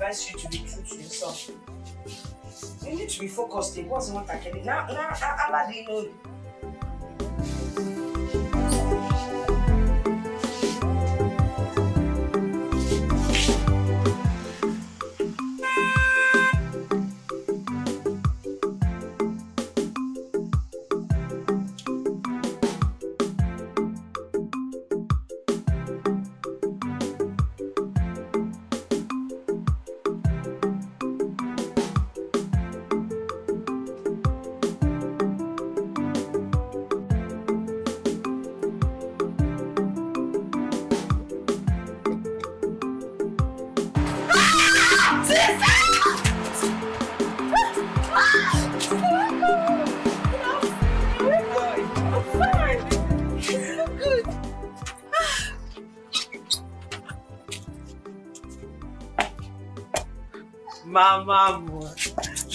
advise you to be true to yourself. You need to be focused. It wasn't what I can. Now, Allah, you know.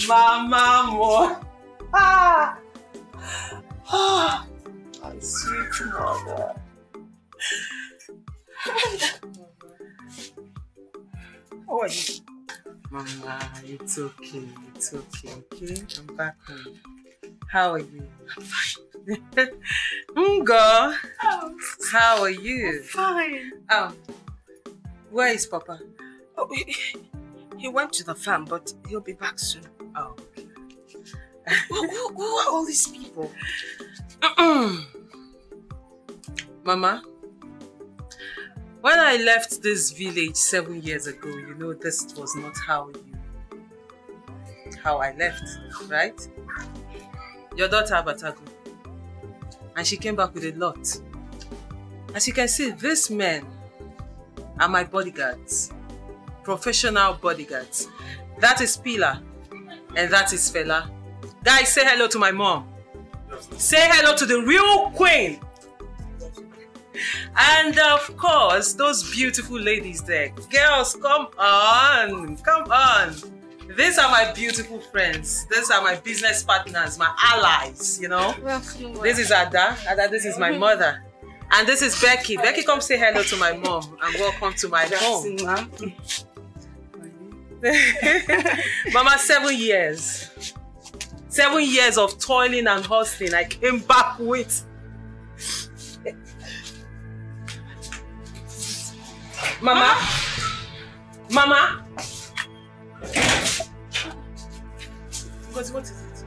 Mama more. Ah, my sweet mother. How are you? Mama, it's okay. It's okay, okay? I'm back home. How are you? I'm fine. Ngo, how are you? I'm fine. Where is Papa? Oh, he went to the farm, but he'll be back soon. Oh, okay. Who are all these people? Mama, when I left this village 7 years ago, you know this was not how I left, right? Your daughter Batago, and she came back with a lot. As you can see, these men are my bodyguards. Professional bodyguards. That is Pila and that is Fela. Guys, say hello to my mom. Say hello to the real queen. And of course, those beautiful ladies there. Girls, come on. Come on. These are my beautiful friends. These are my business partners, my allies, you know. This is Ada. Ada, this is my mother. And this is Becky. Becky, come say hello to my mom and welcome to my home. Mama, 7 years. 7 years of toiling and hustling. I came back with. Mama? Mama? Ngozi, what is it?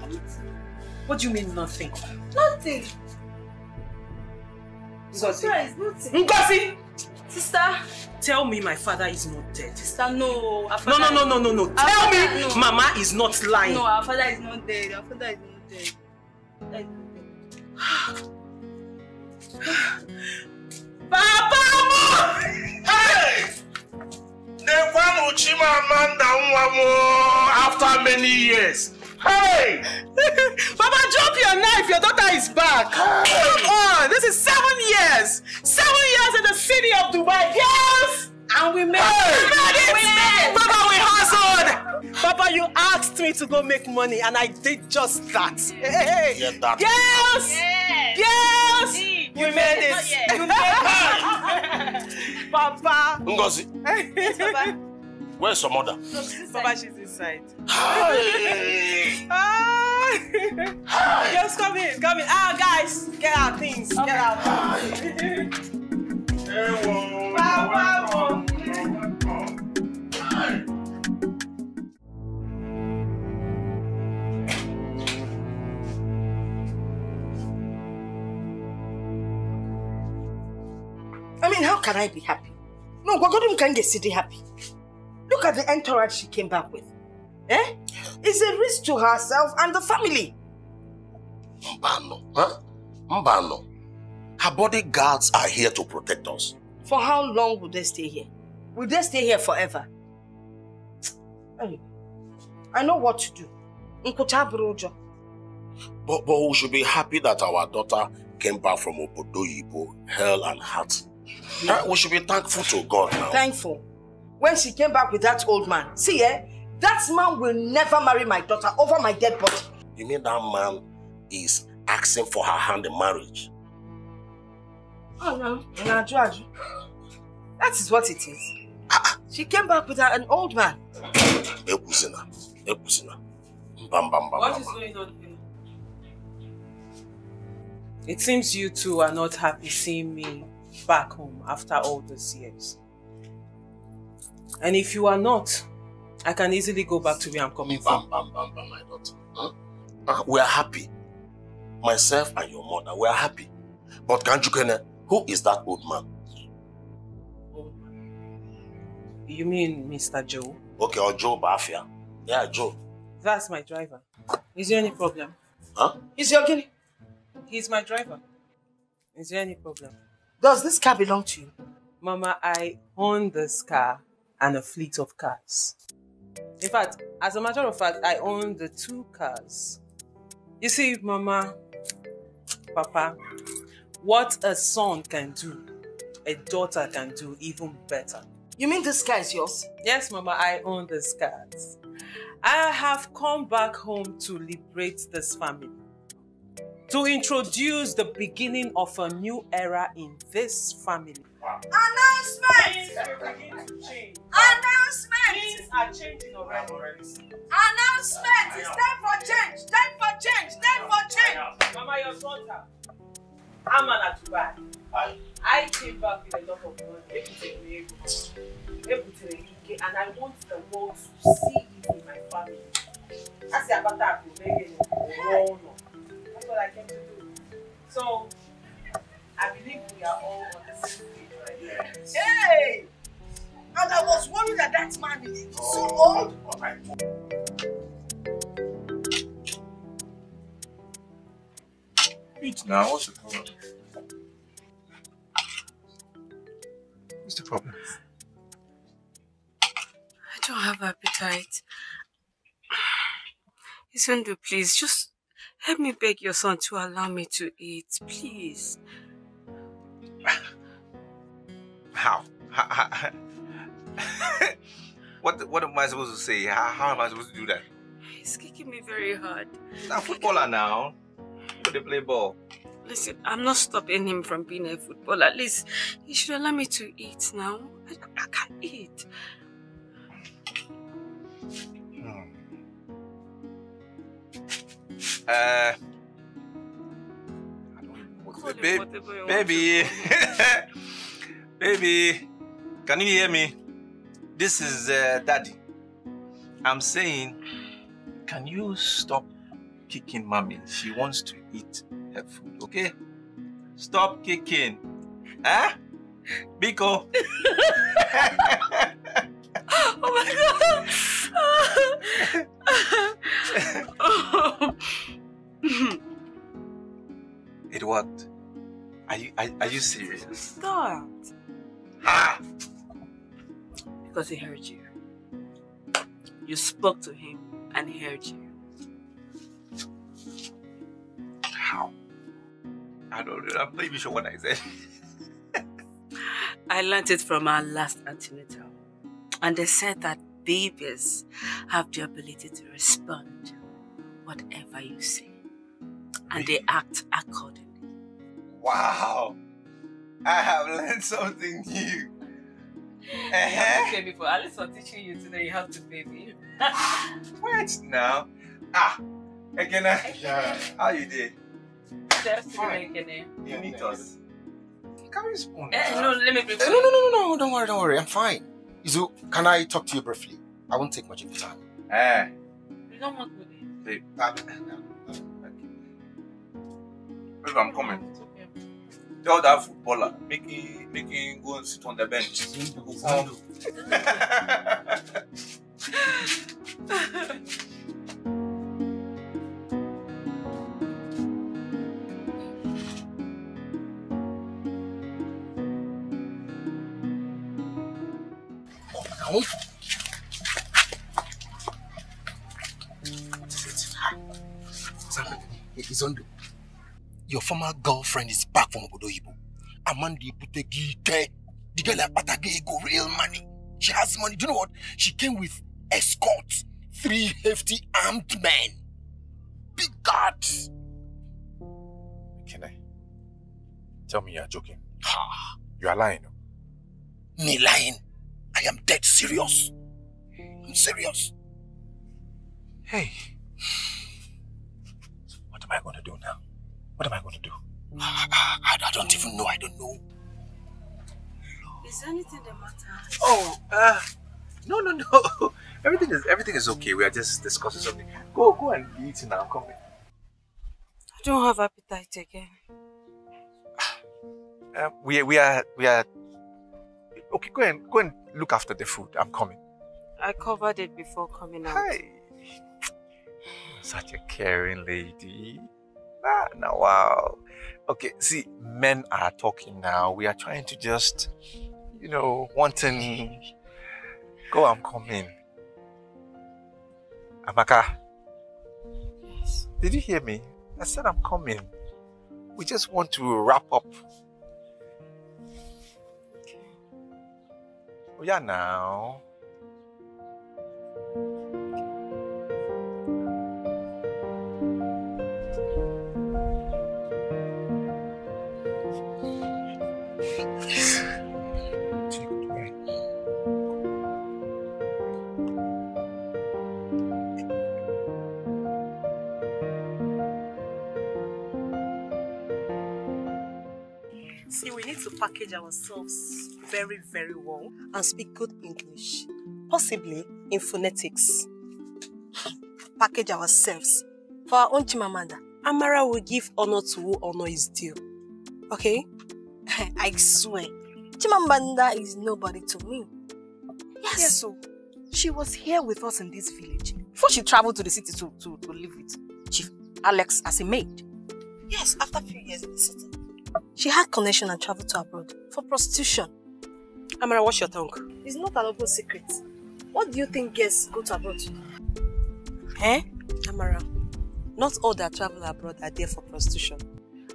What do you mean nothing? Nothing. Ngozi? Nothing. Ngozi! Sister. Tell me my father is not dead. Sister, no. No. Tell me no. Mama is not lying. No, our father is not dead. Our father is not dead. Papa! Hey! The one Uchima Amanda Nwamo after many years. Hey! Papa, drop your knife. Your daughter is back. Hey. Come on. This is 7 years. 7 years in the city of Dubai. Yes! And we made it. Papa, we hustled. Papa, you asked me to go make money and I did just that. Hey. Yeah, that. Yes! Yes! We made it. You made it. Papa. Ngozi. Yes, Papa. Where's your mother? No, she's Papa, she's inside. Hey! Hey. Just come in. Guys, get our things. Okay. Get our things. Papa. I mean, how can I be happy? No, Gwagodum can't get city happy. Look at the entourage she came back with. Eh? It's a risk to herself and the family. Mbano, huh? Mbano. Her bodyguards are here to protect us. For how long will they stay here? Will they stay here forever? I know what to do. But we should be happy that our daughter came back from Obodoyibo, hell and heart. We should be thankful to God now. Thankful? When she came back with that old man. See, that man will never marry my daughter over my dead body. You mean that man is asking for her hand in marriage? Oh no, that is what it is. She came back with an old man. Ebusina. Bam, bam, bam. What is going on here? It seems you two are not happy seeing me back home after all these years. And if you are not, I can easily go back to where I'm coming from. Bam, my daughter. Huh? We are happy. Myself and your mother, we are happy. But Kanjukene, who is that old man? Old man? You mean Mr. Joe? Okay, or Joe Bafia. Yeah, Joe. That's my driver. Is there any problem? Huh? Is your guinea? He's my driver. Is there any problem? Does this car belong to you? Mama, I own this car and a fleet of cars. In fact, as a matter of fact, I own the 2 cars. You see, Mama, Papa, what a son can do, a daughter can do even better. You mean this car is yours? Yes, Mama, I own these cars. I have come back home to liberate this family, to introduce the beginning of a new era in this family. Announcement! Things will begin to change. Announcement! Things are changing already. Announcement! It's time for change! Time for change! Time for change! Mama, your daughter, Aman Atubai. I came back with a lot of money, and I want the world to see it in my family. That's what I came to do. So, I believe we are all on the same page right now. Hey! And I was worried that that man is so old. Eat now, what's the problem? What's the problem? I don't have appetite. Isundu, please, just help me beg your son to allow me to eat, please. How? What am I supposed to say? How am I supposed to do that? He's kicking me very hard. He's a footballer now. But they play ball. Listen, I'm not stopping him from being a footballer. At least he should allow me to eat now. I can't eat. I don't know what to say. Baby. Baby, can you hear me? This is Daddy. I'm saying, can you stop kicking Mommy? She wants to eat her food, okay? Stop kicking. Huh? Biko. Oh my God. It worked. Are you serious? Stop. Ah! Because he heard you. You spoke to him and he heard you. How? I don't know. I'm not even sure what I said. I learned it from our last antenatal. And they said that babies have the ability to respond whatever you say. And they act accordingly. Wow! I have learned something new. Okay, before Alice was teaching you today, you have to baby. Wait now. Again, how you did? Fine. You need us. Can we spoon? No, let me prepare. No, don't worry, I'm fine. Izu, can I talk to you briefly? I won't take much of your time. You don't want me. Babe, I'm coming. Tell that footballer, make him go and sit on the bench. What is it? What's happening? Izondo, your former girlfriend is back from Obodo Ibo. Amandi Putegite. The girl at Patage go real money. She has money. Do you know what? She came with escorts. 3 hefty armed men. Big guards. Can I? Tell me you're joking. Ha! You are lying. Me lying? I am dead serious. I'm serious. Hey. What am I going to do now? What am I going to do? I don't even know. I don't know. Is anything the matter? Oh, no. Everything is okay. We are just discussing something. Go and eat now. Come in. I don't have appetite again. We are. Okay, go and look after the food. I'm coming. I covered it before coming out. Hi. Such a caring lady. Now, wow. Okay, see, men are talking now. We are trying to just, wanting. Go, I'm coming. Amaka. Yes. Did you hear me? I said I'm coming. We just want to wrap up. Okay. Oh, yeah, now. See, we need to package ourselves very, very well and speak good English, possibly in phonetics. Package ourselves. For our own Chimamanda, Amara will give honor to who honor is due. Okay? I swear, Chimamanda is nobody to me. Yes, so she was here with us in this village before she traveled to the city to live with Chief Alex as a maid. Yes, after a few years in the city. She had connection and traveled to abroad for prostitution. Amara, watch your tongue. It's not an open secret. What do you think girls go to abroad to? Eh? Amara, not all that travel abroad are there for prostitution.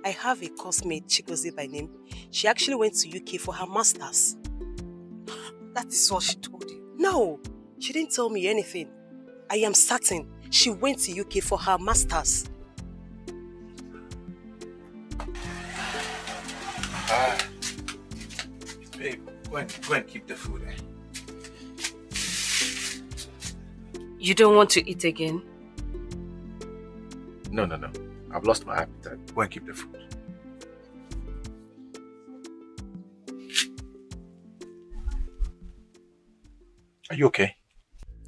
I have a coursemate, Chigozie by name. She actually went to UK for her master's. That is what she told you. No, she didn't tell me anything. I am certain she went to UK for her master's. Babe, go and keep the food, eh? You don't want to eat again? No. I've lost my appetite. Go and keep the food. Are you okay?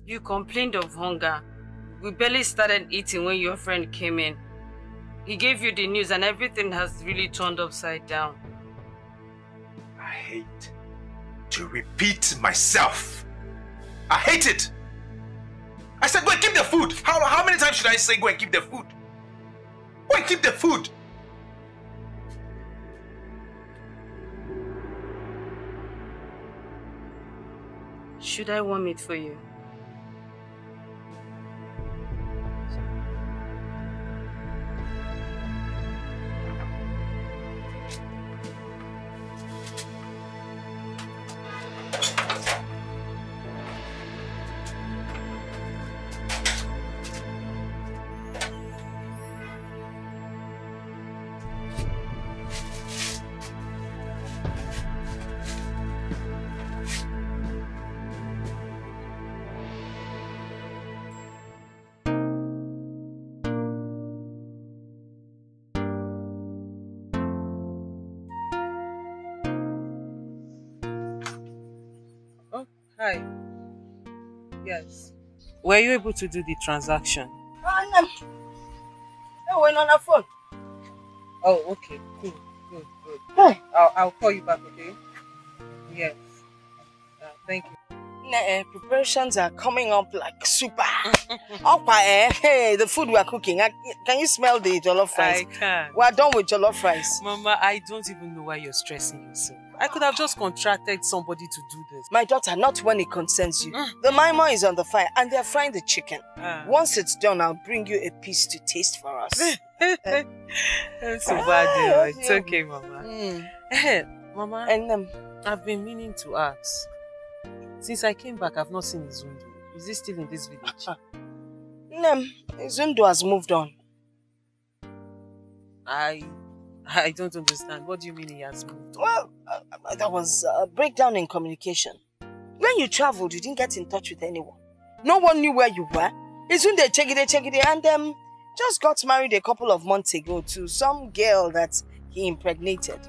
You complained of hunger. We barely started eating when your friend came in. He gave you the news and everything has really turned upside down. I hate to repeat myself. I hate it. I said go and keep the food. How many times should I say go and keep the food? Go and keep the food. Should I warm it for you? Hi. Yes. Were you able to do the transaction? No, we're on our phone. Oh, okay. Good. Hey. I'll call you back, okay? Yes. Thank you. Preparations are coming up like super. Hey, the food we are cooking. Can you smell the jollof rice? I can. We are done with jollof rice. Mama, I don't even know why you're stressing yourself. I could have just contracted somebody to do this. My daughter, not when it concerns you. The maima is on the fire and they're frying the chicken. Once it's done, I'll bring you a piece to taste for us. It's so bad, it's okay, Mama. Mama, And I've been meaning to ask. Since I came back, I've not seen Izundu. Is he still in this village? Zundu has moved on. I don't understand. What do you mean he has moved on? Well, there was a breakdown in communication. When you traveled, you didn't get in touch with anyone. No one knew where you were. Izundu check it, and just got married a couple of months ago to some girl that he impregnated.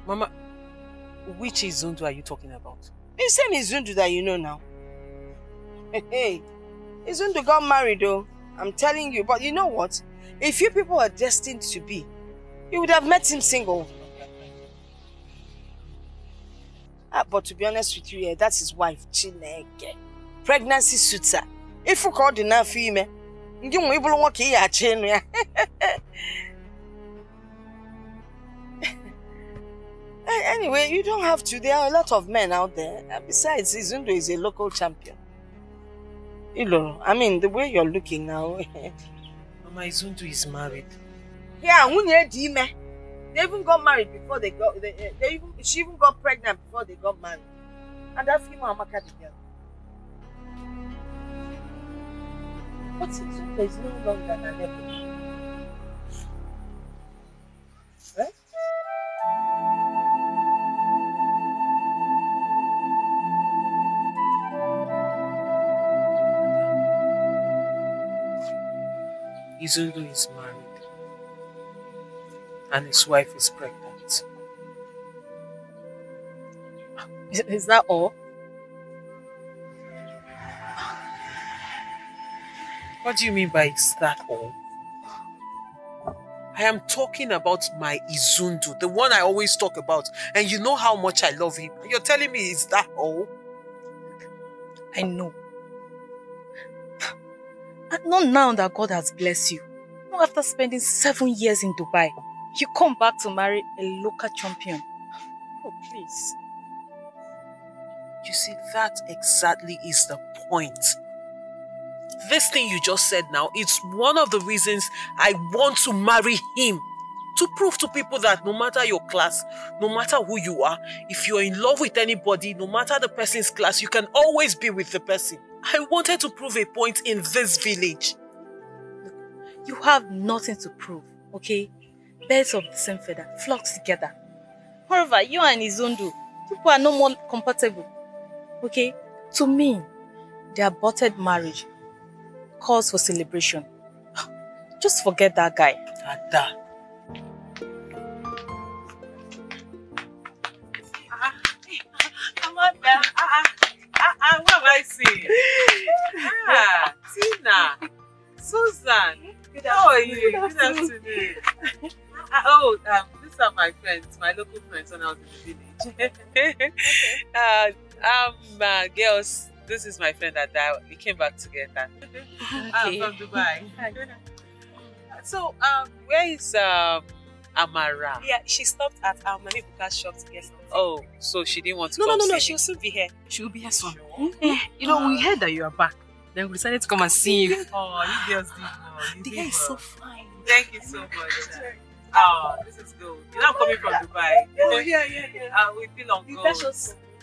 Mama, which Izundu are you talking about? The same Izundu that you know now. Hey, Izundu got married though. I'm telling you, but you know what? If you people are destined to be, you would have met him single. But to be honest with you, yeah, that's his wife, Chineke. Pregnancy suits her. If you call the now female, you won't even walk here. Anyway, you don't have to. There are a lot of men out there. Besides, Izundu is a local champion. You know, I mean, the way you're looking now. Mama, Izundu is married. Yeah, they even got married before they got. She even got pregnant before they got married. And that female Amaka the girl. But Izundu is no longer an enemy. Right? Izundu is married and his wife is pregnant. Is that all? What do you mean by is that all? I am talking about my Izundu, the one I always talk about, and you know how much I love him. You're telling me is that all? I know. And not now that God has blessed you. Not after spending 7 years in Dubai. You come back to marry a local champion. Oh, please. You see, that exactly is the point. This thing you just said now, it's one of the reasons I want to marry him. To prove to people that no matter your class, no matter who you are, if you're in love with anybody, no matter the person's class, you can always be with the person. I wanted to prove a point in this village. You have nothing to prove, okay? Birds of the same feather flock together. However, you and Izundu, people are no more compatible, okay? To me, the aborted marriage calls for celebration. Just forget that guy. Ada. Amanda, what am I saying? Tina, Susan, how are you? Good afternoon. These are my friends, my local friends when I was in the village. Girls, this is my friend Ada. We came back together. Okay. From Dubai. So, where is Amara? Yeah, she stopped at our Mami Buka's shop to get something. Oh, so she didn't want to No, come see she'll soon be here. She'll be here soon. You know, we heard that you are back. Then we decided to come and see you. Oh, you girls did well. The guy is so fine. Thank you so much. Oh, this is good. You know I'm coming from Dubai. Oh, yeah. We feel on gold.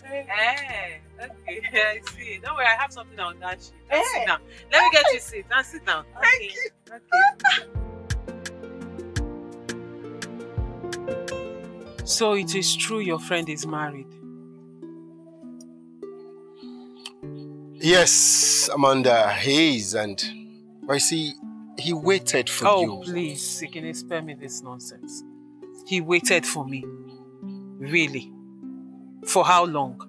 Hey, okay, I see. Don't worry, I have something on that sheet. Sit down. Let me get you a seat. Now sit down. Thank you. Okay. So it is true your friend is married? Yes, Amanda, he is, and I see he waited for you. Oh, please, you can spare me this nonsense. He waited for me. Really? For how long?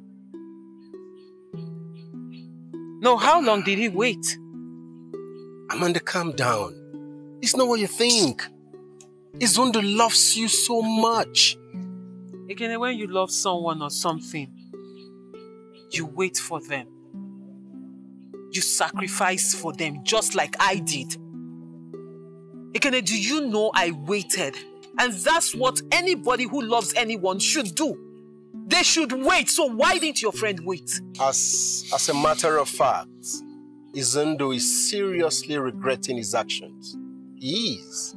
No, how long did he wait? Amanda, calm down. It's not what you think. Izundu loves you so much. Again, when you love someone or something, you wait for them. You sacrifice for them just like I did. Ekene, do you know I waited? And that's what anybody who loves anyone should do. They should wait. So why didn't your friend wait? As a matter of fact, Izundu is seriously regretting his actions. He is.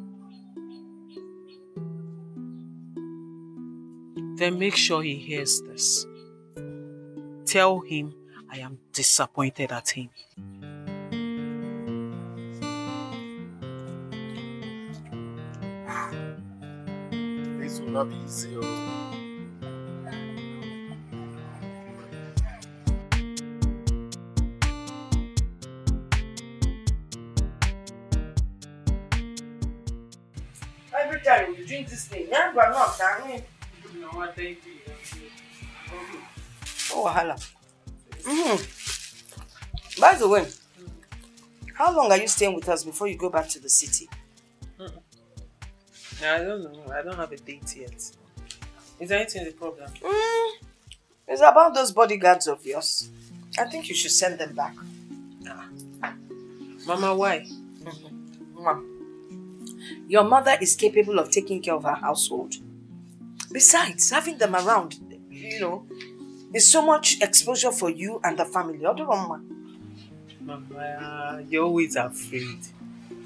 Then make sure he hears this. Tell him I am disappointed at him. This will not be easy. to drink this thing. Yeah, but not. No, what they do. Oh, wahala. By the way, how long are you staying with us before you go back to the city? I don't know. I don't have a date yet. Is there anything the problem? It's about those bodyguards of yours. I think you should send them back. Mama, why? Your mother is capable of taking care of her household. Besides, having them around, is so much exposure for you and the family. Mama, you're always afraid.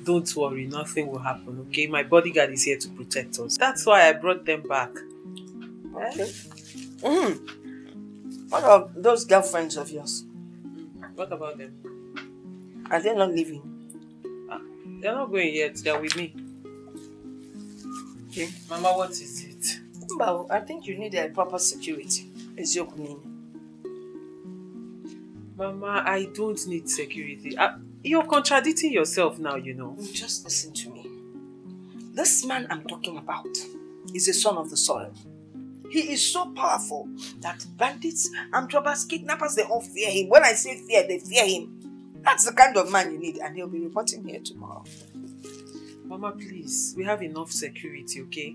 Don't worry, nothing will happen, okay? My bodyguard is here to protect us. That's why I brought them back. Okay. What are those girlfriends of yours? What about them? Are they not leaving? They're not going yet. They're with me. Okay. Mama, what is it? Well, I think you need a proper security. It's your opinion. Mama, I don't need security. You're contradicting yourself now, Just listen to me. This man I'm talking about is a son of the soil. He is so powerful that bandits, armed robbers, kidnappers, they all fear him. When I say fear, they fear him. That's the kind of man you need, and he'll be reporting here tomorrow. Mama, please, we have enough security, okay?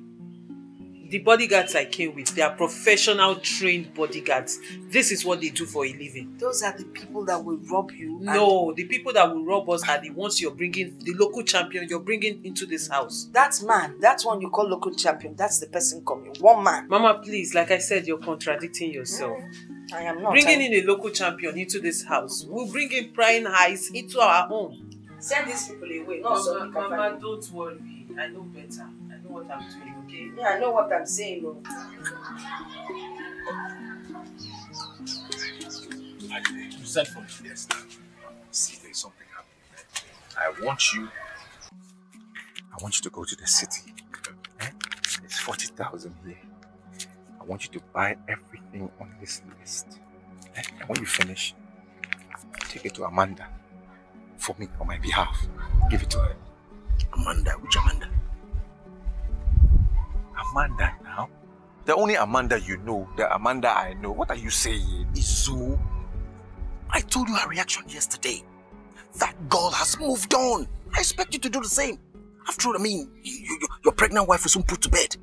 The bodyguards I came with, they are professional, trained bodyguards. This is what they do for a living. Those are the people that will rob you. No, the people that will rob us are the ones you're bringing, the local champion you're bringing into this house. That man, that one you call local champion, that's the person coming. One man. Mama, please, like I said, you're contradicting yourself. I am not. Bringing in a local champion into this house, we'll bring in prying eyes into our home. Send these people away. Mama, don't worry. I know better. I know what I'm doing, okay? Yeah, I know what I'm saying. You sent for me. Yes, now. See, there's something happening. I want you to go to the city. There's 40,000 here. I want you to buy everything on this list. And when you finish, take it to Amanda. For me, on my behalf. Give it to her. Amanda? Which Amanda? Amanda now? The only Amanda you know, the Amanda I know. What are you saying? Izu, I told you her reaction yesterday. That girl has moved on. I expect you to do the same. After all, I mean, your pregnant wife will soon put to bed.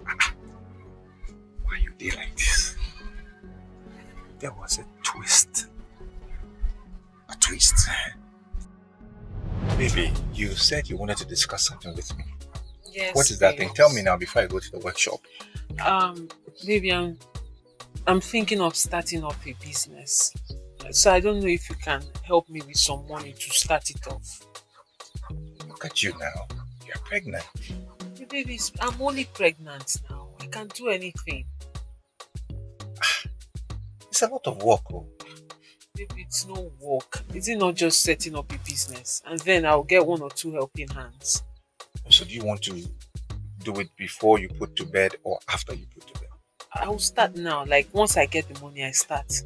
Why are you there like this? There was a twist. A twist? Baby, you said you wanted to discuss something with me. Yes. What is that thing? Tell me now before I go to the workshop. Baby, I'm thinking of starting up a business. So I don't know if you can help me with some money to start it off. Look at you now. You're pregnant. Hey, baby, I'm only pregnant now. I can't do anything. It's a lot of work, oh. Baby, it's no work. Is it not just setting up a business? And then I'll get 1 or 2 helping hands. So do you want to do it before you put to bed or after you put to bed? I'll start now. Like, once I get the money, I start.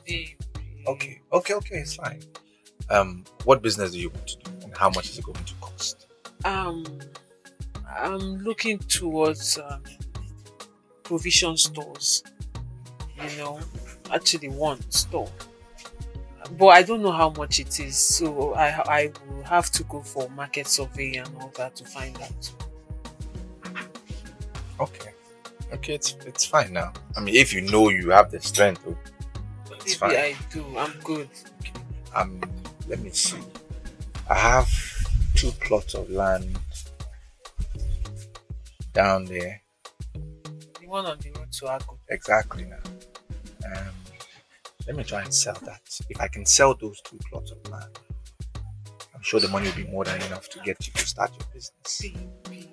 Baby. Okay, it's fine. What business do you want to do and how much is it going to cost? I'm looking towards provision stores. Actually one store. But I don't know how much it is, so I will have to go for market survey and all that to find out. Okay, it's fine now. I mean, if you know you have the strength, it's fine. I do. I'm good. Let me see. I have 2 plots of land down there. The one on the road to Ago. Exactly now. Let me try and sell that. If I can sell those 2 plots of land, I'm sure the money will be more than enough to get you to start your business. Baby.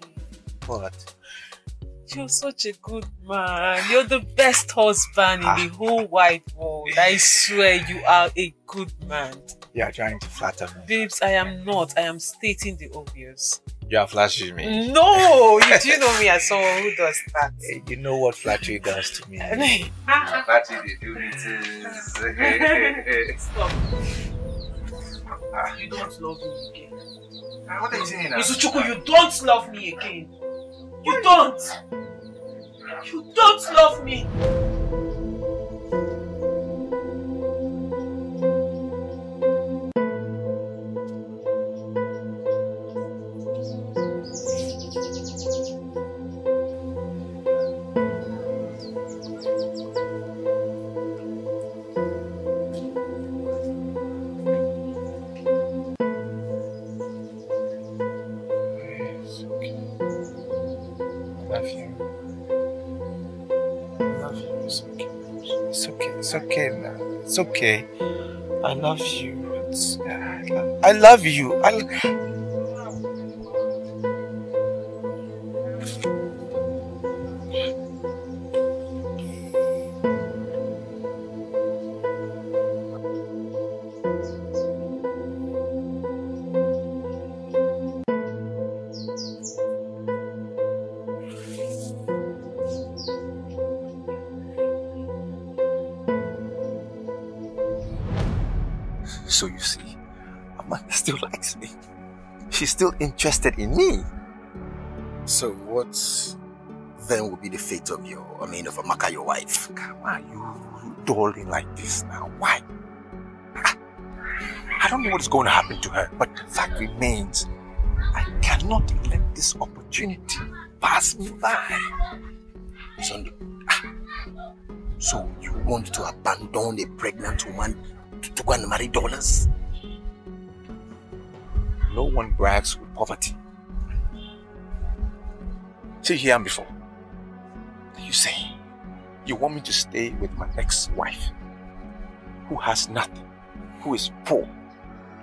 What? You're such a good man. You're the best husband in the whole wide world. I swear you are a good man. You are trying to flatter me. Babes, I am not. I am stating the obvious. You are flashing me. No! Do you know me as someone who does that? Hey, you know what flattery does to me. Flattery, they do it. Stop. You don't love me again. What are you saying now? Izuchukwu, you don't love me again. You don't. You don't love me. It's okay now. It's okay. I love you. I love you. So you see, Amanda still likes me. She's still interested in me. So what then will be the fate of of Amaka, your wife? Why are you darling like this now? Why? I don't know what is going to happen to her, but the fact remains, I cannot let this opportunity pass me by. So you want to abandon a pregnant woman to go and marry dollars? No one brags with poverty. See, here and before. You say you want me to stay with my ex-wife who has nothing, who is poor,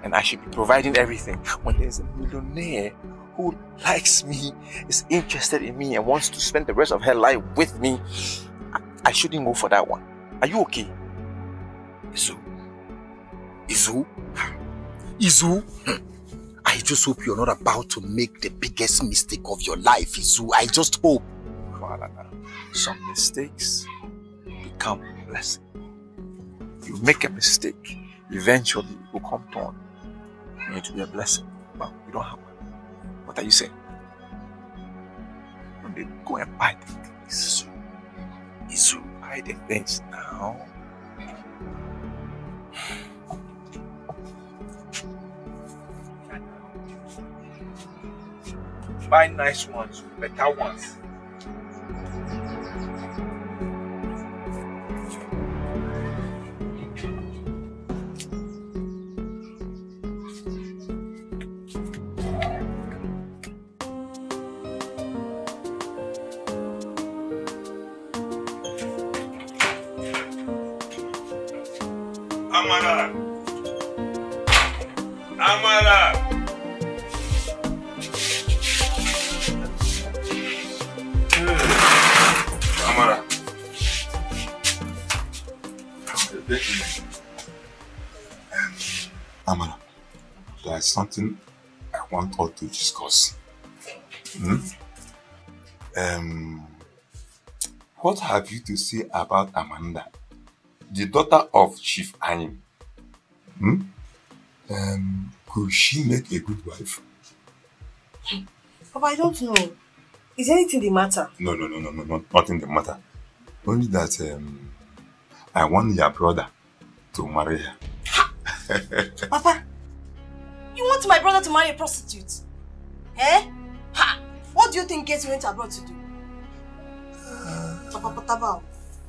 and I should be providing everything when there's a millionaire who likes me, is interested in me, and wants to spend the rest of her life with me. I shouldn't go for that one. Are you okay? Izu, I just hope you're not about to make the biggest mistake of your life, Izu. I just hope. Some mistakes become a blessing. You make a mistake, eventually it will come down. It will be a blessing. But you don't have one. What are you saying? When they go and buy the things. Izu, buy the things now. Buy nice ones, better ones. Amara! Amara! Amara. Amara, there is something I want us to discuss. What have you to say about Amanda, the daughter of Chief Anyim? Could she make a good wife? Papa, I don't know. Is anything the matter? No, nothing the matter. Only that I want your brother to marry her. Papa, you want my brother to marry a prostitute? Eh? Ha! What do you think Kate went abroad to do? Papa Pataba.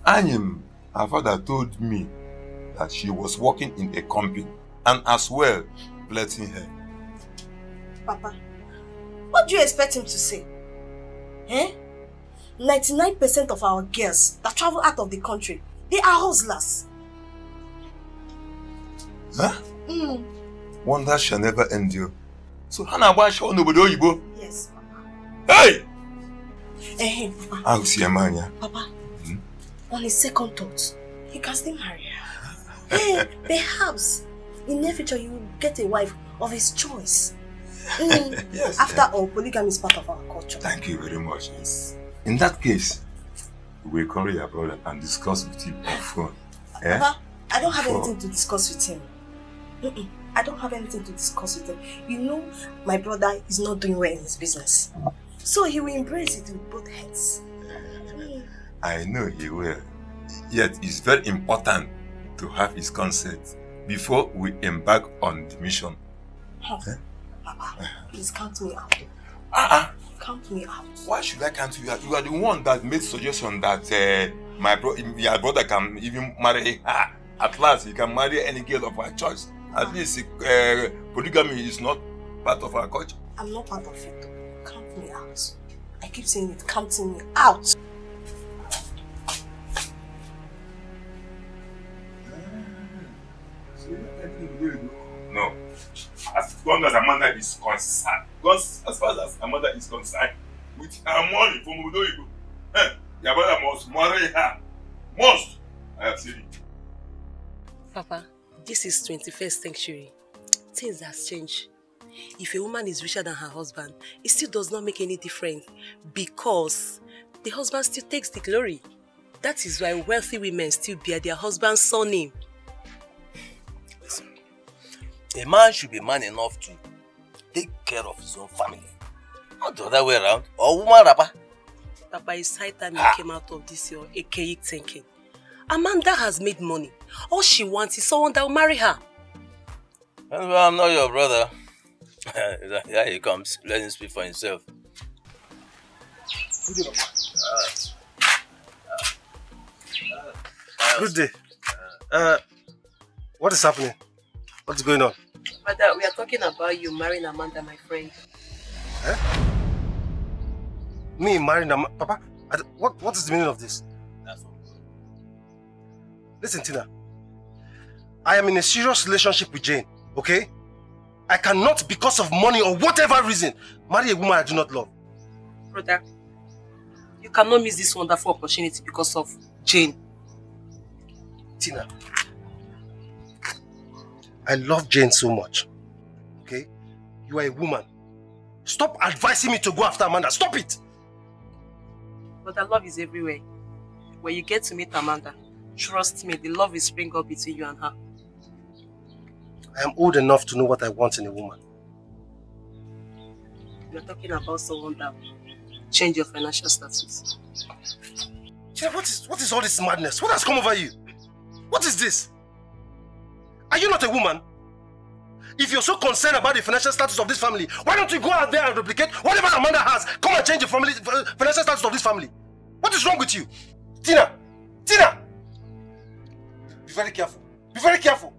Anyim, her father told me that she was working in a company and as well flirting her. Papa, what do you expect him to say? Eh? 99% of our girls that travel out of the country, they are hustlers. Huh? Wonder shall never endure. So Hannah Bash on nobody Oyibo? Yes, Papa. Hey! Hey, Papa. I'll see a man. Papa, on his second thought, he can still marry her. Hey, perhaps in the future you will get a wife of his choice. Yes. After all, polygamy is part of our culture. Thank you very much. Yes. In that case, we'll call your brother and discuss with him on phone. Papa, I don't have anything to discuss with him. I don't have anything to discuss with them. You know, my brother is not doing well in his business. So he will embrace it with both hands. I know he will. Yet it's very important to have his consent before we embark on the mission. Papa, please count me out. Count me out. Why should I count you out? You are the one that made suggestion that your brother can even marry her. At last, he can marry any girl of her choice. At least polygamy is not part of our culture. I'm not part of it. Count me out. I keep saying it, counting me out. No. As long as Amanda is concerned, as far as Amanda is concerned, with her money from Obodoyibo, your brother must marry her. Must! I have said it. Papa, this is 21st century. Things has changed. If a woman is richer than her husband, it still does not make any difference because the husband still takes the glory. That is why wealthy women still bear their husband's surname. Listen, a man should be man enough to take care of his own family. Not the other way around. Or woman rapper. Papa, it's high time you came out of this your archaic thinking. Amanda has made money. All she wants is someone that will marry her. Well, I'm not your brother. Here he comes. Let him speak for himself. Good day. What is happening? What's going on? Brother, we are talking about you marrying Amanda, my friend. Me marrying Amanda? Papa, what is the meaning of this? Listen, Tina. I am in a serious relationship with Jane, okay? I cannot, because of money or whatever reason, marry a woman I do not love. Brother, you cannot miss this wonderful opportunity because of Jane. Tina, I love Jane so much, okay? You are a woman. Stop advising me to go after Amanda. Stop it! Brother, love is everywhere. When you get to meet Amanda, trust me, the love will spring up between you and her. I am old enough to know what I want in a woman. We are talking about someone that will change your financial status. Tina, what is all this madness? What has come over you? What is this? Are you not a woman? If you're so concerned about the financial status of this family, why don't you go out there and replicate whatever Amanda has? Come and change the financial status of this family. What is wrong with you? Tina! Tina! Be very careful. Be very careful.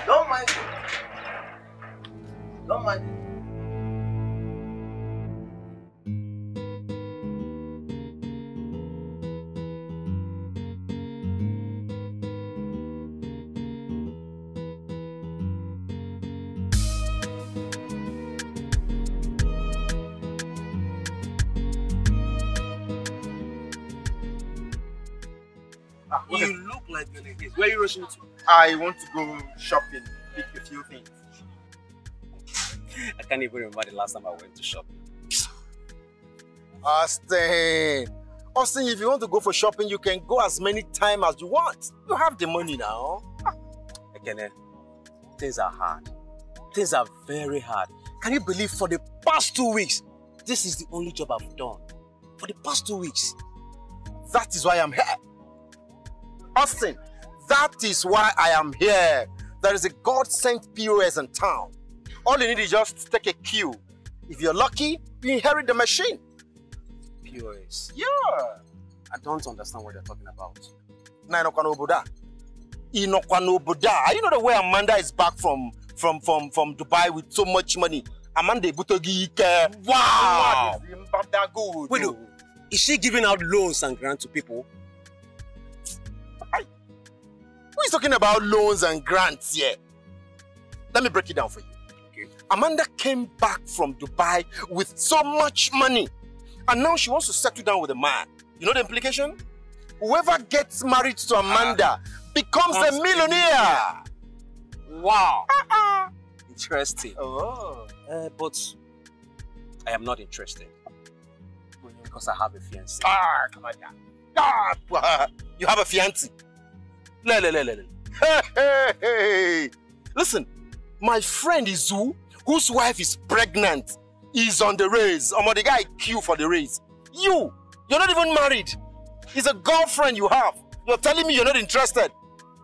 Don't mind. Don't mind. You look like you're in this. Where are you rushing to? I want to go shopping, pick a few things. I can't even remember the last time I went to shopping. Austin, if you want to go for shopping, you can go as many times as you want. You have the money now. Again, things are hard. Things are very hard. Can you believe for the past 2 weeks, this is the only job I've done? For the past 2 weeks. That is why I'm here. Austin, that is why I am here. There is a God-sent POS in town. All you need is just take a cue. If you're lucky, you inherit the machine. POS? Yeah. I don't understand what you're talking about. You know the way Amanda is back from Dubai with so much money? Amanda Butogi. Wow! Good. Wait, is she giving out loans and grants to people? Who is talking about loans and grants here? Let me break it down for you. Okay. Amanda came back from Dubai with so much money. And now she wants to settle down with a man. You know the implication? Whoever gets married to Amanda becomes a millionaire. Wow. Interesting. Oh. But I am not interested. Because I have a fiancé. Come on, Ah, you have a fiancé. Hey. Listen, my friend Izu, whose wife is pregnant, is on the race. The guy queue for the race. You're not even married. It's a girlfriend you have. You're telling me you're not interested?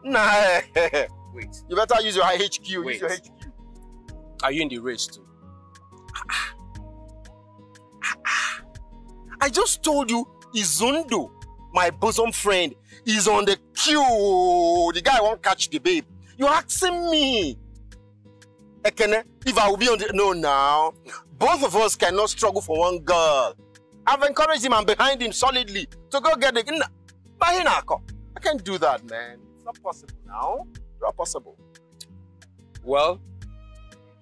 Nah. Wait. You better use your HQ. Wait. Use your HQ. Are you in the race too? I just told you Izundo, my bosom friend, is on the queue. The guy won't catch the babe. You're asking me. Ekene, if I will be on the... No, now. Both of us cannot struggle for one girl. I've encouraged him and behind him solidly to go get the... I can't do that, man. It's not possible now. It's not possible. Well,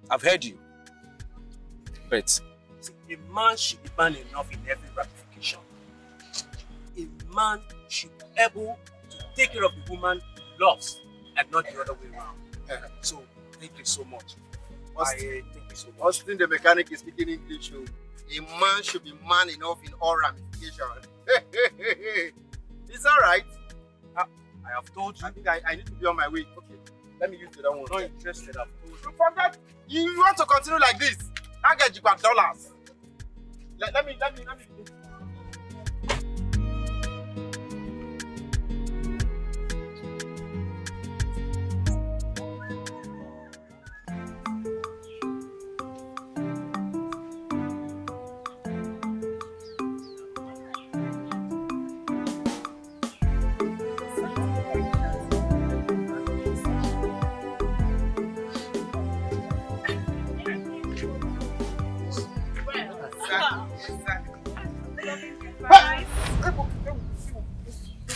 I've heard you. But a man should be man enough in every ramification. A man should be able to take care of the woman he loves and not the other way around. So, thank you so much. Thank you so much. Austin, the mechanic, is speaking English. A man should be man enough in all ramifications. It's alright. I have told you. I think I need to be on my way. Okay, let me use the other one. I'm not interested. I've told you. Forget. You want to continue like this? I get you $5. Let me.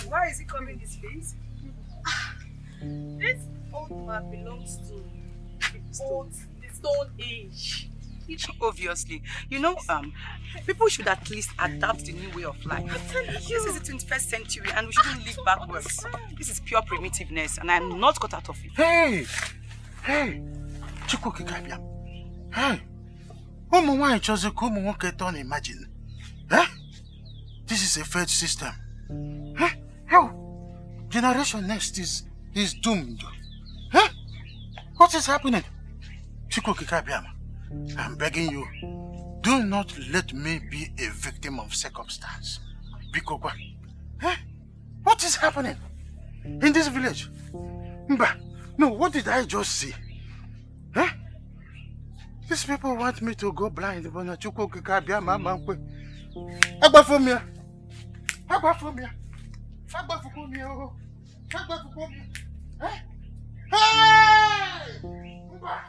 Why is he coming this place? This old man belongs to the Stone Age. Obviously. You know, people should at least adapt the new way of life. This is the 21st century and we shouldn't live backwards. This is pure primitiveness and I'm not cut out of it. Hey! Chukwu Kikabia. Hey! Umu nwaanyị chose ka umu nwoke don't imagine. This is a failed system. How? Generation next is doomed. What is happening? Chukwu Kikabia, I'm begging you, do not let me be a victim of circumstance. Bikokwa. What is happening in this village? Mba, no, what did I just see? These people want me to go blind, but Chukwu Kikabia, mama. Agbafomia. Hey! Mba.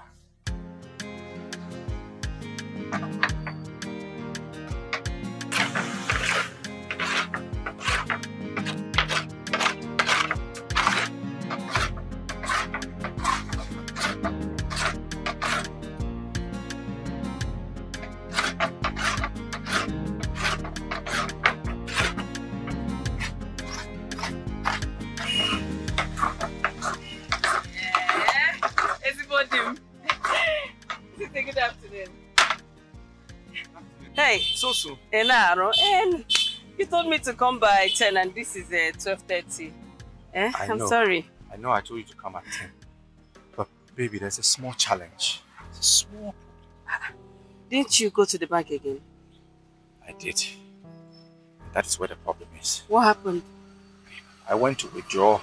Hey, so soon. And you told me to come by 10 and this is 12:30. I'm sorry. I know I told you to come at 10. But baby, there's a small challenge. It's a small... Didn't you go to the bank again? I did. That is where the problem is. What happened? I went to withdraw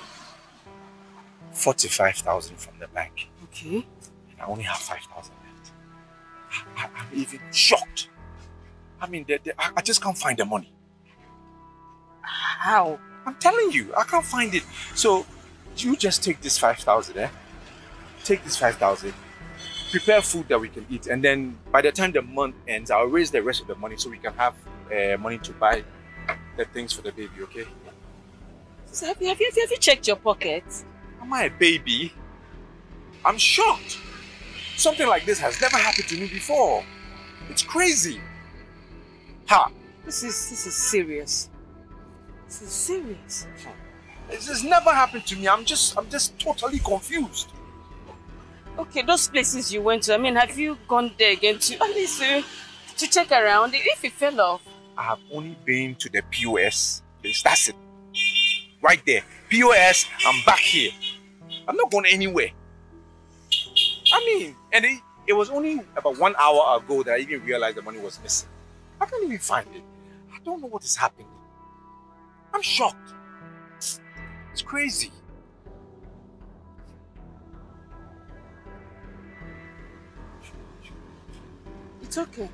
45,000 from the bank. Okay. And I only have 5,000 left. I'm even shocked. I mean, I just can't find the money. How? I'm telling you, I can't find it. So, you just take this 5,000, Take this 5,000, prepare food that we can eat, and then by the time the month ends, I'll raise the rest of the money so we can have money to buy the things for the baby, okay? So have you checked your pockets? Am I a baby? I'm shocked. Something like this has never happened to me before. It's crazy. Ha! This is serious. This is serious. This has never happened to me. I'm just totally confused. Okay, those places you went to, I mean, have you gone there again to at least to check around if it fell off? I have only been to the POS place. That's it. right there. POS, I'm back here. I'm not going anywhere. I mean, and it was only about 1 hour ago that I even realized the money was missing. I can't even find it. I don't know what is happening. I'm shocked. It's crazy. It's okay.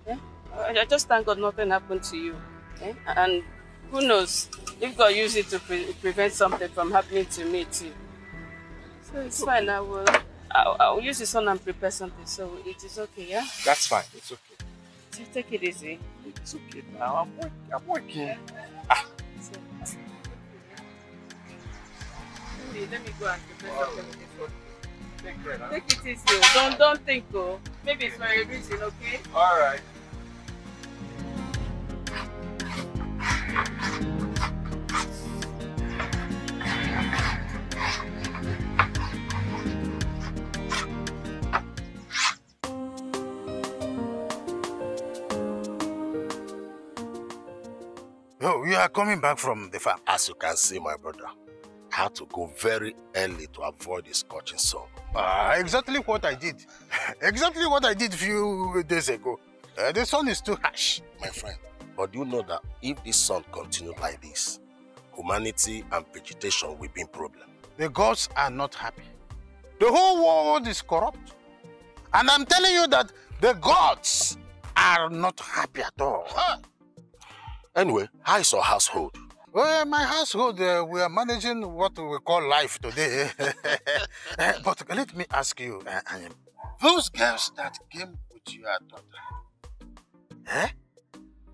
Yeah? I just thank God nothing happened to you. Yeah? And who knows, if God used it to prevent something from happening to me too. So it's fine. I'll use the sun and prepare something. So it is okay, yeah? That's fine. It's okay. So take it easy. It's okay now. I'm working. Yeah. Let me go and prepare something for you. Take care, huh? Take it easy. Don't think, oh. Maybe it's for a reason, okay? All right. Oh, you are coming back from the farm. As you can see, my brother, I had to go very early to avoid the scorching sun. Exactly what I did. Exactly what I did a few days ago. The sun is too harsh. My friend, but do you know that if this sun continues like this, humanity and vegetation will be in problem? The gods are not happy. The whole world is corrupt. And I'm telling you that the gods are not happy at all. Anyway, how is your household? Well, my household, we are managing what we call life today. But let me ask you, those girls that came with your daughter,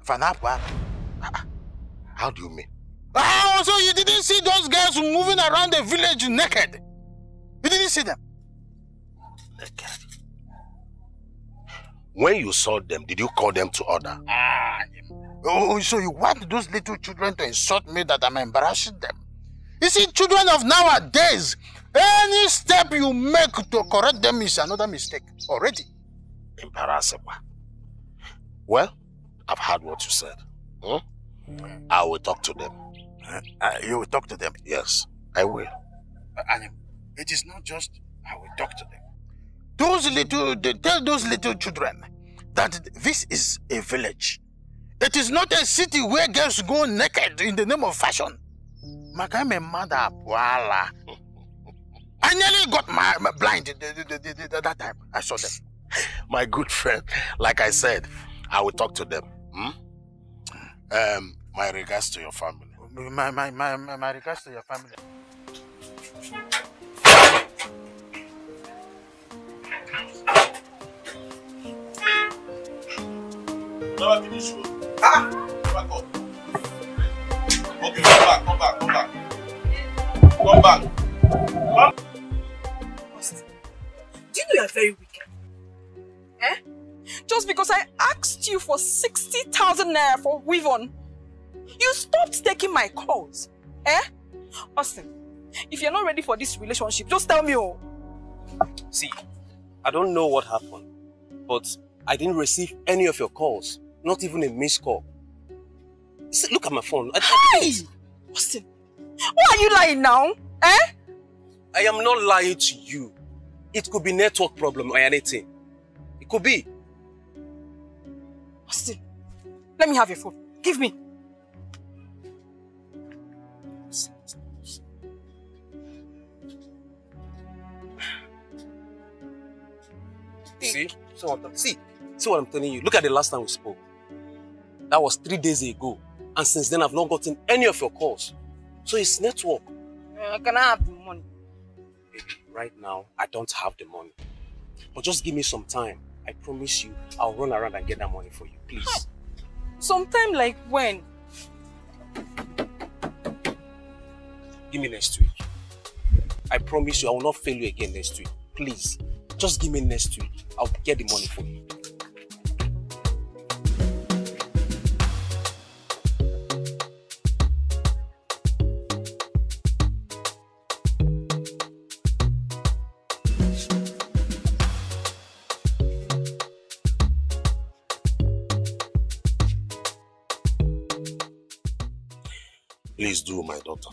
Fanapa? How do you mean? Oh, so you didn't see those girls moving around the village naked? You didn't see them? Naked? When you saw them, did you call them to order? Oh, so you want those little children to insult me that I'm embarrassing them? You see, children of nowadays, any step you make to correct them is another mistake already. Embarrassing. Well, I've heard what you said. I will talk to them. You will talk to them? Yes, I will. It is not just I will talk to them. Tell those little children that this is a village. It is not a city where girls go naked in the name of fashion. Makame mother, voila. I nearly got my blind that time I saw them. My good friend, like I said, I will talk to them. My regards to your family. My regards to your family. Never finish show. Back up. Okay, come back. Come back. Do you know you are very wicked? Just because I asked you for 60,000 naira for weave-on, you stopped taking my calls. Austin, if you're not ready for this relationship, just tell me. See, I don't know what happened, but I didn't receive any of your calls. Not even a missed call. See, look at my phone. Hey! Austin, why are you lying now? I am not lying to you. It could be network problem or anything. It could be. Austin, let me have your phone. Give me. See what I'm telling you. Look at the last time we spoke. That was 3 days ago. And since then, I've not gotten any of your calls. So it's network. Can I have the money? Baby, right now, I don't have the money. But just give me some time. I promise you, I'll run around and get that money for you, please. Sometime like when? Give me next week. I promise you, I will not fail you again next week. Please, just give me next week. I'll get the money for you. Please do, my daughter.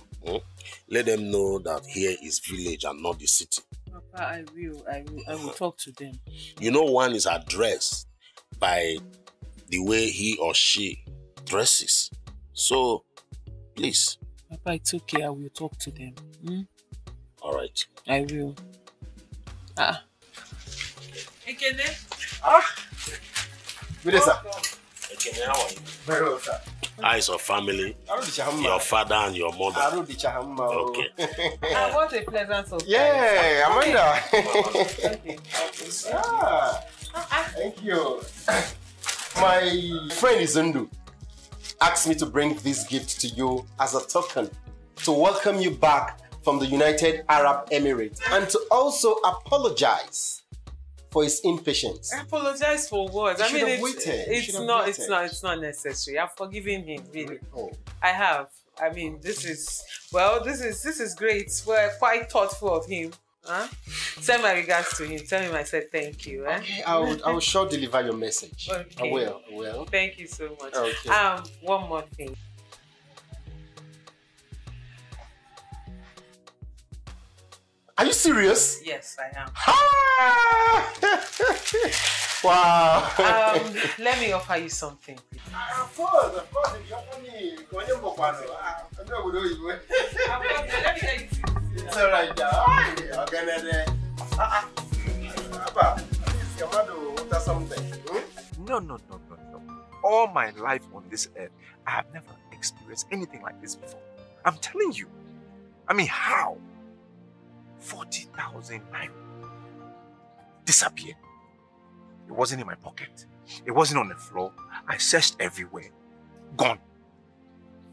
Let them know that here is village and not the city. Papa, I will talk to them. You know, one is addressed by the way he or she dresses. So, please. Papa, it's okay. I will talk to them. All right. I will. Ekene. Good day, sir. Ekene, how are you? Very well, sir. Eyes of family, your father and your mother. Okay. What a pleasant surprise. Yeah, Amanda. Okay. Thank you. My friend Izundu asked me to bring this gift to you as a token to welcome you back from the United Arab Emirates and to also apologize for his impatience. Apologize for what? I mean, it's not necessary. I've forgiven him, really. Oh. I have. I mean, this is great. We're quite thoughtful of him. Huh? Send my regards to him. Tell him I said thank you. Okay, I will sure deliver your message. Okay. I will. Thank you so much. Okay. One more thing. Are you serious? Yes, I am. Wow. Let me offer you something. Of course. If you offer me, it's all right. No. All my life on this earth, I have never experienced anything like this before. I'm telling you. I mean, how? 40,000 naira disappeared. It wasn't in my pocket. It wasn't on the floor. I searched everywhere. Gone.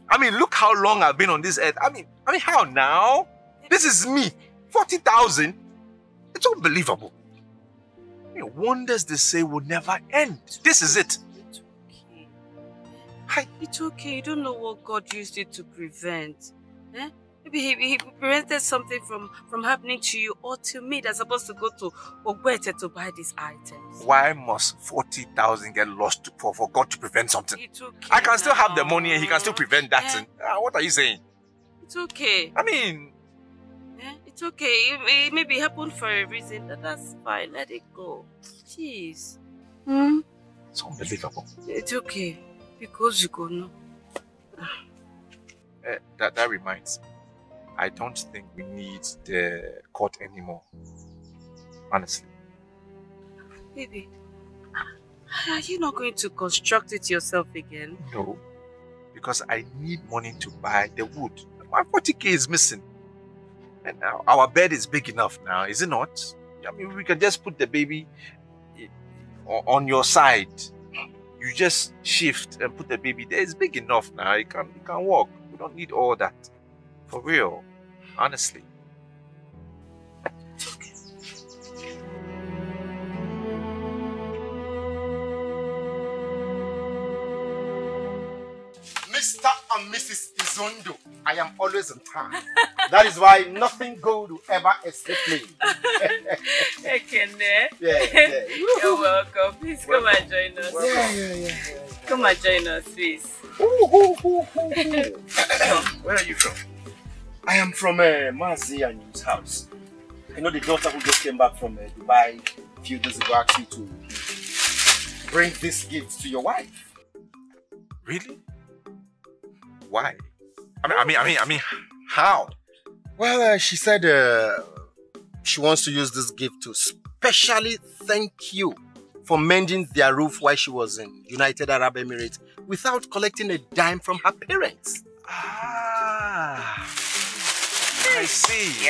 I mean, look how long I've been on this earth. I mean, how now? This is me. 40,000? It's unbelievable. I mean, wonders they say will never end. This is it. It's okay. You don't know what God used it to prevent. Eh? Maybe he prevented something from happening to you or to me that's supposed to go to Ogwete to buy these items. Why must 40,000 get lost for God to prevent something? It's okay. I can still have the money and he can still prevent that thing. What are you saying? It's okay. I mean... it's okay. It maybe happened for a reason. That's fine. Let it go. Jeez. It's unbelievable. It's okay. Because you go no. That reminds me. I don't think we need the court anymore. Honestly. Baby, are you not going to construct it yourself again? No. Because I need money to buy the wood. My 40k is missing. And now our bed is big enough now, is it not? I mean, we can just put the baby on your side. You just shift and put the baby there. It's big enough now. It can walk. We don't need all that. For real. Honestly. It's okay. Mr. and Mrs. Izondo, I am always on time. That is why nothing good will ever escape me. Ekene. Yeah. You're welcome. Please come and join us. Yeah. Come and join us, please. Where are you from? I am from Mazi and his house. I know the daughter who just came back from Dubai a few days ago asked you to bring this gift to your wife. Really? Why? I mean, how? Well, she said she wants to use this gift to specially thank you for mending their roof while she was in United Arab Emirates without collecting a dime from her parents. I see.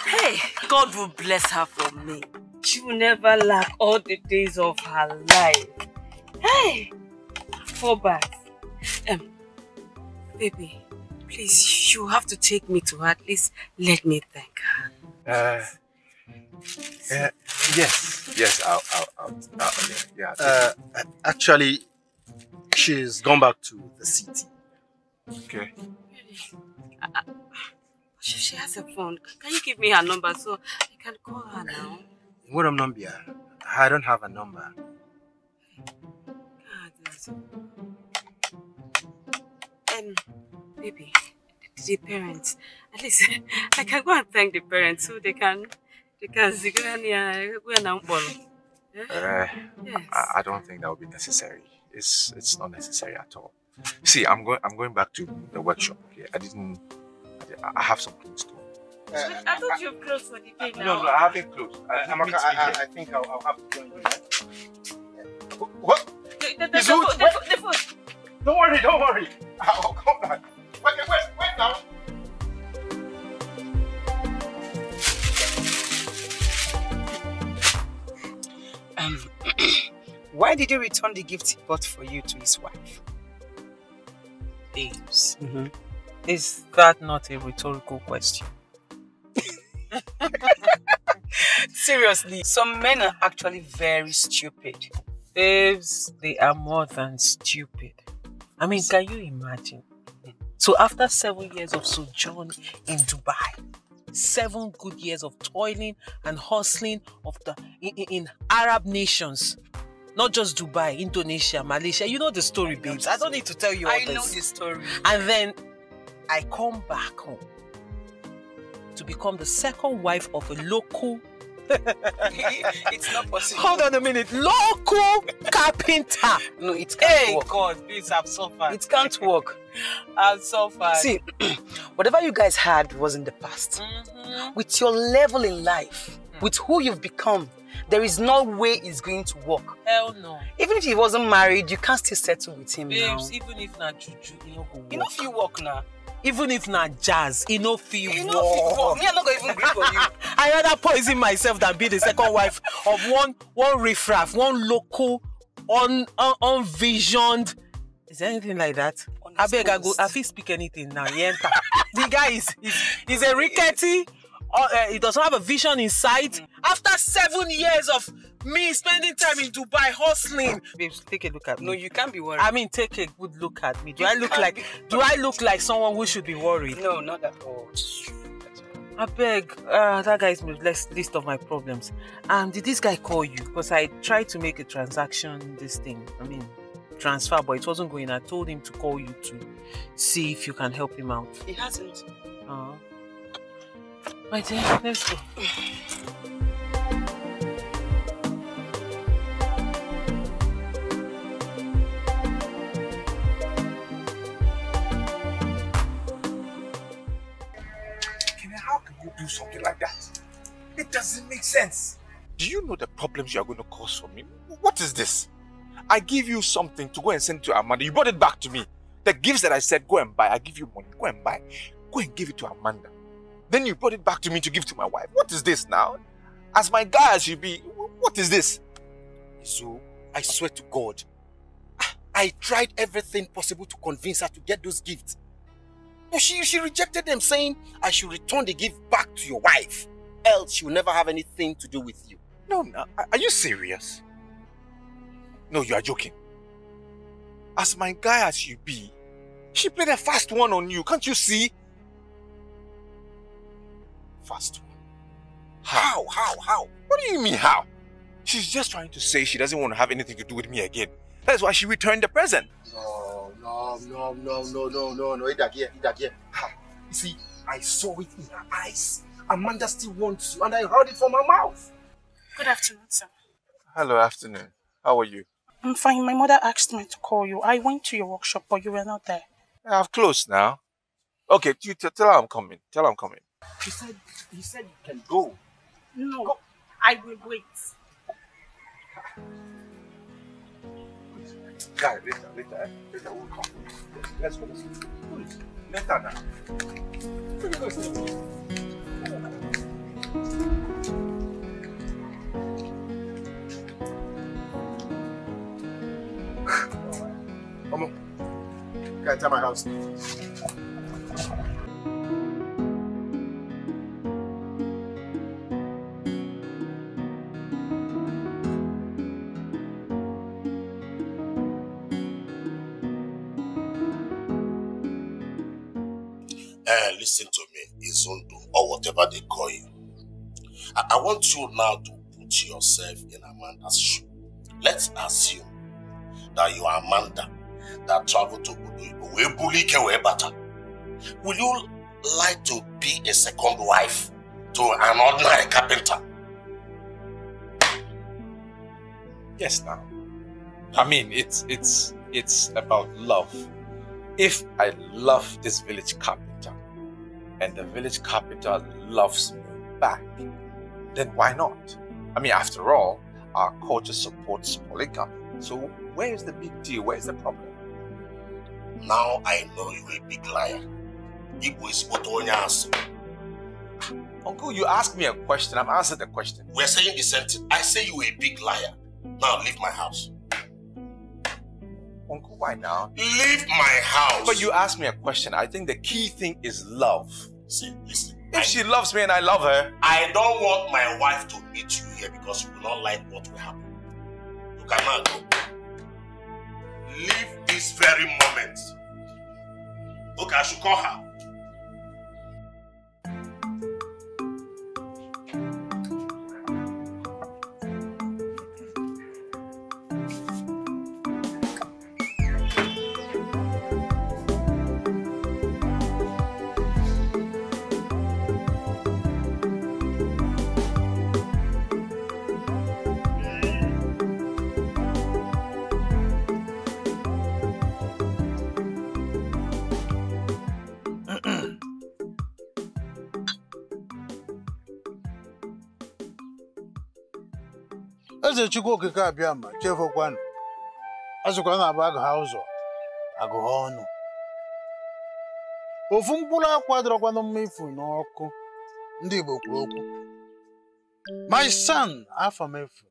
Hey, God will bless her for me. She will never lack all the days of her life. Hey, fall back. Baby, please, you have to take me to her. At least let me thank her. Yes, I'll actually, she's gone back to the city. Okay. She has a phone. Can you give me her number so I can call her now? What number? I don't have a number. Baby, the parents, at least I can go and thank the parents so they can Yes. I don't think that would be necessary. It's not necessary at all. See, I'm going back to the workshop. Okay, I have some things to do. I thought you were closed for the day now. No, I haven't closed. I think I'll have to join you. What? The food. Don't worry. I'll come back. Wait now. Why did he return the gift he bought for you to his wife? Babes, is that not a rhetorical question? Seriously, some men are actually very stupid. Babes, they are more than stupid. I mean, can you imagine? So after 7 years of sojourn in Dubai, 7 good years of toiling and hustling in Arab nations, not just Dubai, Indonesia, Malaysia. You know the story, babes. I don't need to tell you all this. I know the story. And then I come back home to become the second wife of a local... It's not possible. Hold on a minute. Local carpenter. No, it can't work. God, please, I've suffered. It can't work. I've suffered. See, whatever you guys had was in the past. With your level in life, with who you've become, there is no way it's going to work. Hell no. Even if he wasn't married, you can't still settle with him now. Babes, even if na juju, you know go work. You know if you work now. Even if na jazz, you know feel work. Me, I'm not going to even grip for you. I rather poison myself than be the second wife of one riffraff, one local, unvisioned. Is there anything like that? I beg, I feel speak anything now. The guy is a rickety. He doesn't have a vision in sight. After 7 years of me spending time in Dubai hustling, babes, take a look at me. No, you can't be worried. I mean, take a good look at me. Do I look like someone who should be worried? No, not at all. I beg, that guy is my list of my problems. Did this guy call you? Because I tried to make a transaction, transfer, but it wasn't going. I told him to call you to see if you can help him out. He hasn't. My dear, let's go. How can you do something like that? It doesn't make sense. Do you know the problems you are going to cause for me? What is this? I give you something to go and send to Amanda. You brought it back to me. The gifts that I said, go and buy. I give you money. Go and buy. Go and give it to Amanda. Then you brought it back to me to give to my wife. What is this now? As my guy as you be, what is this? So, I swear to God, I tried everything possible to convince her to get those gifts. But she rejected them, saying I should return the gift back to your wife. Else she will never have anything to do with you. No, are you serious? No, you are joking. As my guy as you be, she played a fast one on you. Can't you see? Fast one. How? What do you mean how? She's just trying to say she doesn't want to have anything to do with me again. That's why she returned the present. No. Idagie. You see, I saw it in her eyes. Amanda still wants you, and I heard it from her mouth. Good afternoon, sir. Hello, afternoon. How are you? I'm fine. My mother asked me to call you. I went to your workshop, but you were not there. I've closed now. Okay, you tell her I'm coming. Tell her I'm coming. He said you can go. No, go. I will wait. Guy, later we'll come. Let's go. Later now. Come on. Can I enter my house? Listen to me, Izondo, or whatever they call you. I want you now to put put yourself in Amanda's shoe. Let's assume that you are Amanda that traveled to Obodo Ibo. Will you like to be a second wife to an ordinary carpenter? Yes, now. I mean, it's about love. If I love this village carpenter and the village carpenter loves me back, then why not? I mean, after all, our culture supports polygamy. So where is the big deal? Where is the problem? Now I know you're a big liar. Igbo is what only answer. Uncle, you asked me a question. I've answered the question. We're saying the same thing. I say you're a big liar. Now leave my house. Uncle, why now? Leave my house. But you asked me a question. I think the key thing is love. See, listen. If she loves me and I love her. I don't want my wife to meet you here because you will not like what will happen. You cannot go. Leave this very moment. Okay, I should call her. Eze Chukwu okike abịa ma chefukwanụ. Azụkwa na-abụ agụha ụzọ, agụha ọnụ. Ofu mkpụrụ akwa dịrọkwanụ mma ifu n'ọkụ. Ndị Igbo kwuru okwu. My son, Afamefu,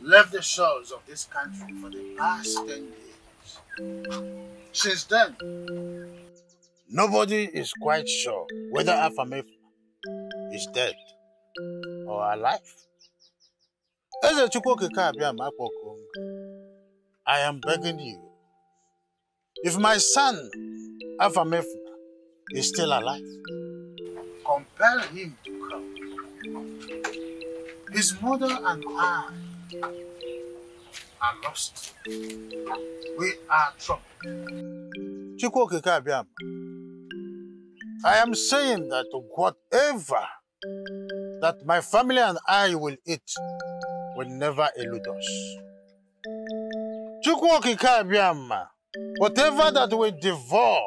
left the shores of this country for the past 10 years. Since then, nobody is quite sure whether Afamefu is dead or alive. Eze Chukwu okike abịa ma akpọkọ. I am begging you, if my son Afamefu is still alive, compel him to come. His mother and I are lost. We are troubled. Chukwu okike abịa ma. I am saying that whatever that my family and I will eat will never elude us. Chukwu okike abịa ma. Whatever that will devour,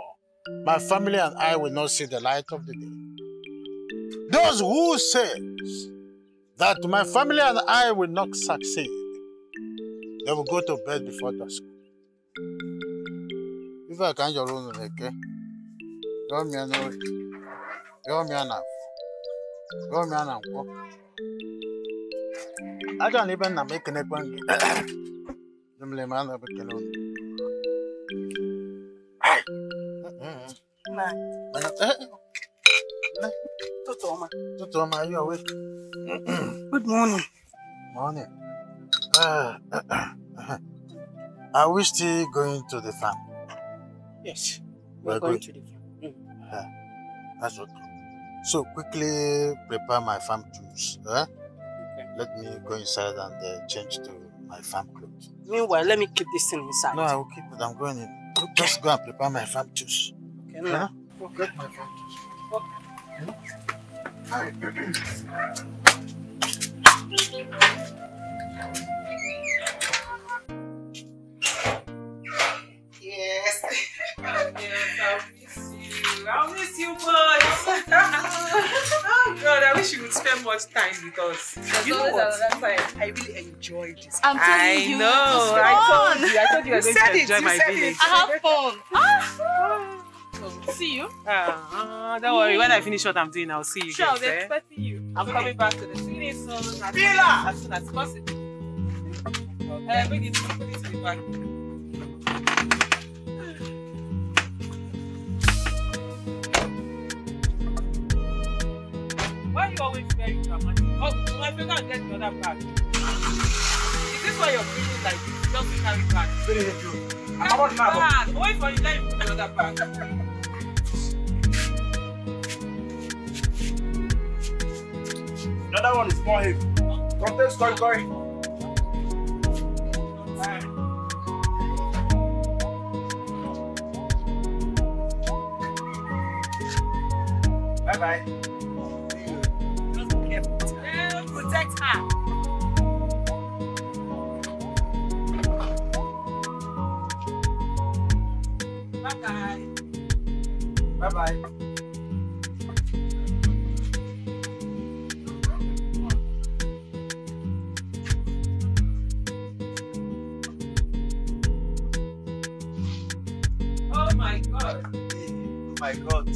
my family and I will not see the light of the day. Those who says that my family and I will not succeed, they will go to bed before dusk. If I can't your own okay, go me an I don't even make an appointment. The man of a alone. Totoma, you awake? Good morning. Morning. Are we still going to the farm? Yes, we're going good. to the farm. That's okay. So quickly prepare my farm tools. Okay. Let me go inside and change to my farm clothes. Meanwhile, let me keep this thing inside. No, I will keep it. I'm going in. Okay. Just go and prepare my farm tools. Okay, no. Get my farm tools. Yes. I'll miss you boys. Oh God, I wish you would spend much time with us. You know what? I really enjoyed this. I'm telling you, know. I told you I was going to enjoy my village. I have fun. See you. Don't worry. When I finish what I'm doing, I'll see you. Sure, guys, I'll be expecting you. I'm coming back to the city soon. As soon as possible. Bring it to the back. Why are you always very dramatic? Oh, my finger and get the other bag. Is this why you're feeling like this? Just to carry back. Very good. I'm about now. Wait for you, let me put the other bag. The other one is more heavy. Contest koi. Bye-bye. Just be careful. Protect her. Bye-bye. Bye-bye. Oh my God. Oh my God.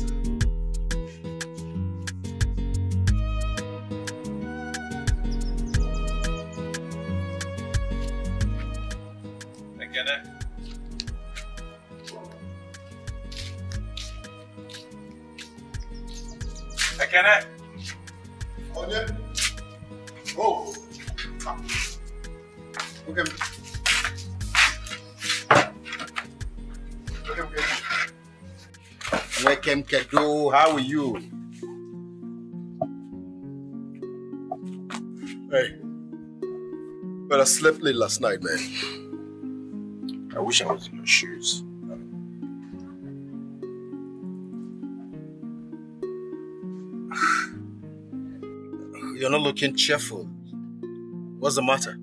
Ekene. Onye? Oh. Okay. Welcome, Kedo. How are you? Hey. But I slept late last night, man. I wish I was in your shoes. You're not looking cheerful. What's the matter?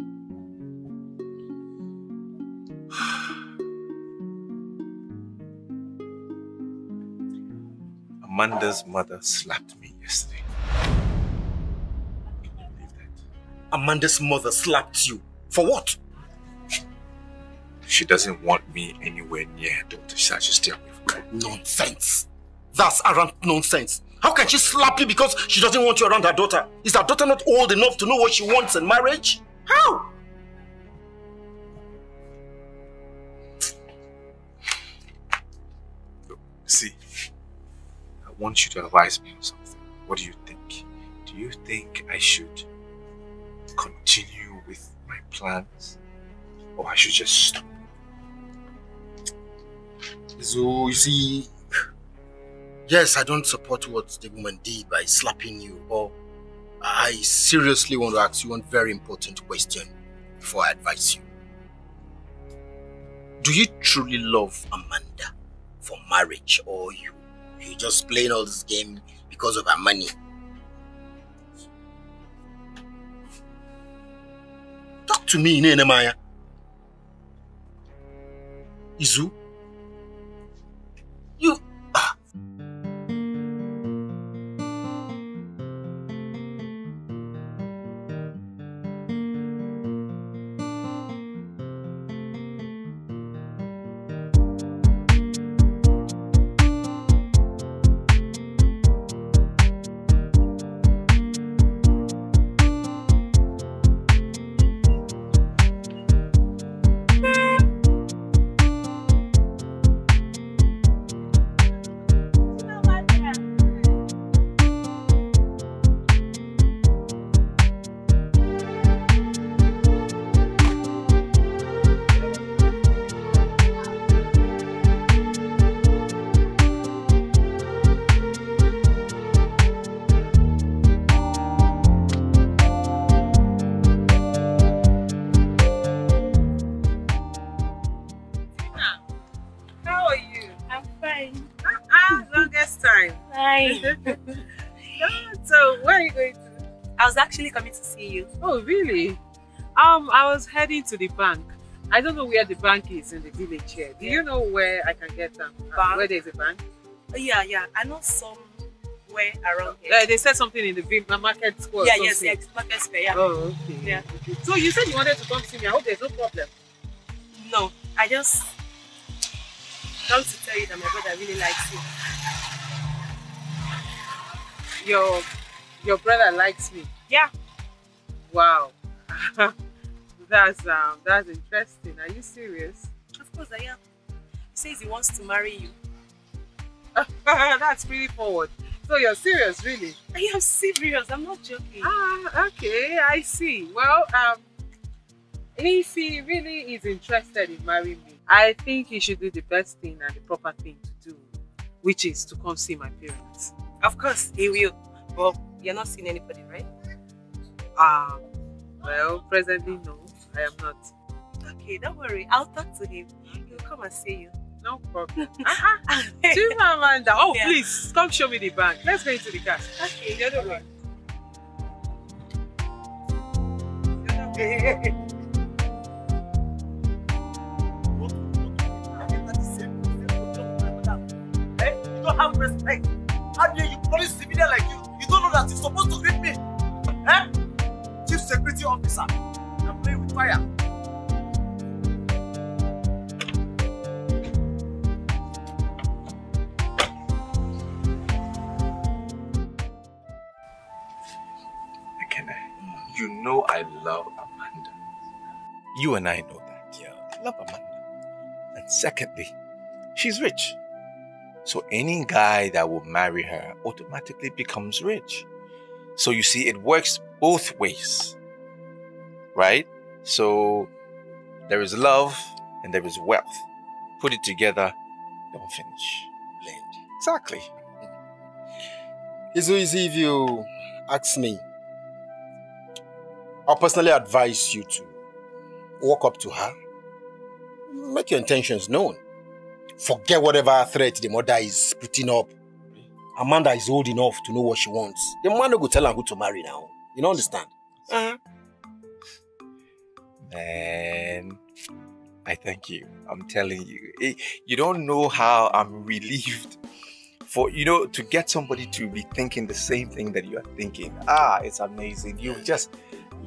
Amanda's mother slapped me yesterday. Can you believe that? Amanda's mother slapped you. For what? She doesn't want me anywhere near her daughter. She said I should stay away from her. Nonsense. That's arrant nonsense. How can she slap you because she doesn't want you around her daughter? Is her daughter not old enough to know what she wants in marriage? How? Look, see, I want you to advise me on something. What do you think? Do you think I should continue with my plans? Or I should just stop? So, you see, yes, I don't support what the woman did by slapping you, but I seriously want to ask you one very important question before I advise you. Do you truly love Amanda for marriage, or you just playing all this game because of her money? Talk to me, Nehemiah. Izu? You... So, where are you going to? I was actually coming to see you. Oh, really? I was heading to the bank. I don't know where the bank is in the village here. Do you know where I can get them? Where there's a bank? Yeah. I know somewhere around here. Yeah, they said something in the market square. Yeah, yes, market square. Yeah. Oh, okay. Yeah. So you said you wanted to come see me. I hope there's no problem. No, I just come to tell you that my brother really likes you. Your brother likes me. Yeah. Wow. That's interesting. Are you serious? Of course I am. He says he wants to marry you. That's pretty forward. So you're serious, really? I am serious. I'm not joking. Ah, okay. I see. Well, if he really is interested in marrying me, I think he should do the best thing and the proper thing to do, which is to come see my parents. Of course, he will. But you're not seeing anybody, right? Well, presently, no, I am not. Okay, don't worry. I'll talk to him. He'll come and see you. No problem. See Amanda. Oh, Yeah. please, come show me the bank. Let's go into the car. Okay. The other way. You don't have respect. How dare you, police civilian like you? You don't know that you're supposed to greet me. Eh? Chief security officer. I'm playing with fire. Ekene, you know I love Amanda. You and I know that, yeah. I love Amanda. And secondly, she's rich. So any guy that will marry her automatically becomes rich. So you see, it works both ways, right? So there is love and there is wealth. Put it together, don't finish. Blend. Exactly. It's so easy if you ask me. I'll personally advise you to walk up to her, make your intentions known. Forget whatever threat the mother is putting up. Amanda is old enough to know what she wants. The man will tell her who to marry now. You don't understand? Man, I thank you. I'm telling you. You don't know how I'm relieved for, to get somebody to be thinking the same thing that you are thinking. It's amazing. You've just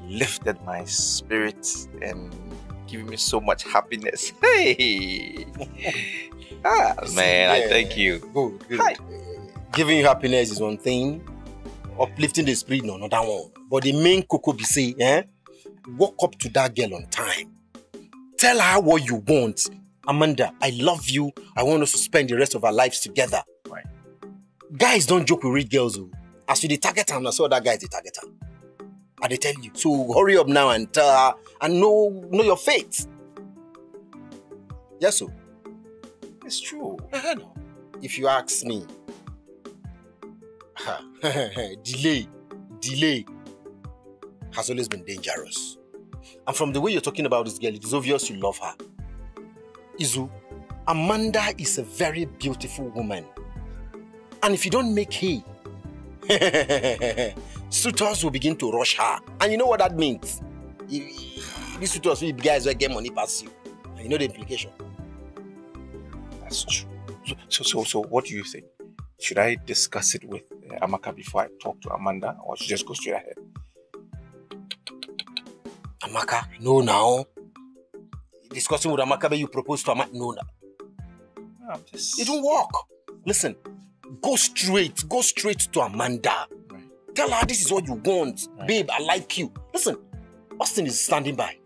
lifted my spirits and given me so much happiness. Hey! Man, I thank you. Good. Hi. Giving you happiness is one thing. Uplifting the spirit, no, another one. But the main cocoa be say, walk up to that girl on time. Tell her what you want. Amanda, I love you. I want us to spend the rest of our lives together. Right. Guys don't joke with rich girls. As you the target her, I saw that guy is the target her. I they tell you. So hurry up now and tell her and know your fate. Yes, sir. It's true. If you ask me, delay has always been dangerous. And from the way you're talking about this girl, it is obvious you love her. Izu, Amanda is a very beautiful woman. And if you don't make hay, suitors will begin to rush her. And you know what that means? These suitors will be guys will get money past you. And you know the implication. That's true. So what do you think? Should I discuss it with Amaka before I talk to Amanda, or should I just go straight ahead? Amaka, no now. Discussing with Amaka, but you propose to Amaka, no now. It won't work. Listen, go straight to Amanda. Right. Tell her this is what you want. Right. Babe, I like you. Listen, Austin is standing by.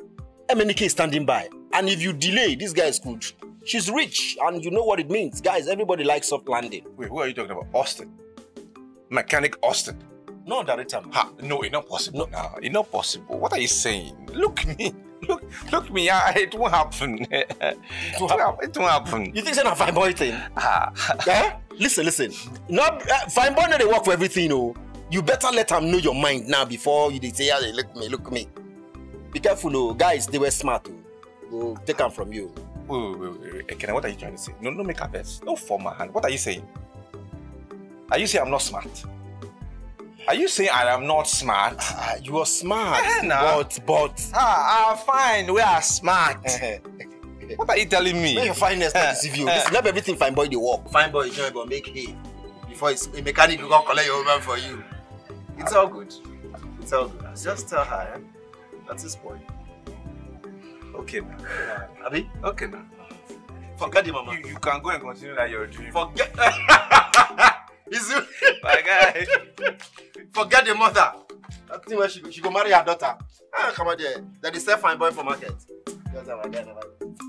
MNK is standing by. And if you delay, this guy is good. She's rich, and you know what it means. Guys, everybody likes soft landing. Wait, who are you talking about? Austin? Mechanic Austin? No, director. No, it's not possible now. It's not possible. What are you saying? Look me. Look me. It won't happen. It won't happen. You think it's a fine boy thing? Listen. Fine boy, they work for everything. Oh. You better let them know your mind now before you say, look me. Be careful, oh. Guys, they were smart. Oh. We'll take them from you. Wait. Ekene, what are you trying to say? No, make a verse. No form my hand. What are you saying? Are you saying I'm not smart? Are you saying I am not smart? You are smart. But. Fine. We are smart. What are you telling me? Make your fineness to deceive you. Listen, not everything fine boy they work. Fine boy, you go make hay. Before it's a mechanic will go collect your woman for you. It's all good. Just tell her, That's his point. Okay now. Abi? Okay now. Forget the mama. You can go and continue that your dream. Forget. My guy. Forget the mother. That thing where she go marry her daughter. Come on there. That is fine boy for market.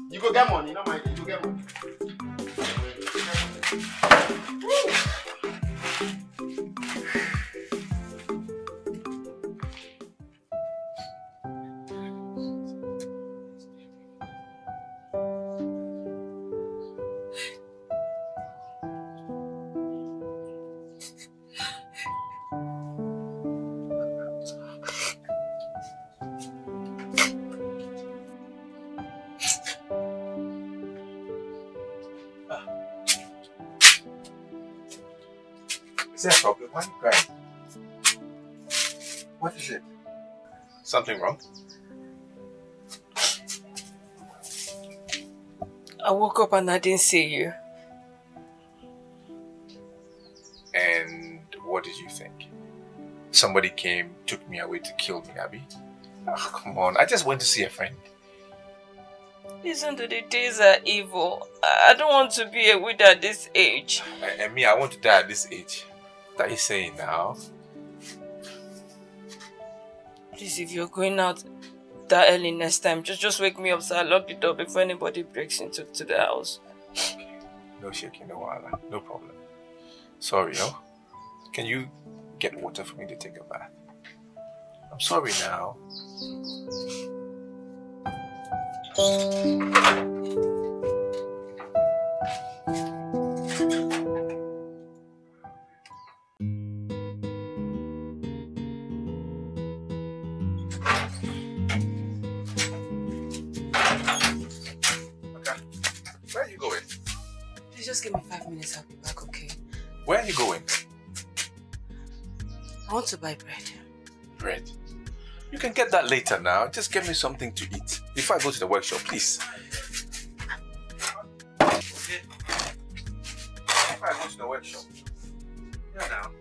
You go get money, no mind. You go get money. Is there a problem? Why are you crying? What is it? Something wrong? I woke up and I didn't see you. And what did you think? Somebody came, took me away to kill me, Abby? Oh, come on. I just went to see a friend. Listen to the days are evil. I don't want to be a widow at this age. And me, I want to die at this age. What are you saying now? Please, if you're going out that early next time, just wake me up so I lock the door before anybody breaks into the house. No shaking, no wala. No problem. Sorry, no? Can you get water for me to take a bath? I'm sorry now. Where are you going? Please just give me 5 minutes, I'll be back, okay? Where are you going? I want to buy bread. Bread? You can get that later now. Just get me something to eat before I go to the workshop, please. Okay. Before I go to the workshop. Yeah, now.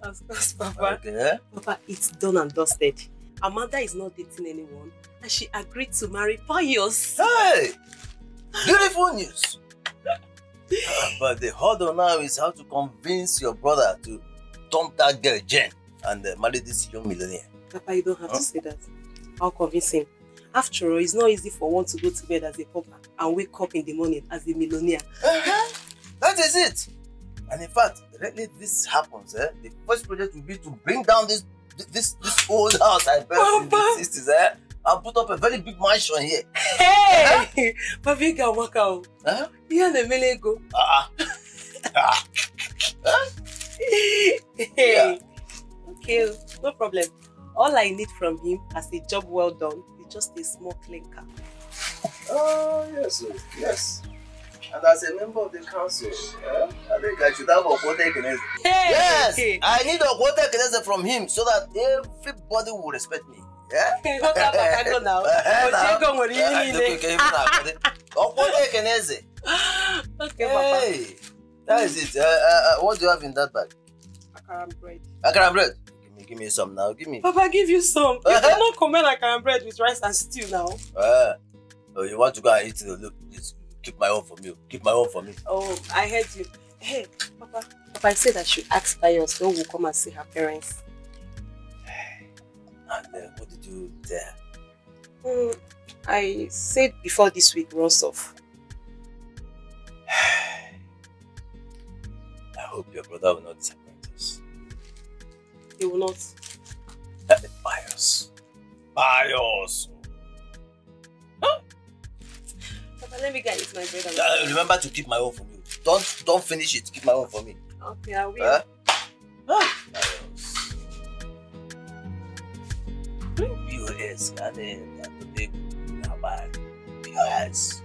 Of course, Papa. Okay. Papa, it's done and dusted. Amanda is not dating anyone and she agreed to marry Pius. Hey! Beautiful news! But the hurdle now is how to convince your brother to dump that girl Jen and marry this young millionaire. Papa, you don't have to say that. I'll convince him. After all, it's not easy for one to go to bed as a pauper and wake up in the morning as a millionaire. That is it! And in fact, directly this happens, the first project will be to bring down this old house I built in the 60s, and put up a very big mansion here. Hey! Papi can work out. You and the Mele go. Hey. Okay, no problem. All I need from him as a job well done is just a small clinker. Oh, yes, yes. And as a member of the council, I think I should have a quota Ekeneze. Yes! I need a quota Ekeneze from him so that everybody will respect me. Yeah? Okay, go now. Okay, hey, that is it. What do you have in that bag? Akara bread. Akara bread? Give me some now. Give me. Papa, give you some. You cannot comment akara bread with rice and stew now. Oh, you want to go and eat it? Look, please. Keep my own for me. Keep my own for me. Oh, I heard you. Hey, Papa. Papa, I said I should ask Pius so we'll come and see her parents. And what did you tell? I said before this week runs off. I hope your brother will not disappoint us. He will not. Pius. Pius. Papa, let me get into my bread. Remember to keep my own for me. Don't finish it. Keep my own for me. Okay, I will. POS, POS.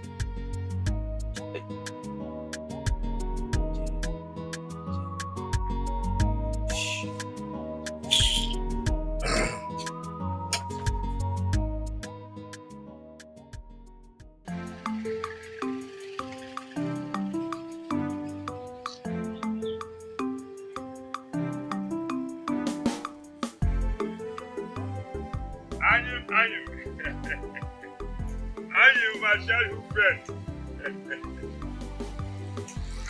I'm my childhood friend.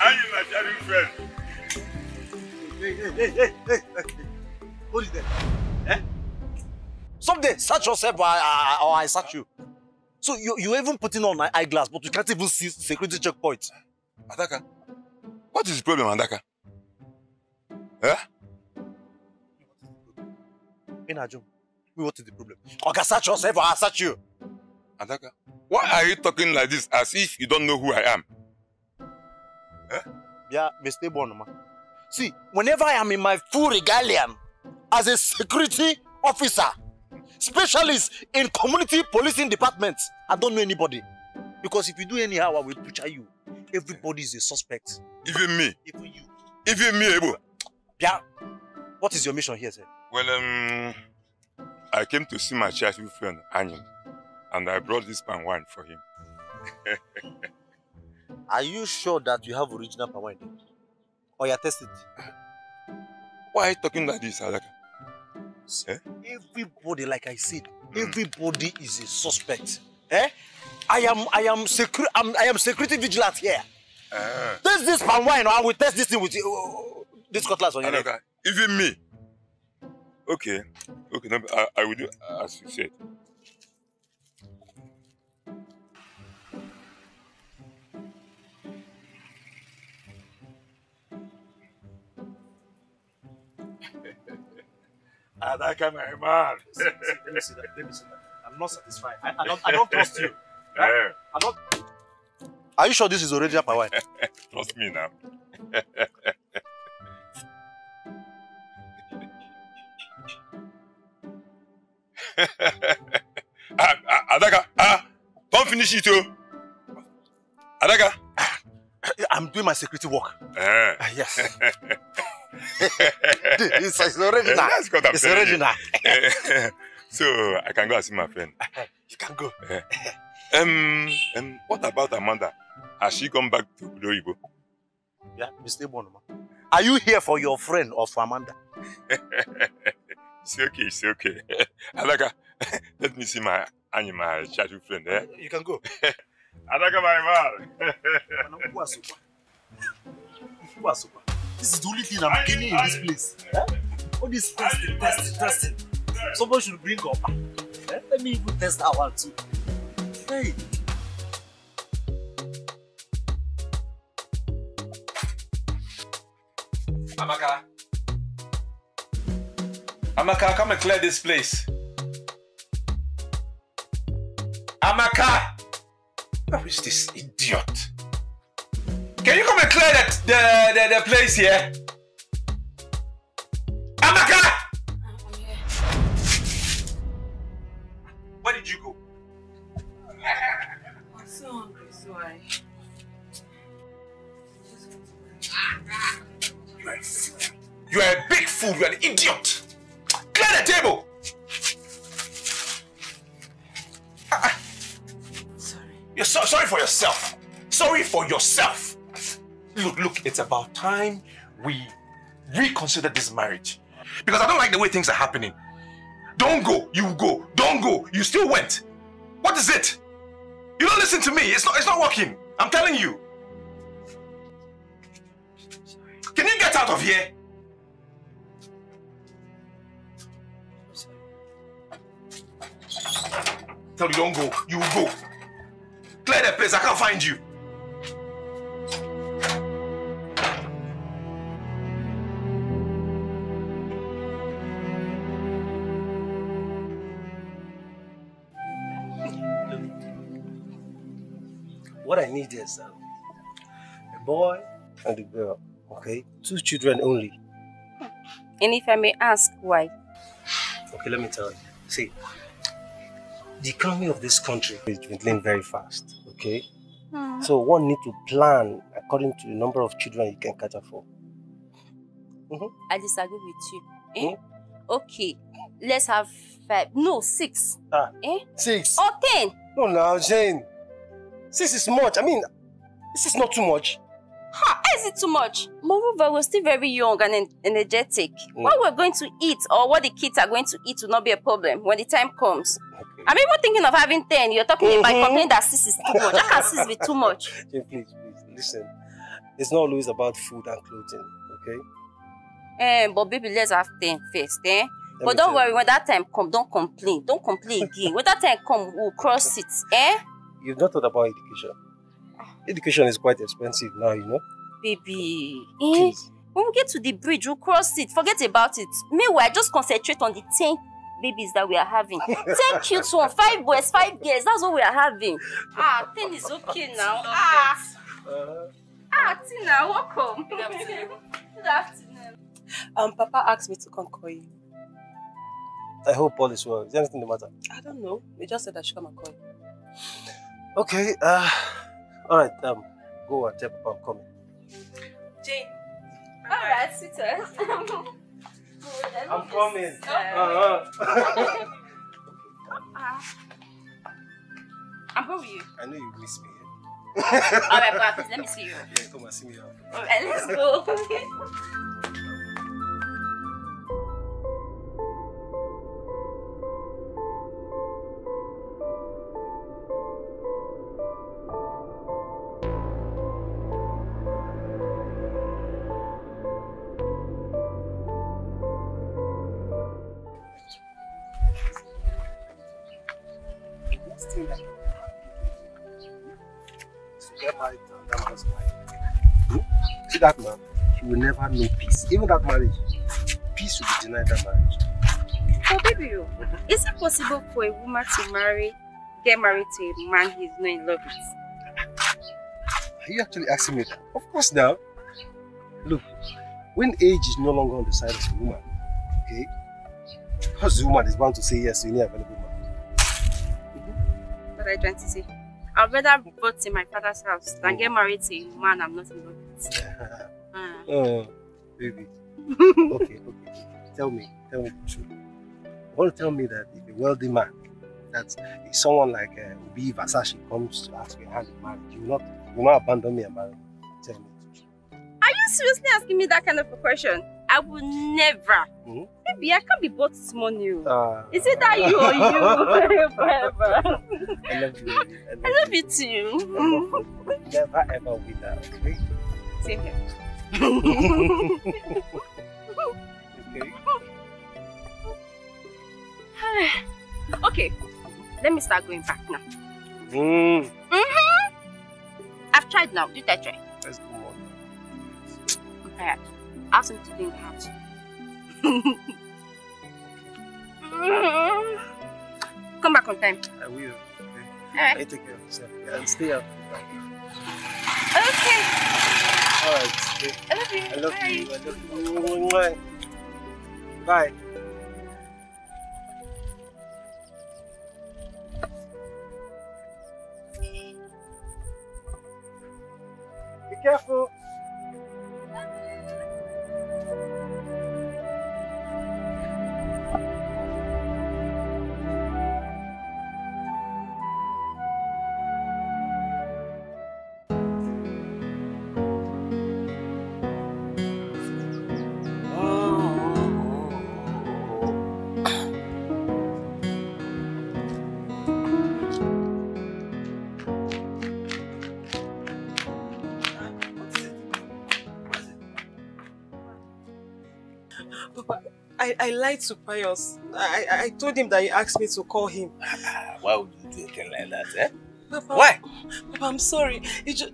I'm my childhood friend. Hold it there. Eh? Someday, search yourself or I search you. So you even putting on my eyeglass, but you can't even see security checkpoint. Adaka, what is the problem, Adaka? Eh? Inajum, what is the problem? Okay, search yourself or I search you. Adaka, why are you talking like this as if you don't know who I am? Eh? Yeah, Mr. Bonoma. See, whenever I am in my full regalian as a security officer, specialist in community policing department, I don't know anybody. Because if you do anyhow, I will butcher you. Everybody is a suspect. Even me? Even you. Even me, Ebo? Yeah. What is your mission here, sir? Well, I came to see my childhood friend, Anyan, and I brought this palm wine for him. Are you sure that you have original palm wine? Or you are tested? Why are you talking like this, Alaka? Eh? Everybody, like I said, everybody is a suspect. Eh? I am security vigilant here. Test this palm wine, or I will test this thing with this cutlass on your neck. Even me. Okay, no, I will do as you said. Adaka, my man. Let me see that. I'm not satisfied. I don't trust you. Right? I don't. Are you sure this is original palm wine? Trust me now. Adaka, don't finish it, too. Adaka. I'm doing my security work. Yes. It's original. That's what I'm it's saying. original. So I can go and see my friend. You can go. What about Amanda? Has she come back to Nollywood? Yeah, Mr. Bonoma. Are you here for your friend or for Amanda? It's okay. Adaka, let me see my childhood friend. Eh? You can go. Adaka, my man. This is the only thing I'm getting in this place. Eh? All this testing. Someone should bring up. Eh? Let me even test that one too. Hey. Amaka, come and clear this place. Amaka! Where is this idiot? Can you come and clear the place here? Amaka! Where did you go? I'm so hungry, so You are a fool. You are a big fool. You are an idiot. Clear the table. Sorry. You're sorry for yourself. Sorry for yourself. Look, it's about time we reconsider this marriage. Because I don't like the way things are happening. Don't go, you go. Don't go, you still went. What is it? You don't listen to me. It's not working. I'm telling you. Can you get out of here? Tell you don't go, you go. Clear the place, I can't find you. What I need is a boy and a girl, okay? 2 children only. And if I may ask, why? Okay, let me tell you. See, the economy of this country is dwindling very fast, okay? So one needs to plan according to the number of children you can cater for. I disagree with you. Eh? Okay, let's have 5. No, 6. 6? Or 10. No, now, Jane. 6 is much. I mean, this is not too much. How is it too much? Moreover, we're still very young and energetic. What we're going to eat or what the kids are going to eat will not be a problem when the time comes. Okay. I'm even thinking of having 10. You're talking about complaining that 6 is too much. How can 6 be too much? Jane, please, listen. It's not always about food and clothing, okay? But baby, let's have 10 first, eh? But don't worry, when that time come, don't complain. Don't complain again. When that time come, we'll cross it, eh? You've not thought about education. Education is quite expensive now, you know. Baby, when we get to the bridge, we'll cross it. Forget about it. Meanwhile, just concentrate on the 10 babies that we are having. 10 cute ones, 5 boys, 5 girls. That's what we are having. 10 is okay now. Tina, welcome. Good afternoon. Good afternoon. Papa asked me to come call you. I hope all is well. Is there anything the matter? I don't know. They just said I should come and call you. Okay, alright, go and tell Papa I'm coming. Jane. Alright, sweetheart. I'm coming. I'm going with you. I know you miss me. Alright, Papa, please let me see you. Yeah, come and see me. Alright, let's go. See that man, he will never know peace. Even that marriage, peace will be denied that marriage. But baby, is it possible for a woman to get married to a man he's not in love with? Are you actually asking me that? Of course now. Look, when age is no longer on the side of the woman, okay, because the woman is bound to say yes to any available man. What are you trying to say? I'd rather vote in my father's house than get married to a man I'm not in love with. Oh, baby. Okay. Tell me the truth. You want to tell me that if a wealthy man, that if someone like Obi Versace comes to ask for your hand in marriage, you will not abandon me and marry me? Tell me the truth. Are you seriously asking me that kind of a question? I will never. Baby, I can't be bought this money. Is it that you or you? Forever. I love you. I love you too. Never ever with that, okay? Same here. Okay, let me start going back now. I've tried now. Did I try? Let's go on. I'm tired. I have something to do in the house. Come back on time. I will. Okay. Alright. I take care of yourself. Yeah, and stay out. Okay. Alright. Okay. I love you. I love you. Bye. Be careful. Papa, I lied to Pius. I told him that he asked me to call him. Why would you do a thing like that, eh? Papa, Why? Papa, I'm sorry. It just...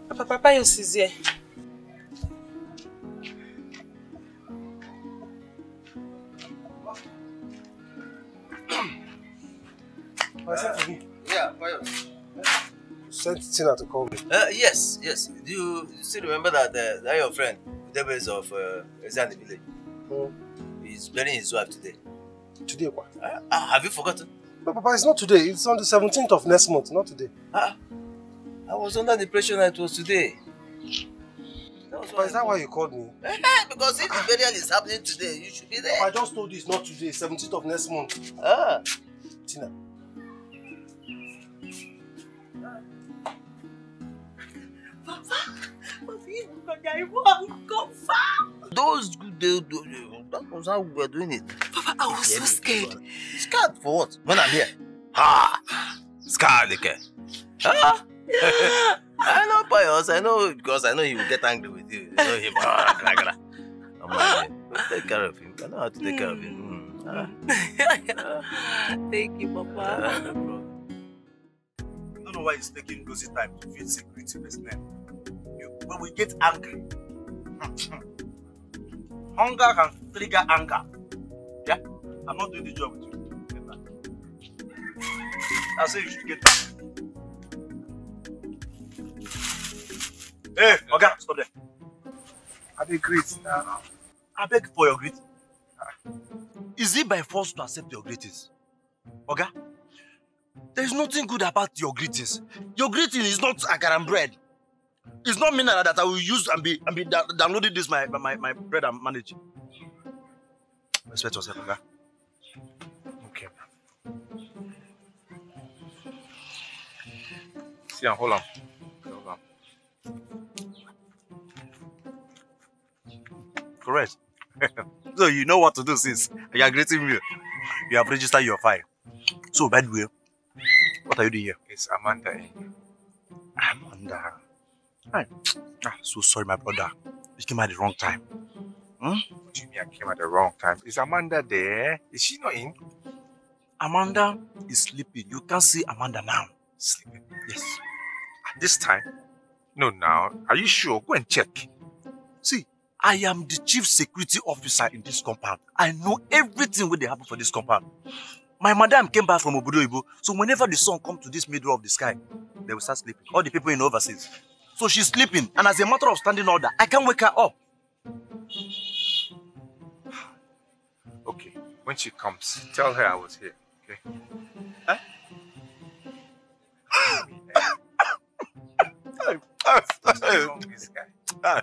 Papa, Pius is here. Yeah, Pius. Sent Tina to call me. Yes. Do you still remember that your friend, the base of Ezan village? He's burying his wife today. Today, what? Have you forgotten? No, Papa, it's not today. It's on the 17th of next month, not today. I was under the impression that it was today. Papa, is that why you called me? Because if the burial is happening today, you should be there. Papa, I just told you it's not today, 17th of next month. Tina. Those good that was how we were doing it. Papa, I was so scared. Scared for what? When I'm here. Scared again. I know Pius, I know because I know he will get angry with you. know him. Take care of him. I know how to take care of him. Thank you, Papa. No problem. I don't know why it's taking Gozi time to feed security personnel. When we get angry, hunger can trigger anger. Yeah? I'm not doing the job with you. I say you should get back. Hey, Oga, stop there. I beg great. I beg for your greeting. Is it by force to accept your greetings? Oga, there is nothing good about your greetings. Your greeting is not agaram bread. It's not mineral that I will use and be downloading this my bread and manage. Respect yourself, Oga. Okay. See, hold on. Hold on. Correct. So you know what to do since you are greeting me. You have registered your file. So by the way, what are you doing here? It's Amanda. Amanda. So sorry, my brother. You came at the wrong time. What do you mean I came at the wrong time? Is Amanda there? Is she not in? Amanda is sleeping. You can't see Amanda now. Sleeping? Yes. At this time? No, now. Are you sure? Go and check. See, I am the chief security officer in this compound. I know everything when they happen for this compound. My madam came back from Obodo Ibo, so whenever the sun comes to this middle of the sky, they will start sleeping. All the people in overseas. So she's sleeping, and as a matter of standing order, I can't wake her up. Okay, when she comes, tell her I was here, okay? Huh? What's wrong with this guy?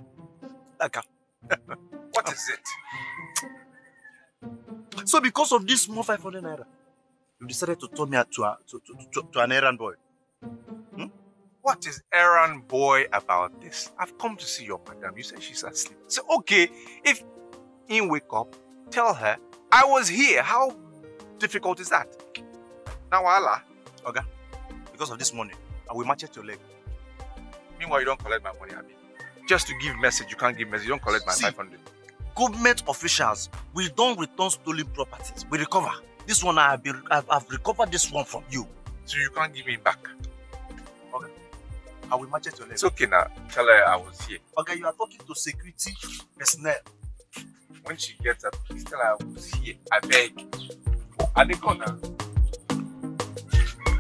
What is it? So because of this small 500 naira, you decided to turn me out to an errand boy. What is errand boy about this? I've come to see your madam. You said she's asleep. So okay, if you wake up, tell her I was here. How difficult is that? Now, Allah. Okay. Because of this money, I will match your leg. Meanwhile, you don't collect my money, Abi. Just to give message, you can't give message. You don't collect my 500. Government officials, we don't return stolen properties. We recover. This one I've recovered this one from you. So you can't give me back. Okay. I will match your leg. It's okay now. Tell her I was here. Okay, you are talking to security personnel. When she gets up, please tell her I was here. I beg. At the corner.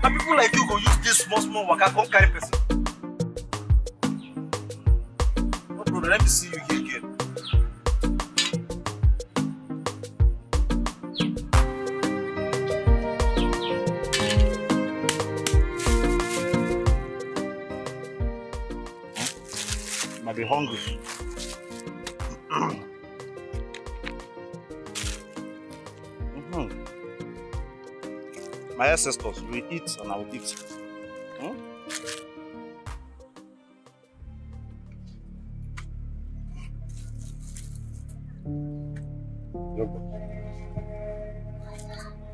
And people like you go use this small waka come carry person. No problem, let me see you here again. You might be hungry. My ancestors will eat and I will eat.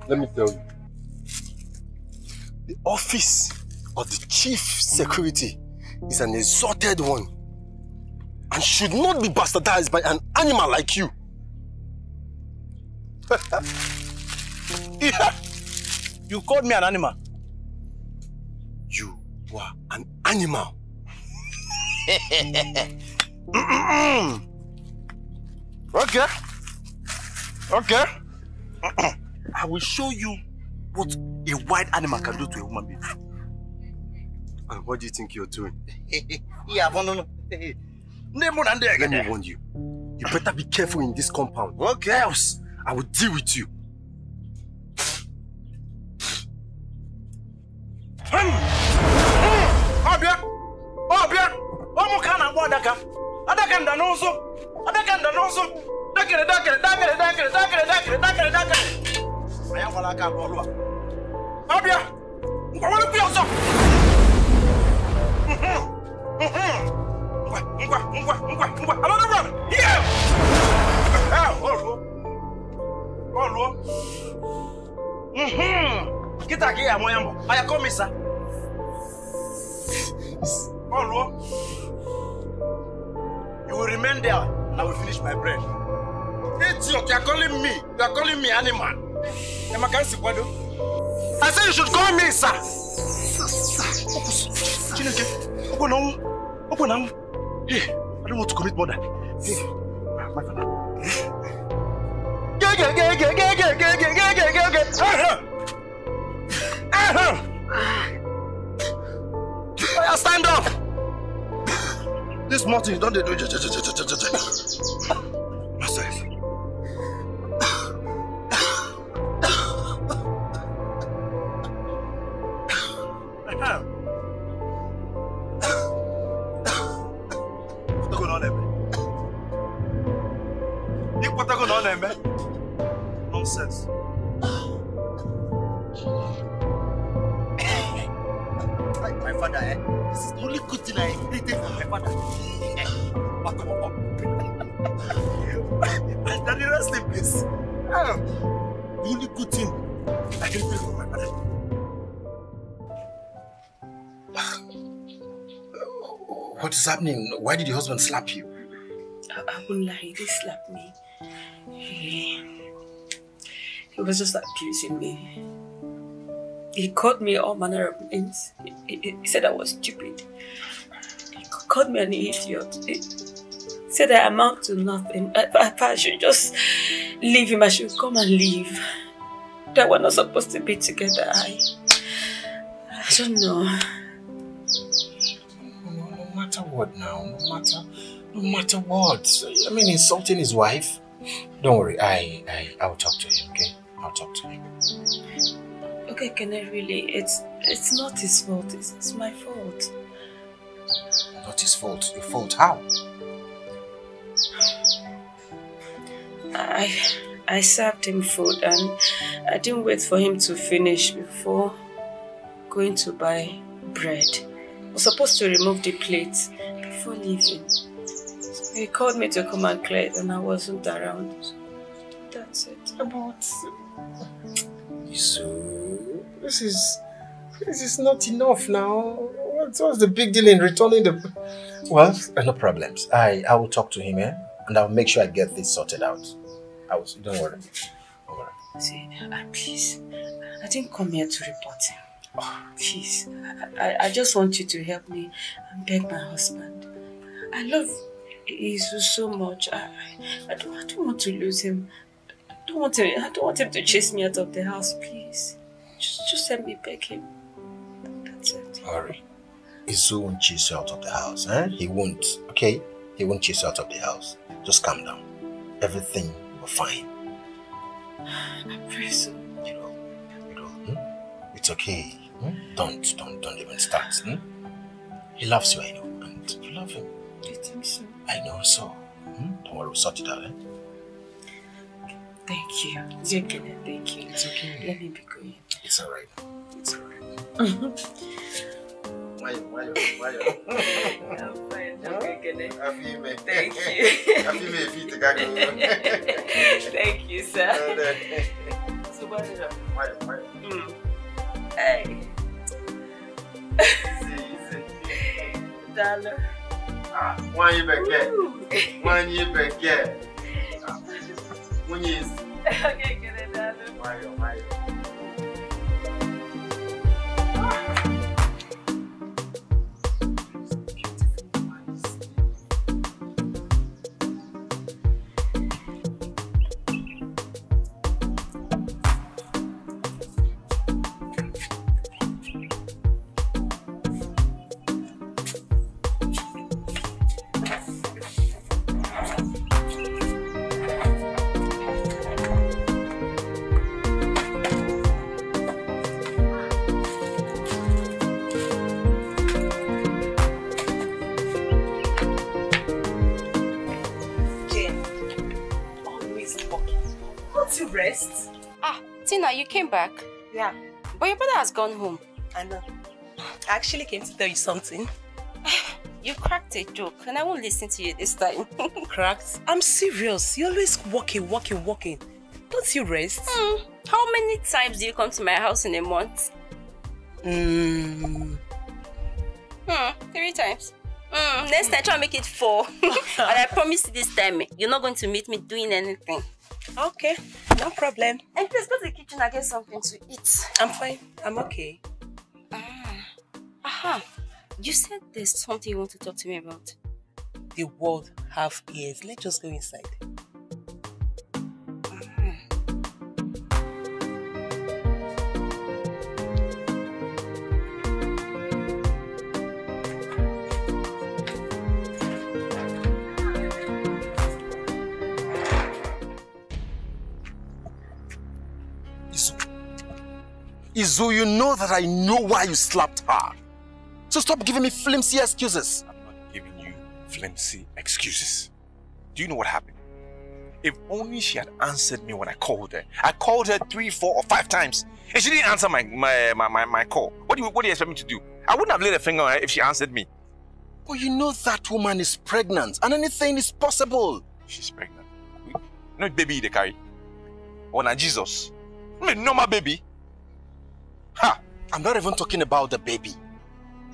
Let me tell you. The office of the chief security is an exalted one and should not be bastardized by an animal like you. Yeah. You called me an animal. You were an animal. Okay. Okay. I will show you what a wild animal can do to a human being. And what do you think you're doing? Yeah, no. Let me warn you. You better be careful in this compound. Okay. Else, I will deal with you. Another one! Here! Kita aquí a moyambo. Vaya comisa. You will remain there and I will finish my bread. Idiot, you are calling me. You are calling me animal. I said you should call me, sir. Chineke, open now. Hey, I don't want to commit murder. Hey, my father. Stand up. This morning you don't do. Nonsense. Like my father, this is the only good thing I inherited from my father. Daddy, rest in peace. The only good thing I inherited from my father. What is happening? Why did your husband slap you? I won't lie, he slapped me. He was just abusing me. He called me all manner of names. He said I was stupid. He called me an idiot. He said I amount to nothing. I should just leave him. I should come and leave. That we're not supposed to be together. I don't know. No matter what now. No matter what. I mean, insulting his wife. Don't worry. I'll talk to him. Okay. I'll talk to him. Okay, can I really? It's not his fault. It's my fault. Not his fault. Your fault? How? I served him food and I didn't wait for him to finish before going to buy bread. I was supposed to remove the plate before leaving. So he called me to come and clear it and I wasn't around. So that's it. So this is not enough now. What's the big deal in returning the... Well, no problems. I will talk to him, and I'll make sure I get this sorted out. Don't worry. See, please, I didn't come here to report him. Please, I just want you to help me and beg my husband. I love Izu so much. I don't want to lose him. I don't want him to chase me out of the house, please. Just let me beg him. That's it. Hurry. Izu won't chase you out of the house, He won't, okay? He won't chase you out of the house. Just calm down. Everything will be fine. I pray so. It's okay. Don't even start. He loves you, I know, and you love him. You think so? I know so. Don't worry, we'll sort it out, Thank you. Thank you. It's okay. Let me be going. It's alright. Why? I'm fine. Okay, thank you. Thank you, sir. So what is up? Hey. Dollar. Why you back here? When you okay, get it, darling. Why? Rest. Tina, you came back? Yeah. But your brother has gone home. I know. I actually came to tell you something. You cracked a joke and I won't listen to you this time. Cracked? I'm serious. You're always walking. Don't you rest? How many times do you come to my house in a month? 3 times. Next time, try to make it 4. And I promise you this time, you're not going to meet me doing anything. Okay, no problem. And please go to the kitchen and get something to eat. I'm fine. I'm okay. You said there's something you want to talk to me about. The world have ears. Let's just go inside. Izu, you know that I know why you slapped her. So stop giving me flimsy excuses. I'm not giving you flimsy excuses. Do you know what happened? If only she had answered me when I called her. I called her 3, 4, or 5 times, and she didn't answer my call. What do you expect me to do? I wouldn't have laid a finger on her if she answered me. But you know that woman is pregnant, and anything is possible. She's pregnant. No baby they carry. Or na Jesus. I mean, normal baby. Ha! I'm not even talking about the baby.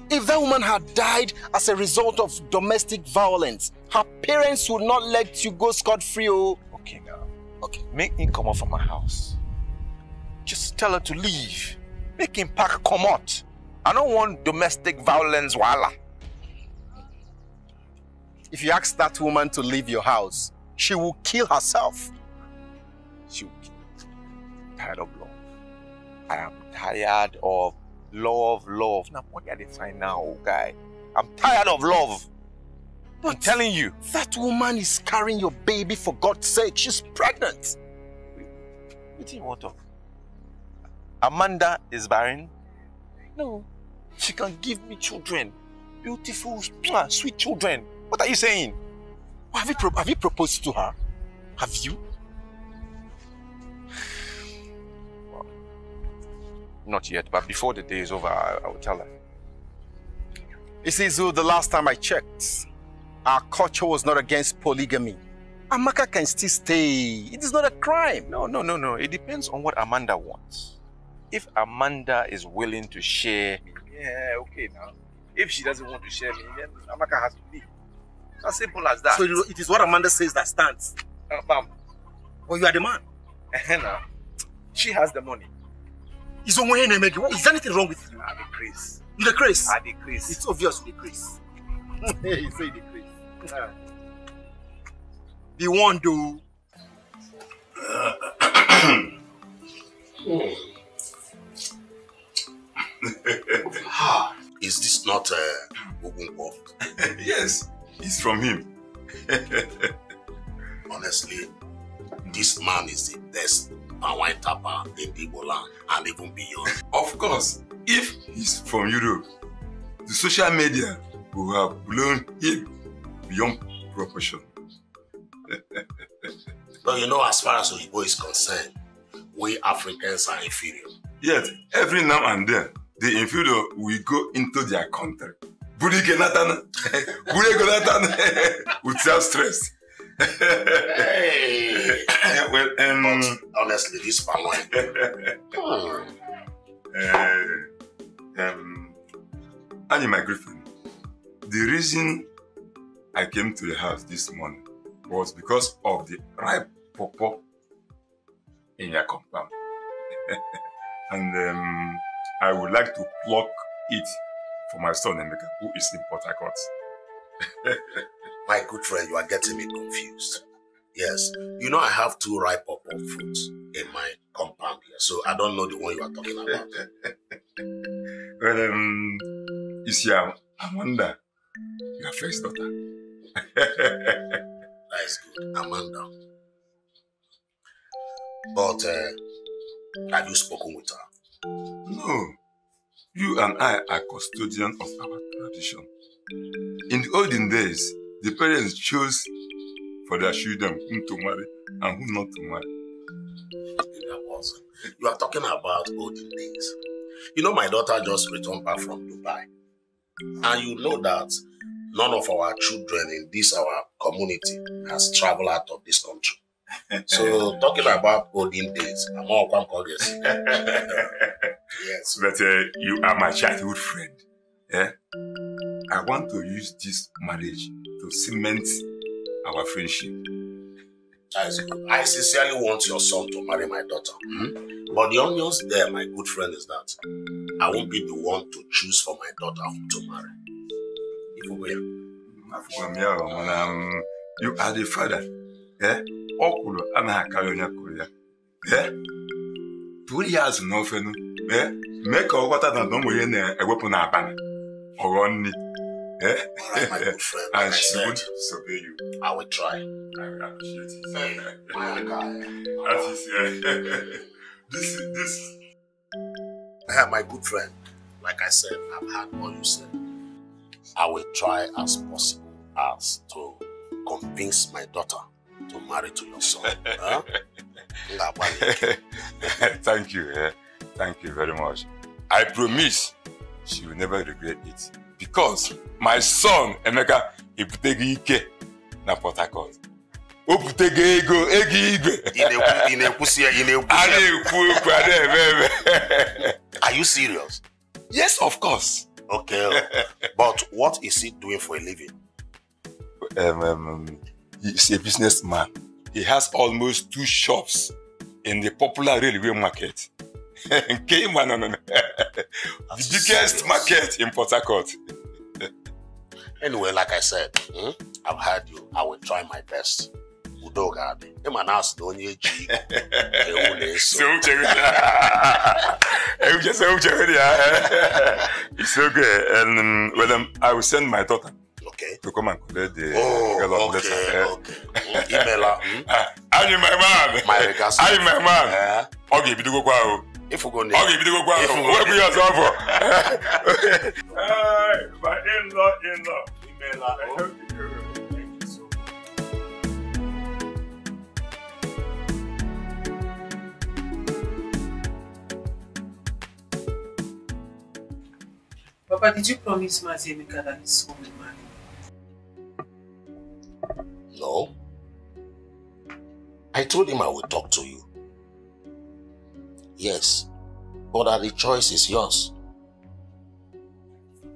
If that woman had died as a result of domestic violence, her parents would not let you go scot-free. Okay now. Okay. Make him come out from my house. Just tell her to leave. Make him pack come out. I don't want domestic violence, wala. If you ask that woman to leave your house, she will kill herself. She will kill. Tired of love. I am tired of love. Now, what are they trying now, guy? I'm tired of love. But I'm telling you. That woman is carrying your baby, for God's sake. She's pregnant. What do you want of? Amanda is barren? No. She can give me children. Beautiful, sweet children. What are you saying? Have you proposed to her? Have you? Well, not yet, but before the day is over, I will tell her. You see, Zu, the last time I checked, our culture was not against polygamy. Amaka can still stay. It is not a crime. No. It depends on what Amanda wants. If Amanda is willing to share me, yeah, okay now. If she doesn't want to share me, then Amaka has to leave. As simple as that. So it is what Amanda says that stands. Bam. Well, you are the man. Now, she has the money. Is there anything wrong with you? I decrease. You decrease? I decrease. It's obvious you decrease. You say decrease. Be warned, though. Is this not Ogunpo? Yes, it's from him. Honestly, this man is the best wine tapper in the Igbo land and even beyond. Of course, if he's from Europe, the social media will have blown him beyond proportion. But you know, as far as Oyibo is concerned, we Africans are inferior. Yet, every now and then, the inferior will go into their country. Without stress. Hey. Well, but honestly, this palm wine. Annie, my girlfriend, the reason I came to the house this morning was because of the ripe pawpaw in your compound. And I would like to pluck it for my son Emeka, who is in Port Harcourt. My good friend, you are getting me confused. Yes, you know I have 2 ripe pawpaw fruits in my compound here, so I don't know the one you are talking about. Well, is your Amanda your first daughter? That is good, Amanda. But have you spoken with her? No. You and I are custodians of our tradition. In the olden days, the parents chose for their children whom to marry and whom not to marry. You are talking about olden days. You know, my daughter just returned back from Dubai. And you know that none of our children in this our community has traveled out of this country. So, talking about olden days, I'm all yes. But you are my childhood friend. Yeah? I want to use this marriage to cement our friendship. That is good. I sincerely want your son to marry my daughter. But the onions there, my good friend, is that I won't be the one to choose for my daughter who to marry. If we you are the father. Eh? Okulu anahakarionya Korea. Eh? 2 years no fenu. Eh? Make a water than no more a weapon abana. Or only. Eh? Alright, my good friend. I Like I said, should disobey you. I will try. I appreciate it. Hey, my guy. That is this. My good friend, like I said, I've heard what you said. I will try as possible as to convince my daughter to marry to your son. Huh? Thank you. Thank you very much. I promise she will never regret it. Because my son, Emeka, iputegi ike na Port Harcourt. Oputegi ego igwe. Are you serious? Yes, of course. Okay. But what is he doing for a living? He's a businessman. He has almost 2 shops in the popular railway market. The biggest market in Port Harcourt. Anyway, like I said, I've heard you. I will try my best. Udogade. It's okay. And well, I will send my daughter. Okay. To come and collect the girl of letter. Okay. Email her. I'm my man. My regards. I'm my man. Okay, we do go qua. If we go near. Okay, we do go qua. Where we are for? My in-law. Email her. Thank you so much. Papa, did you promise Mazemika that his son will marry? No. I told him I would talk to you. Yes. But that the choice is yours.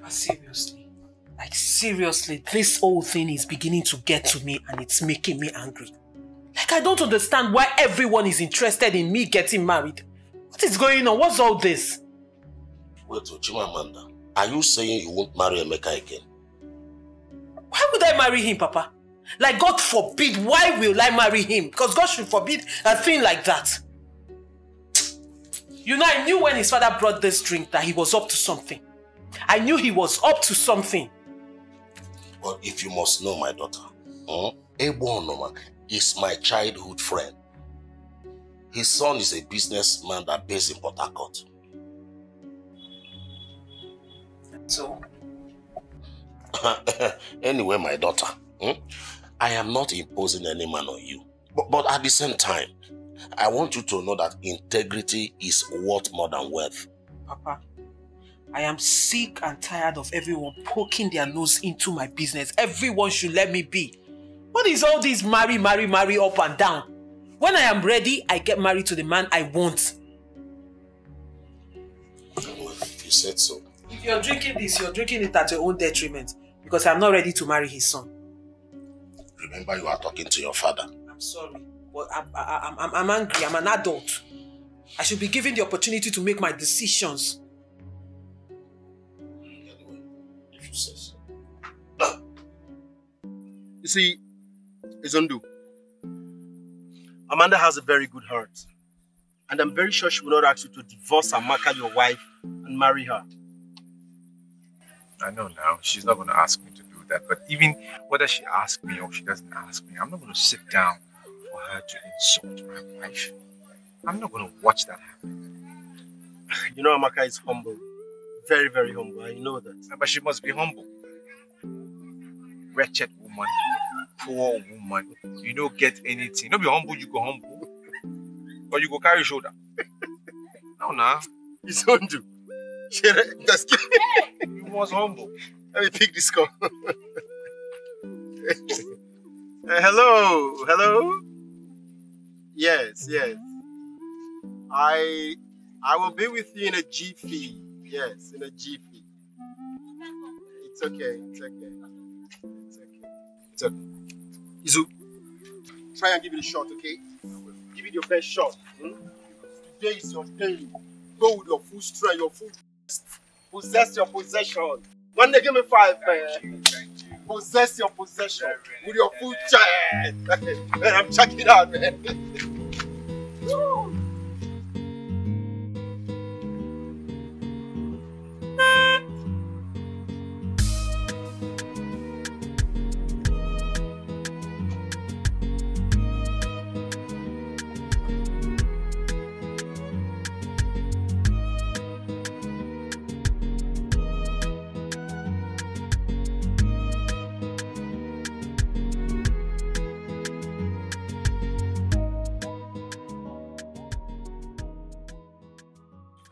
But seriously. Like seriously, this whole thing is beginning to get to me and it's making me angry. Like I don't understand why everyone is interested in me getting married. What is going on? What's all this? Wait, Chimamanda. Are you saying you won't marry Emeka again? Why would I marry him, Papa? Like, God forbid, why will I marry him? Because God should forbid a thing like that. You know, I knew when his father brought this drink that he was up to something. I knew he was up to something. But if you must know, my daughter, Ebonoma is my childhood friend. His son is a businessman that based in Port Harcourt. So? Anyway, my daughter, I am not imposing any man on you. But at the same time, I want you to know that integrity is worth more than wealth. Papa, I am sick and tired of everyone poking their nose into my business. Everyone should let me be. What is all this marry up and down? When I am ready, I get married to the man I want. If you said so. If you're drinking this, you're drinking it at your own detriment. Because I'm not ready to marry his son. Remember, you are talking to your father. I'm sorry. But I'm angry. I'm an adult. I should be given the opportunity to make my decisions. Anyway, if you say so. You see, Izondu, Amanda has a very good heart. And I'm very sure she will not ask you to divorce Amaka, your wife, and marry her. I know now, she's not going to ask me to do that. But even whether she asks me or she doesn't ask me, I'm not going to sit down for her to insult my wife. I'm not going to watch that happen. You know, Amaka is humble. Very, very humble. I know that. But she must be humble. Wretched woman. Poor woman. You don't get anything. Don't be humble, you go humble. Or you go carry shoulder. No, nah. Izondu. You was humble. Let me pick this call. Hello. Yes. I will be with you in a jiffy. Yes, in a jiffy. It's okay. It's okay. It's okay. It's okay. Izu, try and give it a shot, okay? Give it your best shot. Today is your day. Go with your full strength, your full best. Possess your possession. One day, give me 5, man. Possess your possession with your full chest. Man, I'm checking it out, man.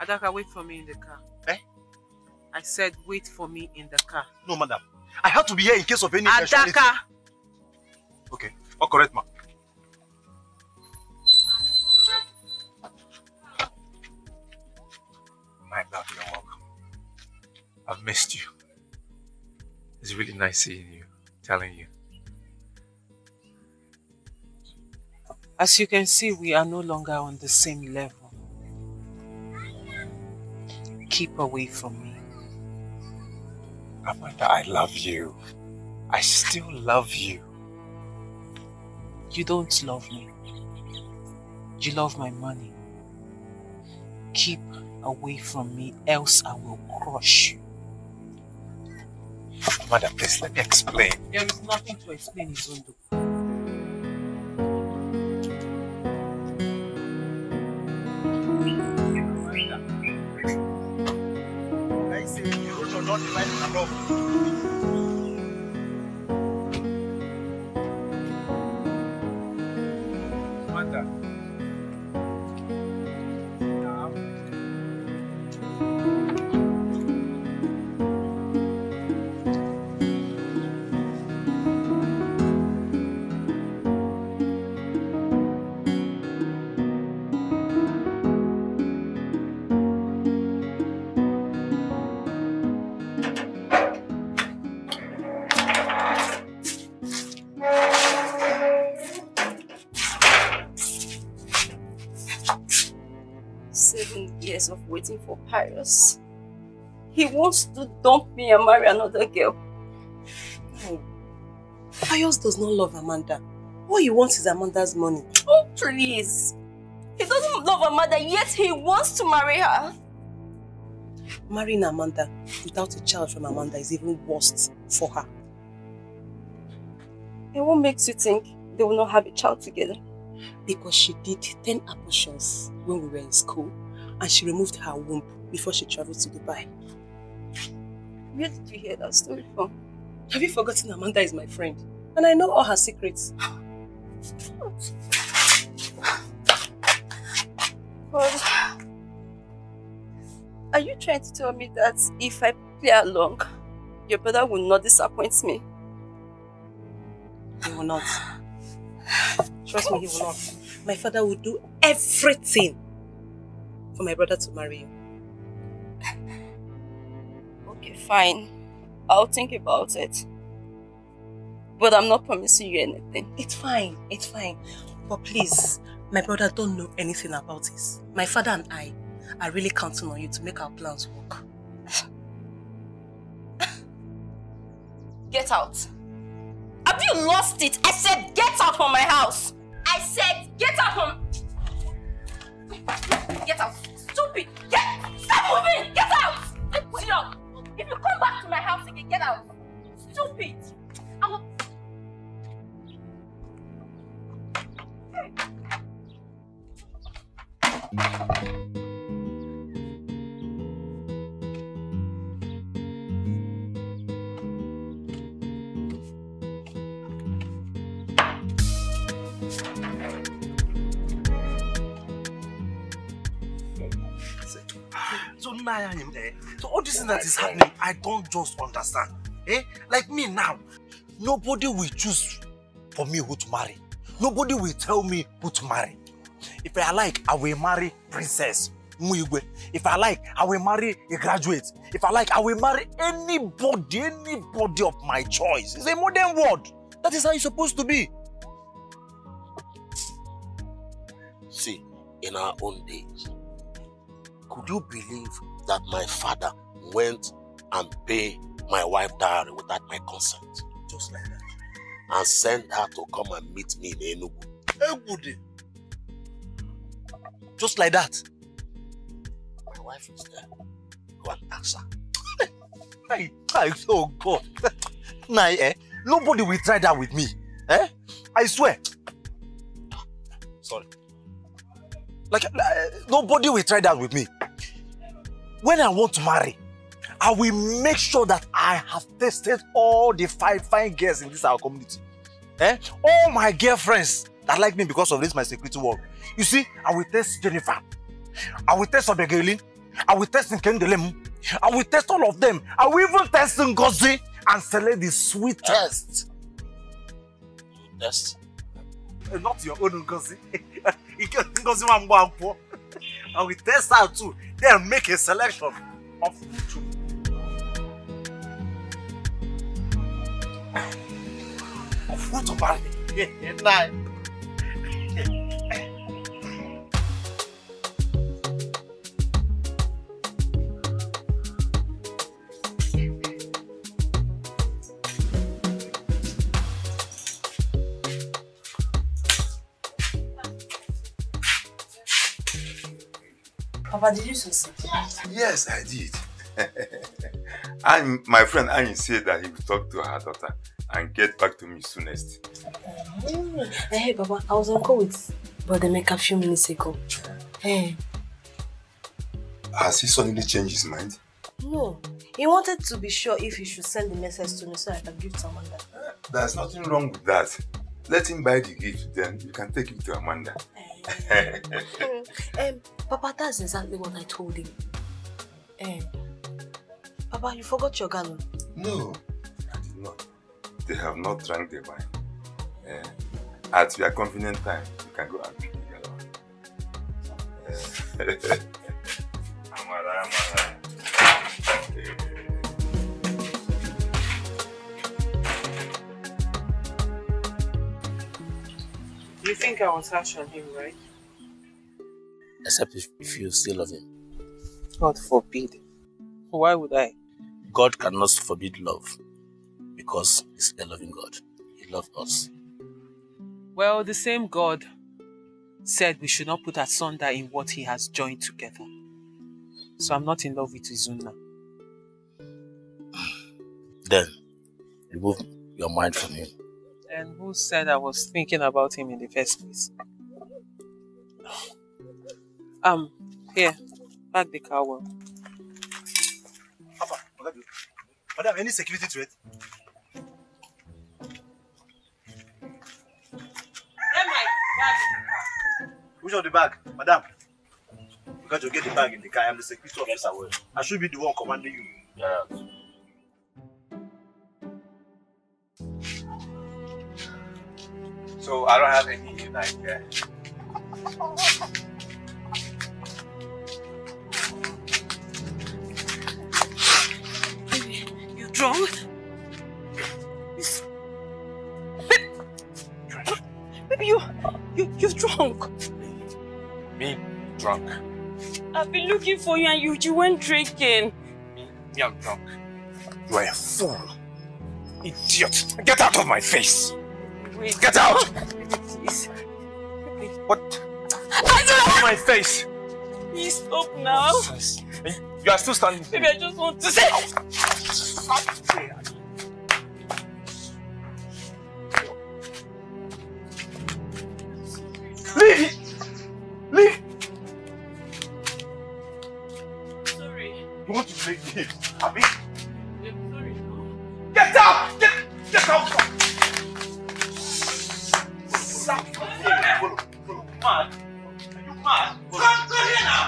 Adaka, wait for me in the car. Eh? I said wait for me in the car. No, madam. I have to be here in case of any eventuality. Adaka! Okay, all correct, ma. My love, you're welcome. I've missed you. It's really nice seeing you, telling you. As you can see, we are no longer on the same level. Keep away from me. Amanda, I love you. I still love you. You don't love me. You love my money. Keep away from me, else I will crush you. Amanda, please let me explain. There is nothing to explain, Izondo. Not divided alone. Of waiting for Pius. He wants to dump me and marry another girl. No. Pius does not love Amanda. All he wants is Amanda's money. Oh, please. He doesn't love Amanda, yet he wants to marry her. Marrying Amanda without a child from Amanda is even worse for her. And what makes you think they will not have a child together? Because she did 10 abortions when we were in school. And she removed her womb before she traveled to Dubai. Where did you hear that story from? Have you forgotten Amanda is my friend? And I know all her secrets. But are you trying to tell me that if I play along, your brother will not disappoint me? He will not. Trust me, he will not. My father will do everything for my brother to marry you. Okay, fine. I'll think about it. But I'm not promising you anything. It's fine. It's fine. But please, my brother don't know anything about this. My father and I are really counting on you to make our plans work. Get out. Have you lost it? I said get out from my house. I said get out from... Get out. Stupid. Stop moving. Get out. If you come back to my house again, get out. Stupid. I will... So all this thing that is happening, I don't just understand. Like me now, nobody will choose for me who to marry. Nobody will tell me who to marry. If I like, I will marry Princess If I like, I will marry a graduate. If I like, I will marry anybody of my choice. It's a modern world. That is how it's supposed to be. See, in our own days, could you believe that my father went and paid my wife dowry without my consent? Just like that. And sent her to come and meet me in Enugu. Enugu. Just like that. My wife is there. Go and ask her. Oh God. Nobody will try that with me. I swear. Sorry. Nobody will try that with me. When I want to marry, I will make sure that I have tested all the fine girls in this our community. All my girlfriends that like me because of this my security work. You see, I will test Jennifer. I will test Obegeli. I will test Nkendelem. I will test all of them. I will even test Ngozi and select the sweetest. Test? Not your own Ngozi. Ngozi Wambo. I will test her too. Then make a selection of two. Of who to marry. Papa, did you succeed? Yes, I did. And my friend Annie said that he would talk to her daughter and get back to me soonest. Hey, Papa, I was on call with Brother Meka a few minutes ago. Hey. Has he suddenly changed his mind? No. He wanted to be sure if he should send the message to me so I can give to Amanda. There's nothing wrong with that. Let him buy the gift, then you can take it to Amanda. Papa, that's exactly what I told him. Papa, you forgot your gun. No, I did not. They have not drank the wine. At your convenient time, you can go and pick the other one. Amara. You think I was harsh on him, right? Except if you still love him. God forbid. Why would I? God cannot forbid love because he's a loving God. He loves us. Well, the same God said we should not put asunder in what he has joined together. So I'm not in love with Izuna. Then, remove your mind from him. And who said I was thinking about him in the first place? Here, pack the car well. Papa, Madam, any security to it? My bag. Which of the bag? Madam, you got to get the bag in the car. I'm the security officer. I should be the one commanding you. Yeah. So I don't have any knife here. You drunk? Baby, you're drunk. Me, drunk. I've been looking for you and you went drinking. Me, I'm drunk. You are a fool. Idiot. Get out of my face. Wait. Get out! Please. What? Get out of my face! Please stop now. You are still standing. Baby, I just want to say. Leave! Leave! Sorry. You want to make me? Abby? I'm sorry. Get out! Get out! Follow. Mad? Are you mad? Go here now!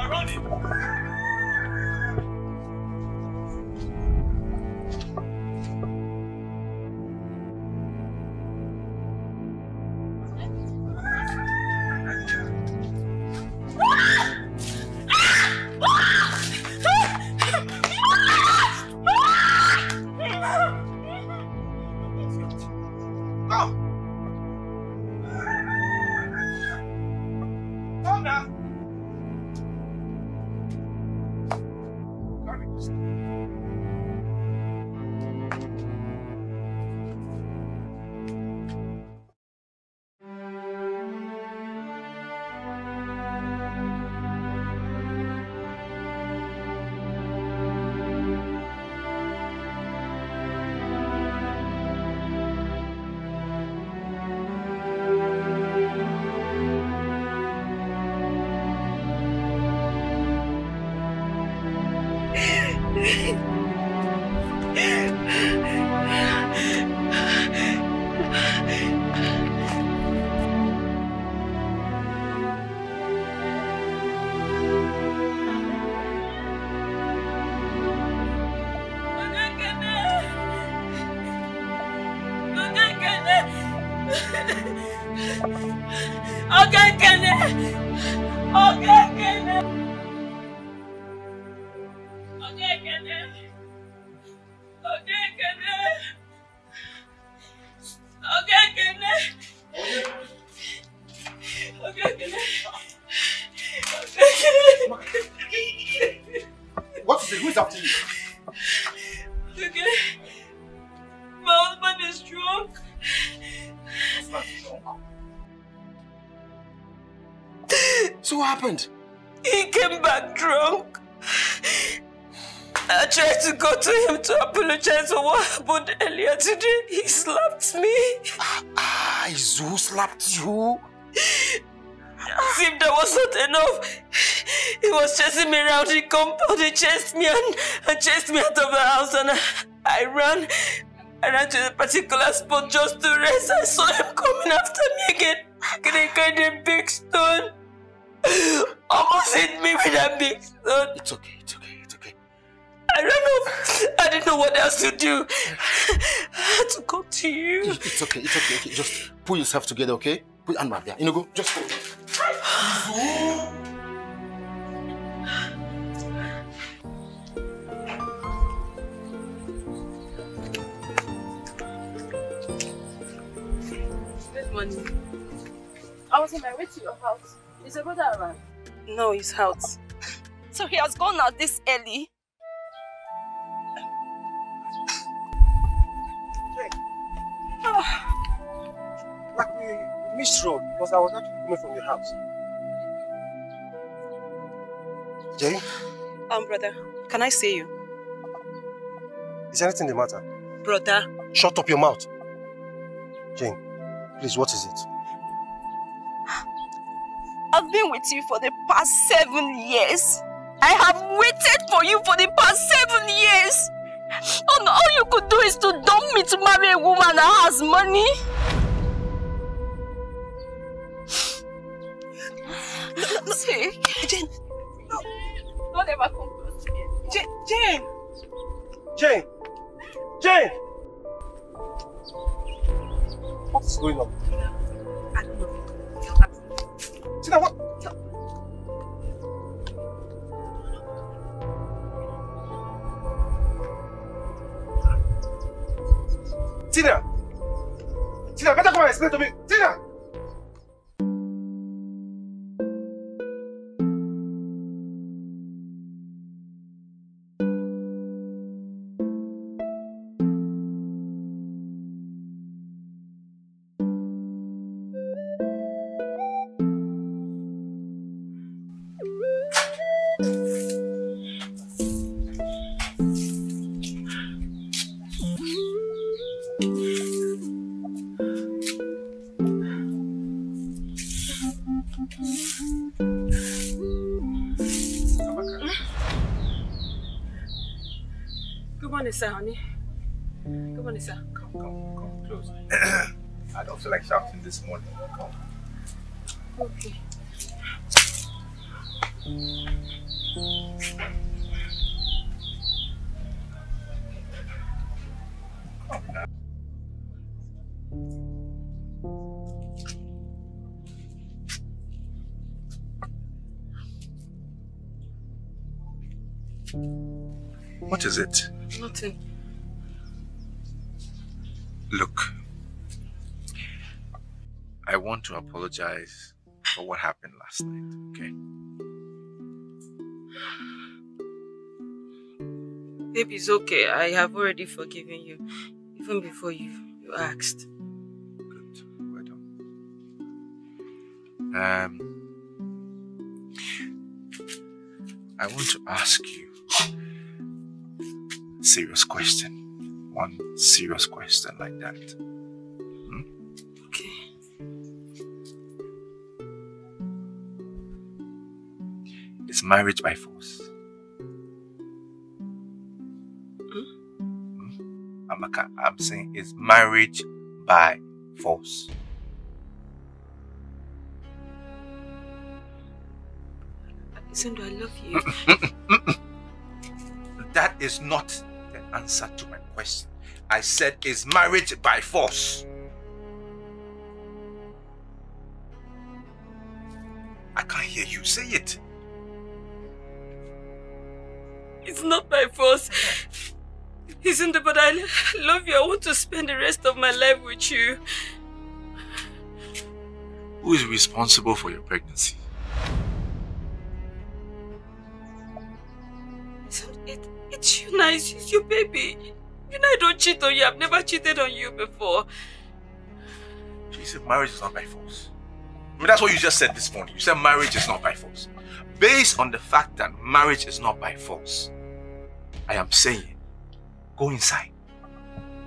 are running. What is it? Who is after you? Okay. My husband is drunk. So what happened? He came back drunk. I tried to go to him to apologize for what happened earlier today. He slapped me. Izu slapped you? As if that was not enough. He was chasing me around the compound. He chased me and chased me out of the house, and I ran. I ran to a particular spot just to rest. I saw him coming after me again. He carried a big stone. Almost hit me with that big stone. It's okay, it's okay, it's okay. I ran off. I didn't know what else to do. I had to come to you. It's okay, it's okay, okay. Just pull yourself together, okay? Put your hand back there. You know, go. Just go. Good morning. I was on my way to your house. Is your brother around? No, he's out. So he has gone out this early? Like we missed road because I was actually coming from your house. Jay? Brother, can I see you? Is anything the matter? Brother. Shut up your mouth. Jane, please, what is it? I've been with you for the past 7 years. I have waited for you for the past 7 years. And all you could do is to dump me to marry a woman that has money. No, Jane. No. Don't ever come close to me. Jane! Jane! Jane! What is going on? I don't know. Tina, what? Tina! Tina, better come and explain to me. Tina! Good morning, sir, honey. Good morning, sir. Come close. I don't feel like shouting this morning. Come. Okay. What is it? Nothing. Look, I want to apologize for what happened last night, okay? Babe, it's okay. I have already forgiven you. Even before you asked. Good. Well done. I want to ask you a serious question. One serious question like that. Okay. Is marriage by force? I'm saying, is marriage by force? Sandra, I love you. That is not the answer to my question. I said, is marriage by force? I can't hear you say it. It's not by force. Isn't it? But I love you. I want to spend the rest of my life with you. Who is responsible for your pregnancy? It's you now. It's your baby. You know I don't cheat on you. I've never cheated on you before. She said marriage is not by force. I mean, that's what you just said this morning. You said marriage is not by force. Based on the fact that marriage is not by force, I am saying, go inside,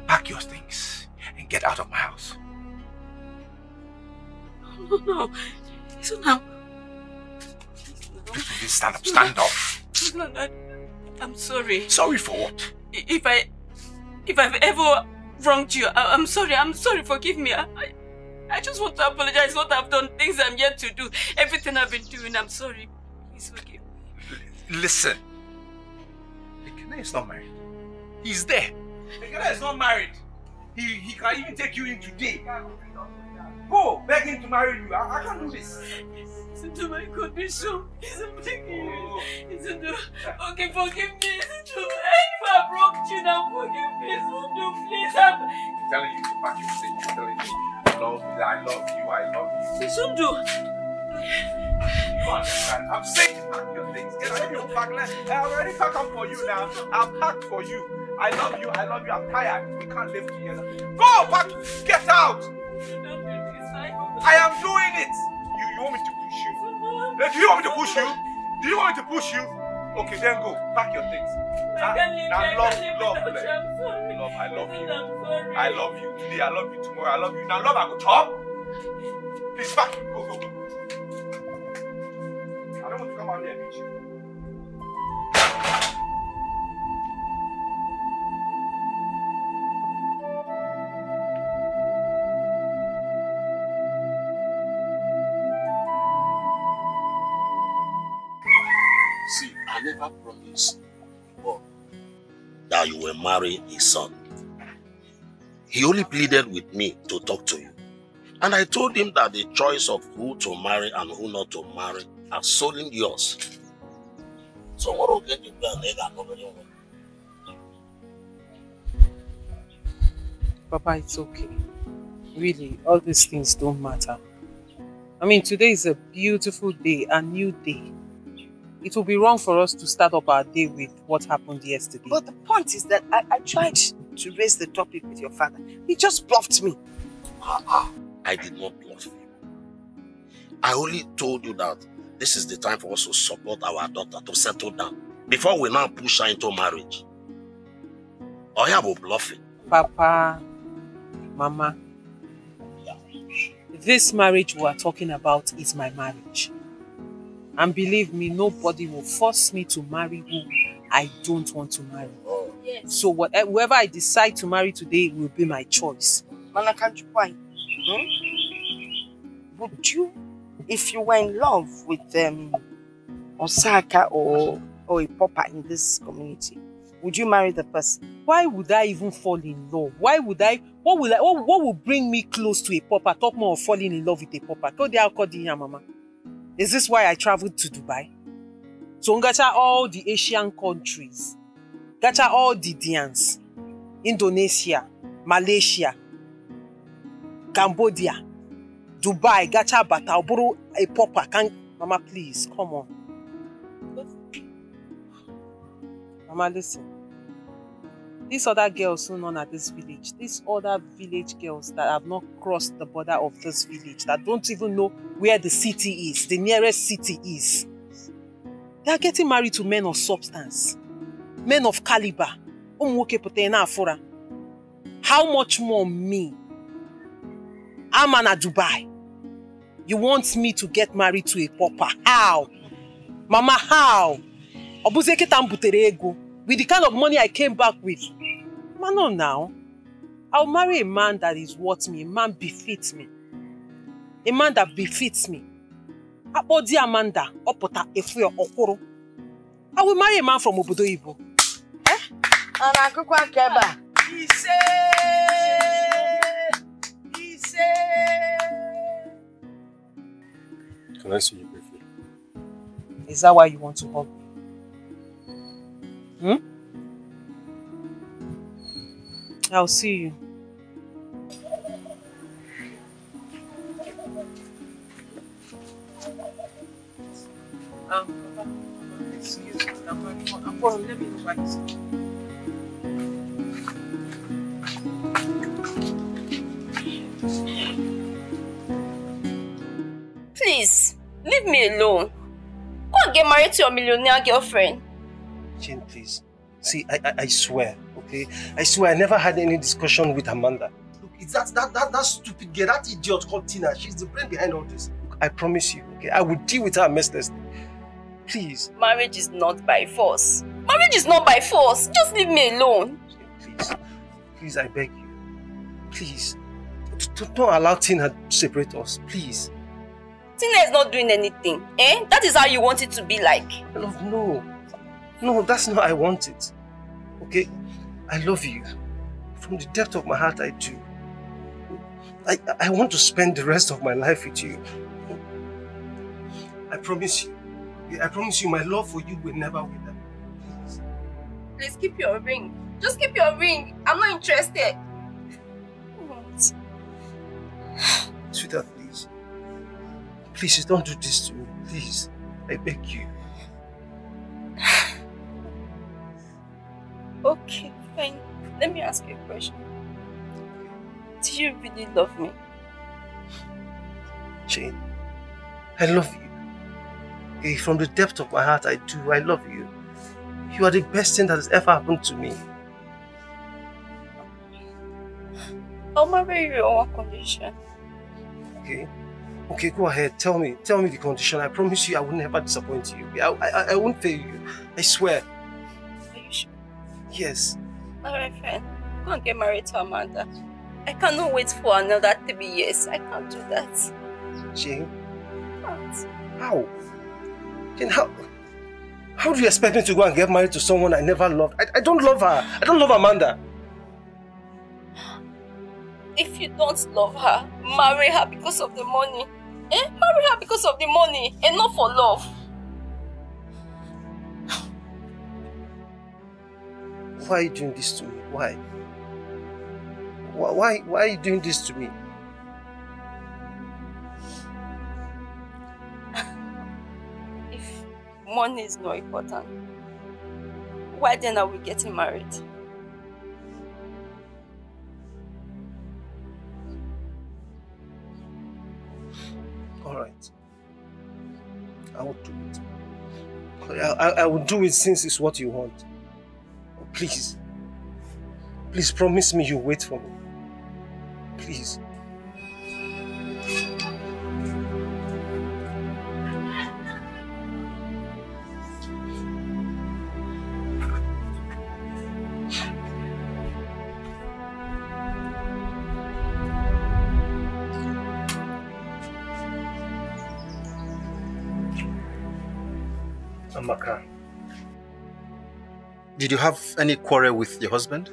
pack your things, and get out of my house. No. So now. Please stand up, stand up. No, I'm sorry. Sorry for what? If I've ever wronged you, I'm sorry. I'm sorry. Forgive me. I just want to apologize for what I've done, things I'm yet to do, everything I've been doing. I'm sorry. Please forgive me. Listen. Ekene is not married. He's there. Ekene is not married. He can even take you in today. Go, beg him to marry you. I can't do this. Listen to my condition. Please, I'm begging you. Listen to... Okay, forgive me. Listen to... If I broke you now, forgive me. Listen to... Please, I'm telling you to pack your things. I'm telling you. I love you. Listen to... You understand? I'm saying to pack your things. Get out of your bag. I already packed up for you now. I've packed for you. I love you. I'm tired. We can't live together. Go, pack. Get out. I am doing it. You want me to push you? Do you want me to push you? Do you want me to push you? Okay, then go. Pack your things. Now, love, I love you. I love you today. I love you tomorrow. I love you. Now, love, I go chop. Please pack it. Go. I don't want to come out here and meet you. See, I never promised that you will marry his son. He only pleaded with me to talk to you. And I told him that the choice of who to marry and who not to marry are solely yours. So what will get you there? Papa, it's okay. Really, all these things don't matter. I mean, today is a beautiful day, a new day. It will be wrong for us to start up our day with what happened yesterday. But the point is that I tried to raise the topic with your father. He just bluffed me. I did not bluff you. I only told you that this is the time for us to support our daughter to settle down before we now push her into marriage. Or you will bluff it. Papa, Mama, this marriage we are talking about is my marriage. And believe me, nobody will force me to marry who I don't want to marry. Yes. So whoever I decide to marry today will be my choice. Mana, can't you why? Would you, if you were in love with Osaka or a pauper in this community, would you marry the person? Why would I even fall in love? What will bring me close to a pauper? Talk more of falling in love with a pauper. Mama. Is this why I traveled to Dubai? So gacha all the Asian countries, gacha all the Dians, Indonesia, Malaysia, Cambodia, Dubai, gacha bata, oburu a pauper. Mama, please, come on. Mama, listen. These other girls who known at this village, these other village girls that have not crossed the border of this village, that don't even know where the city is, the nearest city is. They are getting married to men of substance, men of caliber. How much more me? I'm at Dubai. You want me to get married to a pauper? How? Mama, how? With the kind of money I came back with. Man, no now. I'll marry a man that is worth me. A man befits me. A man that befits me. Abodi Amanda, Opota, Efuyo, Okoro. I will marry a man from Obodo Ibo. Can I see you briefly? Is that why you want to hug me? I'll see you. Excuse me. I'm going. Let me know why you say. Please, leave me alone. Go and get married to your millionaire girlfriend. Jane, please. See, I swear, okay? I swear I never had any discussion with Amanda. Look, it's that stupid girl, that idiot called Tina. She's the brain behind all this. Look, I promise you, okay? I will deal with her mercilessly. Please. Marriage is not by force. Marriage is not by force. Just leave me alone. Jane, please. Please, I beg you. Please. Don't allow Tina to separate us, please. Tina is not doing anything, eh? That is how you want it to be like. Love, no. No, that's not how I want it. Okay? I love you. From the depth of my heart, I do. I want to spend the rest of my life with you. I promise you. I promise you my love for you will never wither. Please keep your ring. Just keep your ring. I'm not interested. Sweetheart, please. Please, don't do this to me. Please. I beg you. Okay, fine. Let me ask you a question. Do you really love me? Jane, I love you. Okay, from the depth of my heart, I do. I love you. You are the best thing that has ever happened to me. I'll marry you on one condition. Okay? Okay, go ahead. Tell me the condition. I promise you I will never disappoint you. I won't fail you. I swear. Are you sure? Yes. Alright, fine. Go and get married to Amanda. I cannot wait for another 3 years. I can't do that. Jane? I can't. How? Jane, how do you expect me to go and get married to someone I never loved? I don't love her. I don't love Amanda. If you don't love her, marry her because of the money. Eh? Marry her because of the money and not for love. Why are you doing this to me? Why? Why are you doing this to me? If money is not important, why then are we getting married? Alright. I will do it. I will do it since it's what you want. Please. Please promise me you'll wait for me. Please. Amaka, did you have any quarrel with your husband?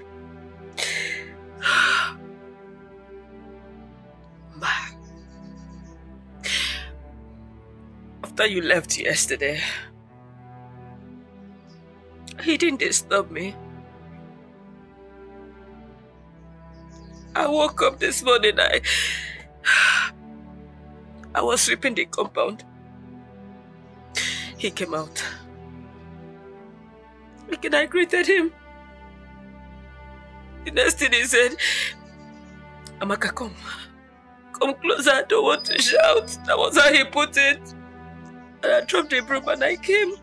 After you left yesterday, he didn't disturb me. I woke up this morning, I was sweeping the compound. He came out. And I greeted him. The next thing he said, Amaka, come. Come closer, I don't want to shout. That was how he put it. And I dropped the broom and I came.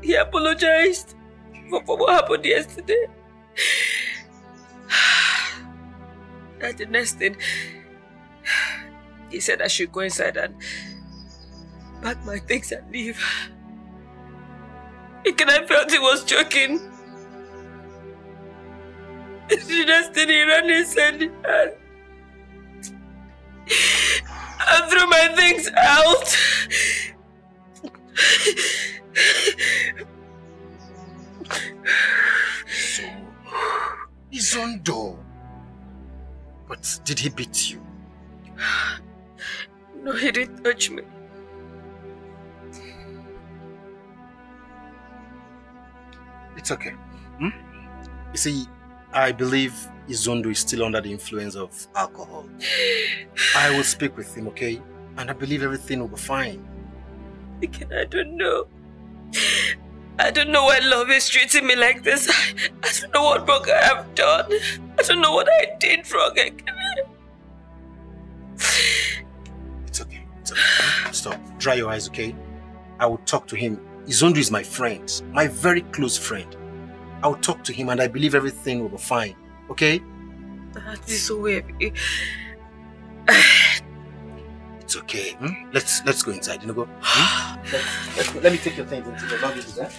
He apologized for what happened yesterday. And the next thing, he said I should go inside and pack my things and leave. And I felt he was joking. The next thing he ran inside and threw my things out. So, he's on door. But did he beat you? No, he didn't touch me. It's okay. You see, I believe Izondo is still under the influence of alcohol. I will speak with him, okay? And I believe everything will be fine. I don't know. I don't know why love is treating me like this. I don't know what wrong I have done. I don't know what I did wrong. It's okay. It's okay. Stop. Dry your eyes, okay? I will talk to him. Izondo is my friend. My very close friend. I will talk to him and I believe everything will be fine. Okay? That is so heavy. It's okay. Let's go inside. You know, go. Let's go. Let me take your things into the luggage, eh?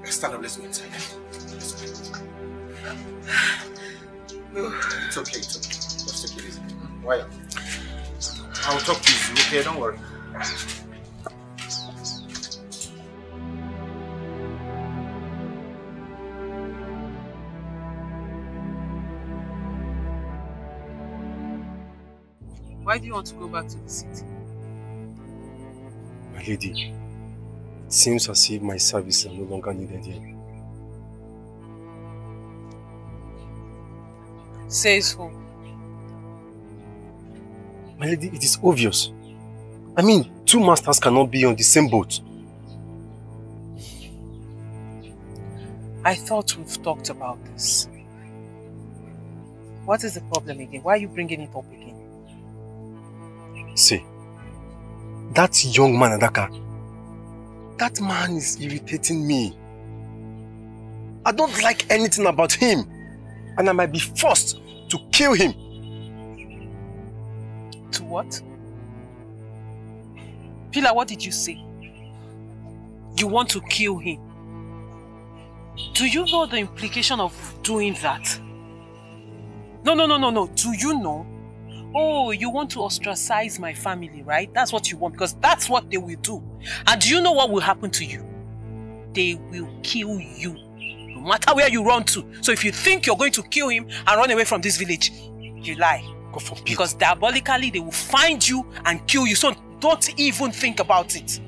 Stand up. Let's go inside. Let's go. It's okay. It's okay. Let's take it easy. Why? I'll talk to you. Okay? Don't worry. Why do you want to go back to the city? My lady, it seems as if my services are no longer needed here. Says who? My lady, it is obvious. I mean, two masters cannot be on the same boat. I thought we've talked about this. What is the problem again? Why are you bringing it up again? See, that young man, Adaka, that man is irritating me. I don't like anything about him. And I might be forced to kill him. To what? Pila, what did you say? You want to kill him? Do you know the implication of doing that? No. Do you know? Oh, you want to ostracize my family, right? That's what you want, because that's what they will do. And do you know what will happen to you? They will kill you, no matter where you run to. So if you think you're going to kill him and run away from this village, you lie. God forbid. Because diabolically, they will find you and kill you. So don't even think about it.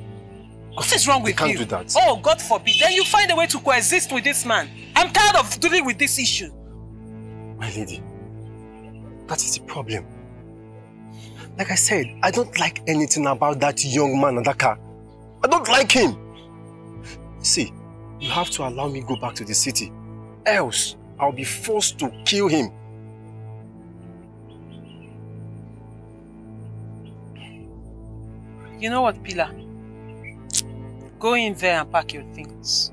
What is wrong with you? You can't do that. Oh, God forbid. Then you find a way to coexist with this man. I'm tired of dealing with this issue. My lady, that is the problem. Like I said, I don't like anything about that young man, Adaka. I don't like him. See, you have to allow me go back to the city. Else, I'll be forced to kill him. You know what, Pila? Go in there and pack your things.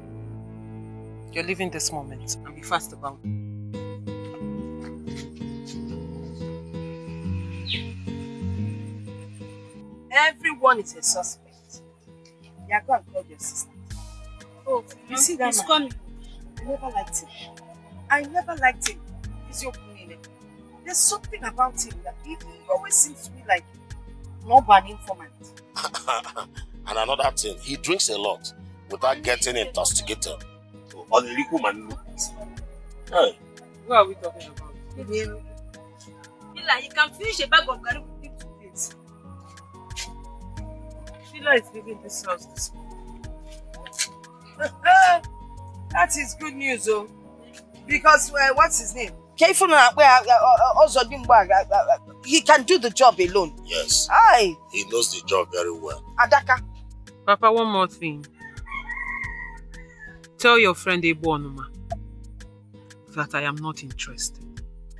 You're leaving this moment and be fast about it. Everyone is a suspect. Yeah, go and call your sister. Oh, you see that man? I never liked him. He's your queen. There's something about him that he always seems to be like not an informant. And another thing, he drinks a lot without getting intoxicated. Hey. What are we talking about? Fila, you can finish a bag of garri within 2 days. Fila is leaving this house this morning. That is good news, though. Because, what's his name? He can do the job alone. Yes. Aye. He knows the job very well. Adaka. Papa, one more thing. Tell your friend Ebo Onuma that I am not interested.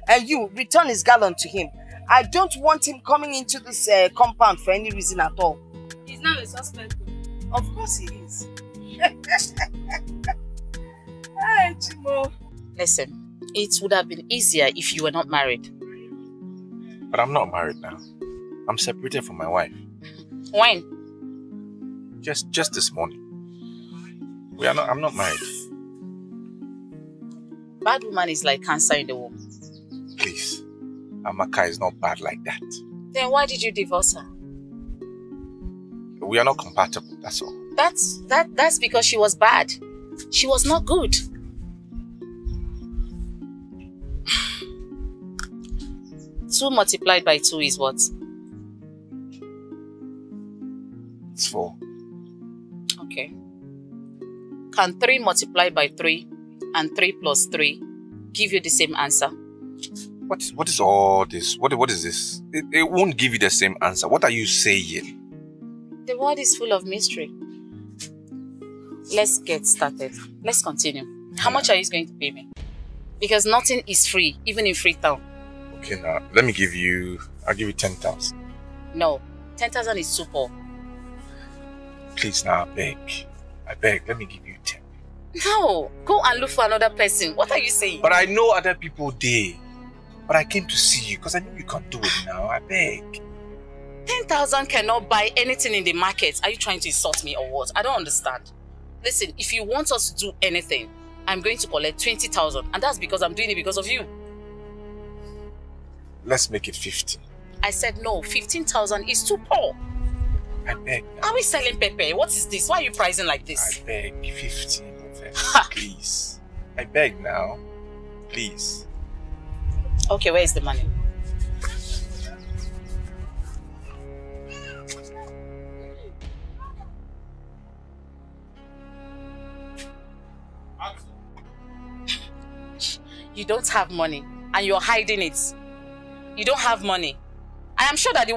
And you, return his gallon to him. I don't want him coming into this compound for any reason at all. He's not a suspect. Of course he is. Hi, Chimo. Listen, it would have been easier if you were not married. But I'm not married now. I'm separated from my wife. When? Just this morning. I'm not married. Bad woman is like cancer in the womb. Please. Amaka is not bad like that. Then why did you divorce her? We are not compatible, that's all. That's because she was bad. She was not good. 2 multiplied by 2 is what? It's 4. Okay. Can 3 multiplied by 3 and 3 plus 3 give you the same answer? What is all this? What is this? It won't give you the same answer. What are you saying? The world is full of mystery. Let's get started. Let's continue. How much are you going to pay me? Because nothing is free, even in Freetown. Okay, now let me give you. I'll give you 10,000. No, 10,000 is too poor. Please, now I beg. Let me give you 10. No, go and look for another person. What are you saying? But I know other people there. But I came to see you because I know you can't do it now. I beg. 10,000 cannot buy anything in the market. Are you trying to insult me or what? I don't understand. Listen, if you want us to do anything, I'm going to collect 20,000, and that's because I'm doing it because of you. Let's make it 15. I said no, 15,000 is too poor. I beg. Are we selling pepper? What is this? Why are you pricing like this? I beg, 15. Please. I beg now. Please. Okay, where is the money? You don't have money and you're hiding it. You don't have money. I am sure that the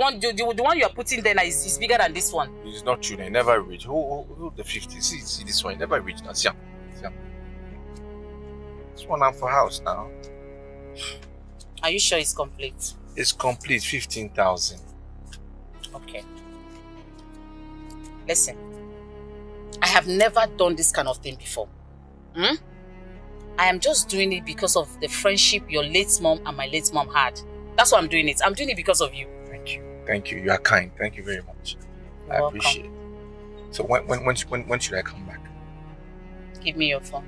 one you are putting there is bigger than this one. It's not true. I never reach. Hold the 50. See this one. I never reach now. See. This one I'm for house now. Are you sure it's complete? It's complete. 15,000. Okay. Listen. I have never done this kind of thing before. I am just doing it because of the friendship your late mom and my late mom had. That's why I'm doing it. I'm doing it because of you. Thank you. Thank you. You are kind. Thank you very much. I appreciate it. So when should I come back? Give me your phone.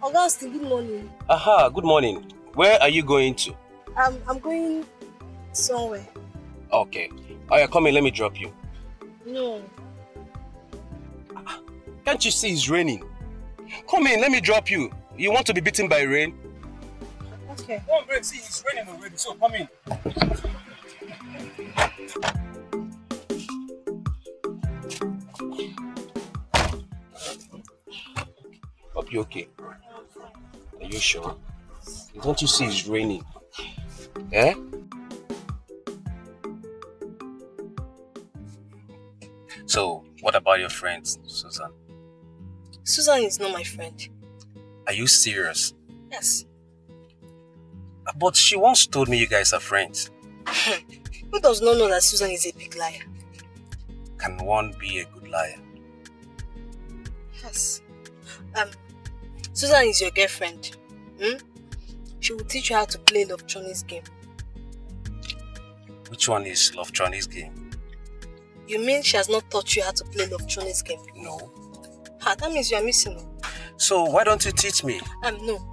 Augustine, good morning. Aha, good morning. Where are you going to? I'm going somewhere. Okay. Alright, come in, let me drop you. No. Can't you see it's raining? Come in, let me drop you. You want to be beaten by rain? Okay. Come on, see, it's raining already, so come in. Hope you're okay. Are you sure? Don't you see it's raining? Eh? So, what about your friend, Susan? Susan is not my friend. Are you serious? Yes. But she once told me you guys are friends. Who does not know that Susan is a big liar? Can one be a good liar? Yes. Susan is your girlfriend. She will teach you how to play Lovtronics game. Which one is Lovtronics game? You mean she has not taught you how to play Lovtronics game? No. Ah, that means you are missing. So why don't you teach me? No,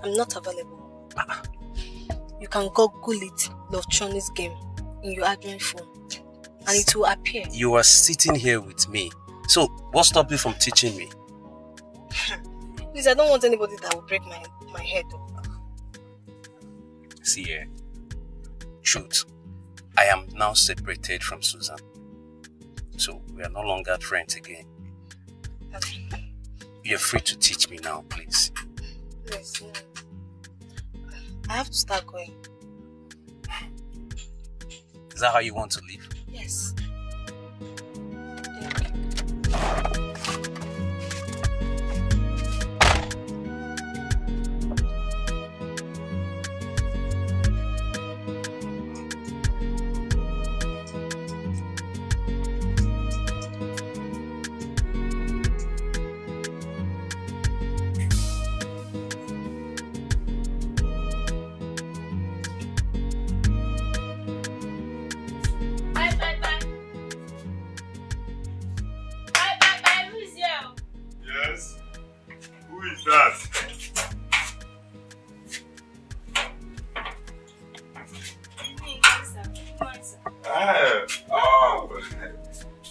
I'm not available. You can Google it, Lovtronics game, in your Android phone, and it will appear. You are sitting here with me. So what stopped you from teaching me? Please, I don't want anybody that will break my head. See here. Truth. I am now separated from Susan. So we are no longer friends again. You're free to teach me now, please. Yes. I have to start going. Is that how you want to live? Yes.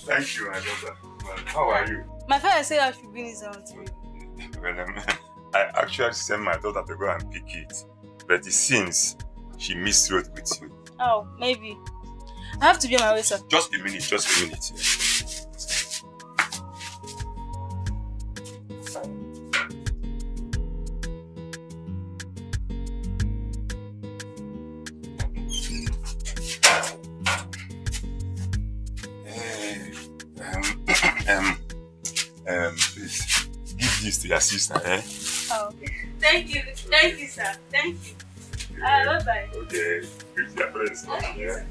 Thank you, my daughter. How are you? My father said I should bring this out to you. Well, I actually sent my daughter to go and pick it, but it seems she miswrote with you. Oh, maybe. I have to be on my way, sir. Just a minute, just a minute. Please, give this to your sister, eh? Oh, thank you, sir. Thank you. Bye-bye. Okay, with your friends. Yeah.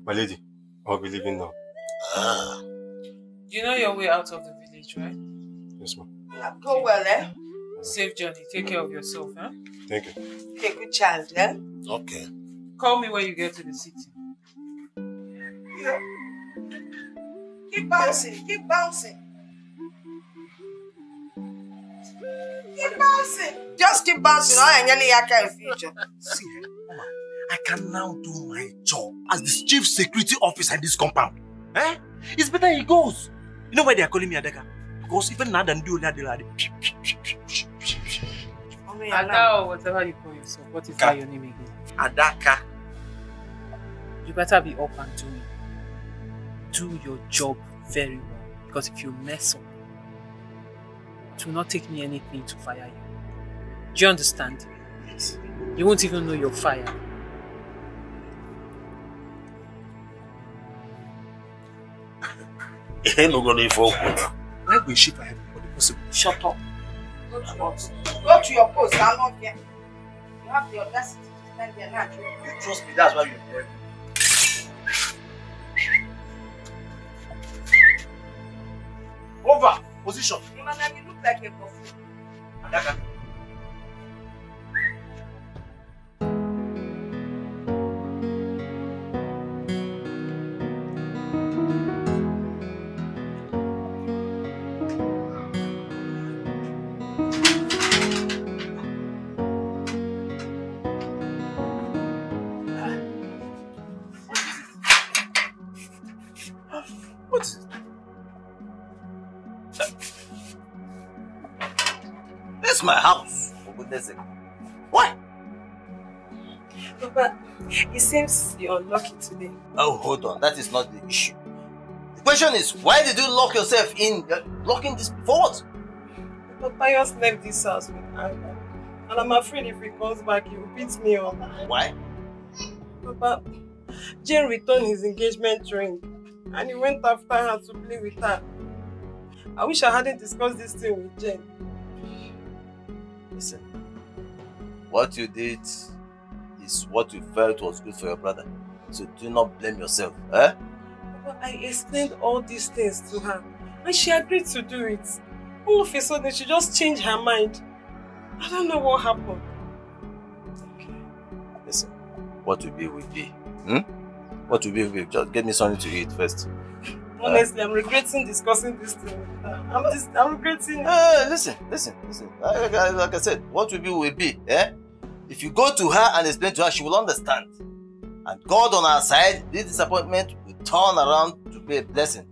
My lady, I'll be leaving now. You know your way out of the village, right? Yes, ma'am. Go well, eh? Safe journey. Take care of yourself, huh? Thank you. Be a good child, eh? Okay. Call me when you get to the city. Yeah. Keep bouncing, keep bouncing. Keep bouncing. Just keep bouncing. I ain't in future. See, Mama, I can now do my job as the chief security officer in this compound. Eh? It's better he goes. You know why they are calling me Adaka? Because even now than do that, Ada or whatever you call yourself. What is that your name again? Adaka. You better be up and doing. Do your job very well. Because if you mess up, it will not take me anything to fire you. Do you understand? Yes. You won't even know you're fired. Why will she fire everybody possible? Shut up. Go to your post. I'm not here. You have the audacity to stand there now. You trust me, that's why you employ me. Over. Position. You look like a buffoon. Adaka. What is it? This is my house, for goodness sake. Why? Papa, it seems you're unlucky today. Oh, hold on. That is not the issue. The question is, why did you lock yourself in? Locking this for what? Papa just left this house with anger. And I'm afraid if he comes back, he will beat me up. Why? Papa, Jane returned his engagement ring and he went after her to play with her. I wish I hadn't discussed this thing with Jane. Listen, what you did is what you felt was good for your brother. So do not blame yourself, eh? But I explained all these things to her and she agreed to do it. All of a sudden, she just changed her mind. I don't know what happened. Okay. Listen, what will be will be. What will be will be. Just get me something to eat first. Honestly, I'm regretting discussing this thing with her. I'm regretting it. Listen. Like I said, what will be, eh? If you go to her and explain to her, she will understand. And God on our side, this disappointment will turn around to be a blessing.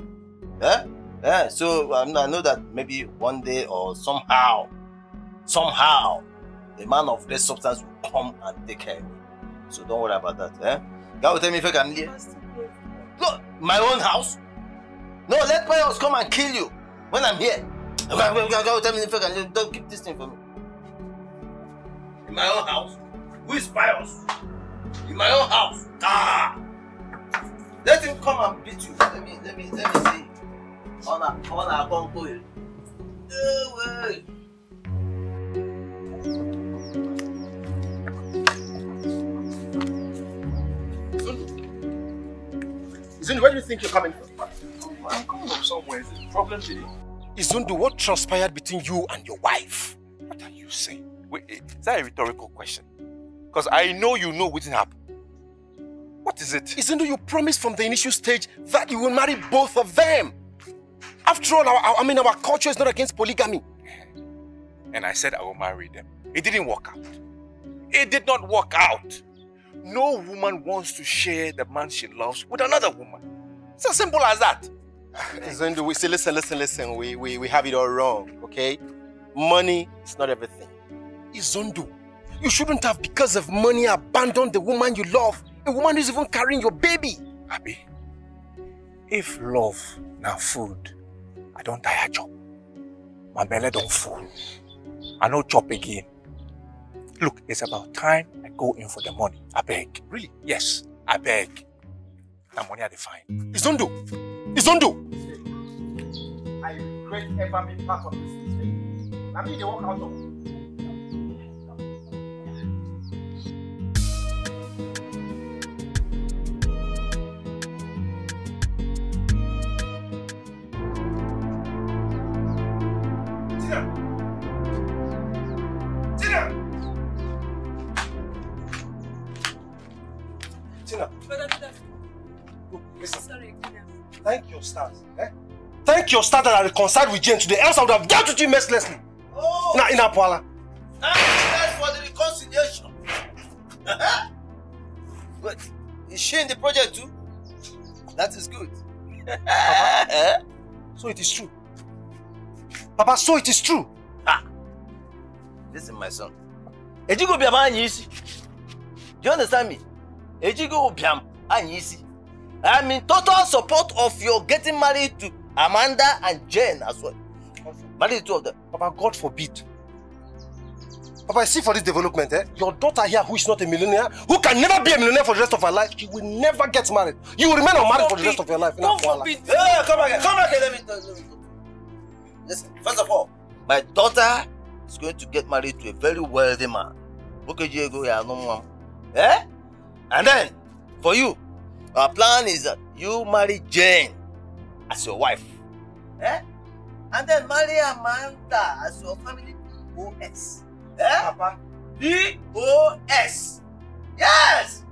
Eh? Yeah, so I know that maybe one day or somehow, a man of less substance will come and take care of me. So don't worry about that. Eh? God will tell me if I can leave. Look, my own house? No, let Pius come and kill you when I'm here. God will tell me if I can leave. Don't keep this thing for me. In my own house? Who is Pius? In my own house? Ah! Let him come and beat you. Let me see. On a convoy. Izundu, where do you think you're coming from? I'm coming from somewhere. Is it a problem today? Izundu, what transpired between you and your wife? What are you saying? Wait, is that a rhetorical question? Because I know you know what happened. What is it? Izundu, you promised from the initial stage that you will marry both of them. After all, our culture is not against polygamy. And I said I will marry them. It didn't work out. It did not work out. No woman wants to share the man she loves with another woman. It's as simple as that. Izundu, we say, listen. We have it all wrong, okay? Money is not everything. Izundu, you shouldn't have, because of money, abandoned the woman you love. A woman who's even carrying your baby. Abi, if love now food, I don't die a job. My belly don't full. I no chop again. Look, it's about time I go in for the money. I beg. Really? Yes, I beg. The money I define. Izundu! I regret ever being part of this thing. I mean, they walk out of. Tina. Listen. Sorry, thank your stars. Eh? Thank your stars that I reconciled with Jane today, else I would have dealt with you mercilessly. Oh! Now, in Apwala. That's for the reconciliation. But is she in the project too? That is good. Papa, so it is true. Papa, so it is true. Listen, my son. Ejigo biam anyisi. Do you understand me? Ejigo biam anyisi. I'm in total support of your getting married to Amanda and Jane as well. Marry the two of them. Papa, God forbid. Papa, I see for this development, your daughter here, who is not a millionaire, who can never be a millionaire for the rest of her life, she will never get married. You will remain unmarried for the rest of your life. God forbid. Hey, come back here. Let me tell you. Listen, first of all, my daughter is going to get married to a very wealthy man. Eh? And then, for you, our plan is that you marry Jane as your wife. Eh? And then marry Amanda as your family POS. Eh? Papa? POS. Yes!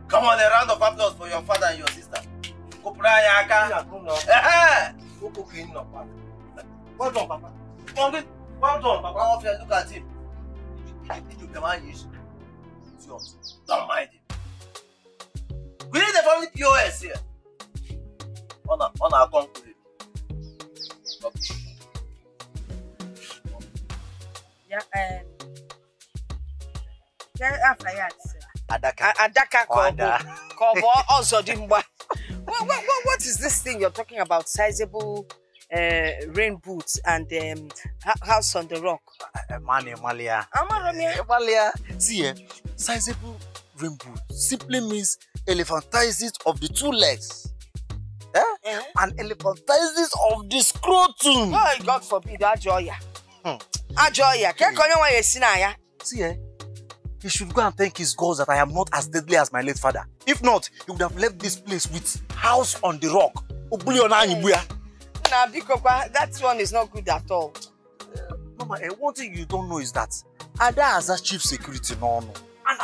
Come on, a round of applause for your father and your sister. Well done, Papa. Well done, Papa. Look at him. Don't mind him. We need the family POS here. On our concrete. Adaka Kobo also didn't. What is this thing you're talking about? Sizable rain boots and house on the rock. Malia. Amalia. See, sizable rain boots simply means elephantiasis of the 2 legs. And elephantiasis of the scrotum. Oh, God forbid, Ajoya. Ajoya, see, he should go and thank his gods that I am not as deadly as my late father. If not, he would have left this place with house on the rock. Nah, because that one is not good at all. Mama, one thing you don't know is that Ada has a chief security no. I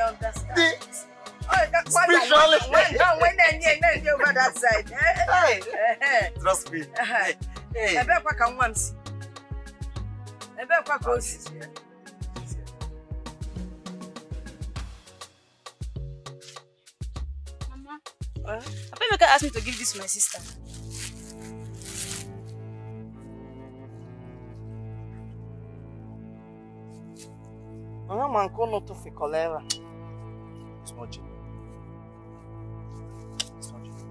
understand. Spiritually. When they over that side. Trust me. I bet what can one see. I bet what goes. Mama, I bet you can ask me to give this to my sister. I'm not going to fi cholera. It's not genuine. It's not genuine.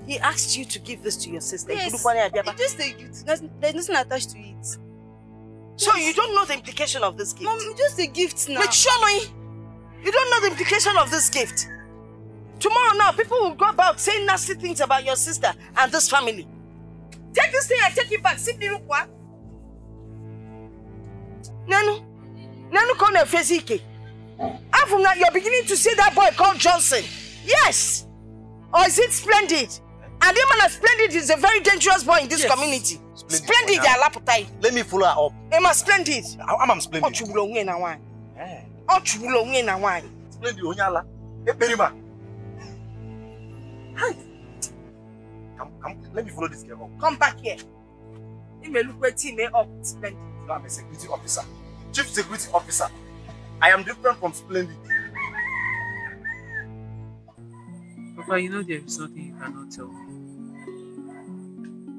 He asked you to give this to your sister. Yes, it's just a gift. There's nothing attached to it. So you don't know the implication of this gift? Mom, just a gift now. Wait, show me. You don't know the implication of this gift. Tomorrow now, people will go about saying nasty things about your sister and this family. Take this thing and take it back. Sit there, what? Nanu kone fezike. And from that, you're beginning to see that boy called Johnson. Yes. Or is it Splendid? And the man Splendid is a very dangerous boy in this community. Splendid, let me follow her up. Emma Splendid. I'm Splendid. Ochubulo win na wine. Ochubulo win na wine. Splendid onyala. Eperima. Come, let me follow this girl up. Come back here. You may look at me up, Splendid. No, I'm a security officer. Chief security officer. I am different from Splendid. Papa, you know there is nothing you cannot tell me.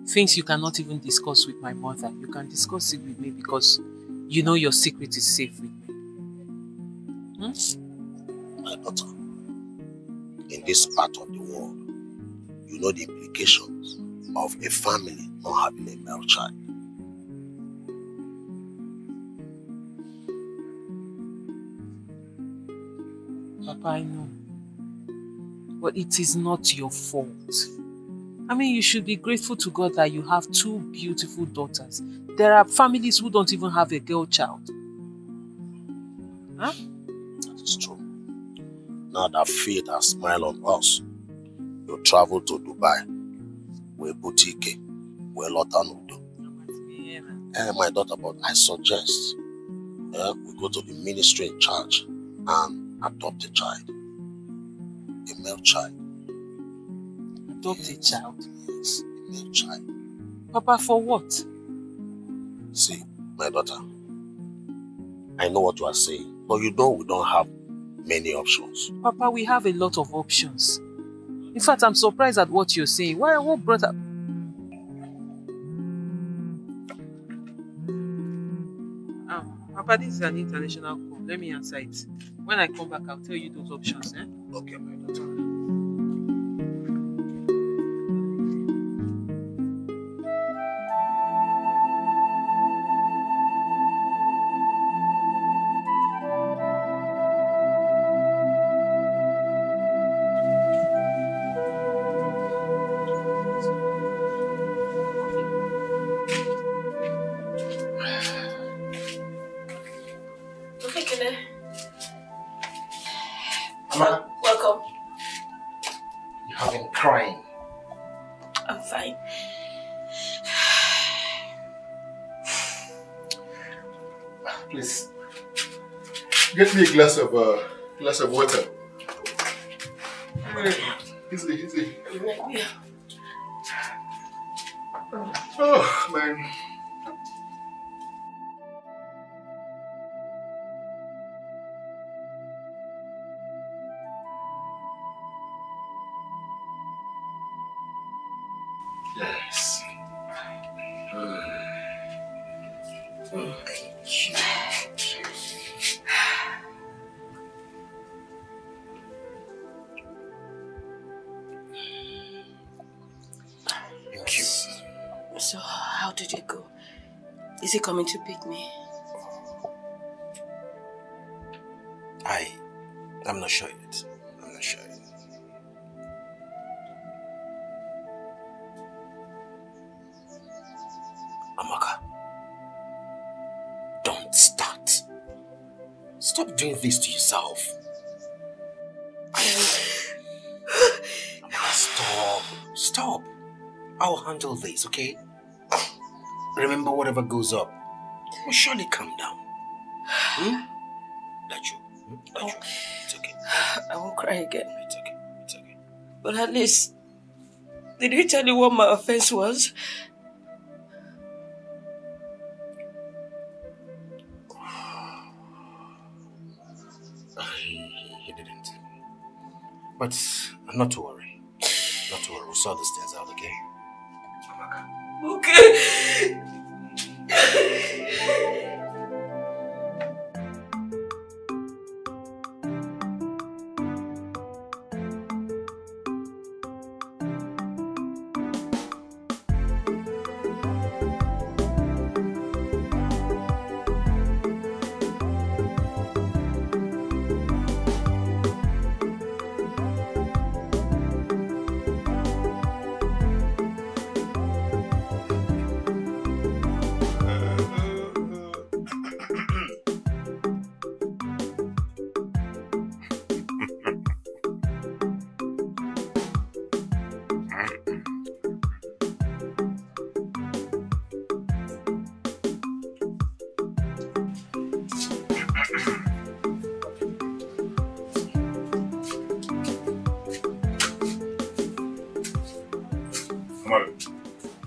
Things you cannot even discuss with my mother. You can discuss it with me because you know your secret is safe with me. My daughter, in this part of the world, you know the implications of a family not having a male child. Papa, I know. But it is not your fault. I mean, you should be grateful to God that you have 2 beautiful daughters. There are families who don't even have a girl child. Huh? That is true. Now that fate has smiled on us, you travel to Dubai, where boutique, where Lotanudo. My daughter, but I suggest we go to the ministry in charge and adopt a child. A male child. Adopt a child? Yes, a male child. Papa, for what? See, my daughter, I know what you are saying, but you know we don't have many options. Papa, we have a lot of options. In fact, I'm surprised at what you're saying. What brought up? Papa, this is an international call. Let me answer it. When I come back, I'll tell you those options. Okay, my daughter. Mama, welcome. You have been crying. I'm fine. Please, get me a glass of water. Easy. Oh man. Yes. So, how did it go? Is he coming to pick me? I'm not sure yet. I'm not sure yet. Amaka, don't start. Stop doing this to yourself. Amaka, stop. I'll handle this, okay? Remember, whatever goes up will surely come down. That's you. It's okay. I won't cry again. It's okay. It's okay. But at least, did he tell you what my offense was? He didn't. But not to worry. Not to worry. We'll sort these things out, okay? Okay.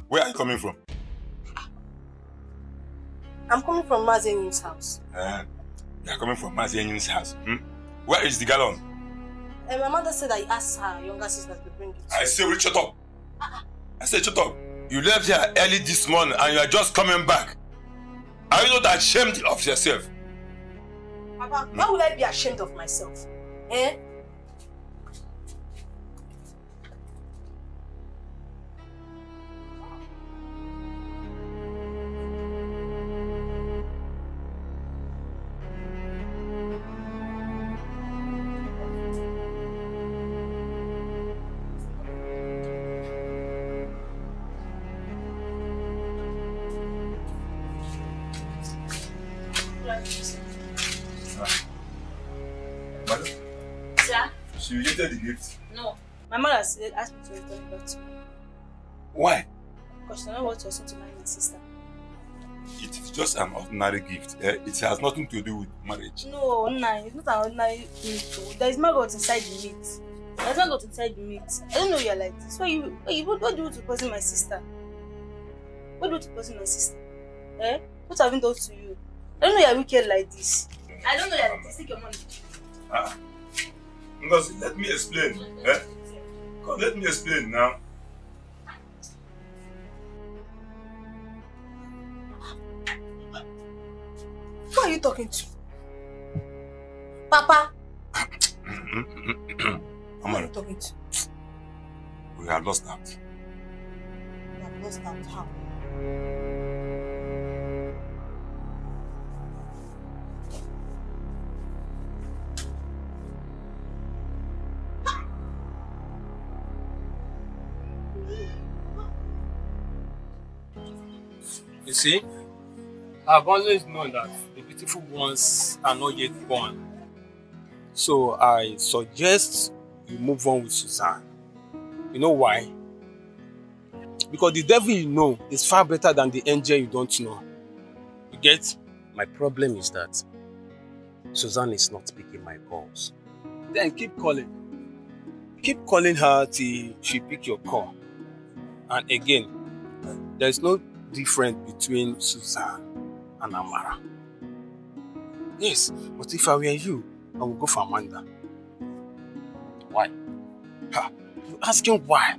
Where are you coming from? I'm coming from Mazeny's house. You are coming from Mazeny's house. Where is the gallon? And my mother said I asked her younger sister to bring it. I say, will you shut up? I said, shut up. You left here early this morning and you are just coming back. Are you not ashamed of yourself? Papa, why would I be ashamed of myself? Eh? She rejected the gift. No. My mother asked me to return it back to her. Why? Because she knows what you're saying to marry my sister. It is just an ordinary gift. It has nothing to do with marriage. No, it's not an ordinary meat. There is maggot inside the meat. There's maggot inside the meat. I don't know you're like this. What do you do to poison my sister? What do you do to poison my sister? Eh? What have I done to you? I don't know you're wicked like this. I don't know you're like this. Take your money. Ngozi, let me explain. Come, let me explain now. Who are you talking to? Papa? Who are you talking to? We have lost out. We have lost out how? You see, I've always known that the beautiful ones are not yet born. So I suggest you move on with Suzanne. You know why? Because the devil you know is far better than the angel you don't know. You get? My problem is that Suzanne is not picking my calls. Then keep calling. Keep calling her till she pick your call. And again, there is no difference between Suzanne and Amara. Yes, but if I were you, I would go for Amanda. Why? You're asking why?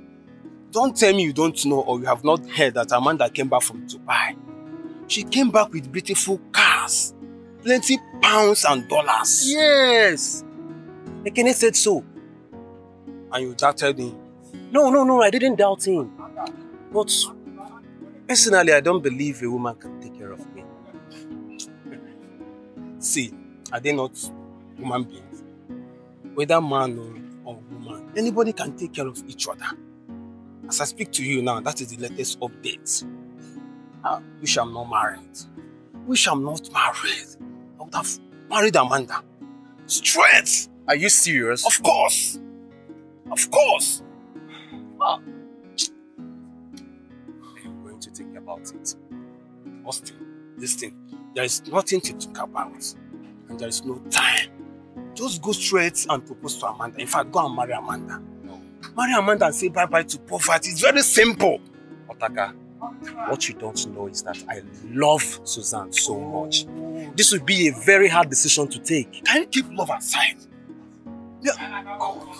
Don't tell me you don't know or you have not heard that Amanda came back from Dubai. She came back with beautiful cars, plenty pounds and dollars. Yes! Ekene said so. And you doubted him? No, I didn't doubt him. But Personally, I don't believe a woman can take care of me. See, are they not human beings? Whether man or woman, anybody can take care of each other. As I speak to you now, that is the latest update. Wish I'm not married. Wish I'm not married. I would have married Amanda. Straight! Are you serious? Of course! Of course! I'm going to think about it. Austin, this thing, there is nothing to talk about. And there is no time. Just go straight and propose to Amanda. In fact, go and marry Amanda. Marry Amanda and say bye-bye to poverty. It's very simple. Otaka, what you don't know is that I love Suzanne so much. This would be a very hard decision to take. Can you keep love aside? Yeah.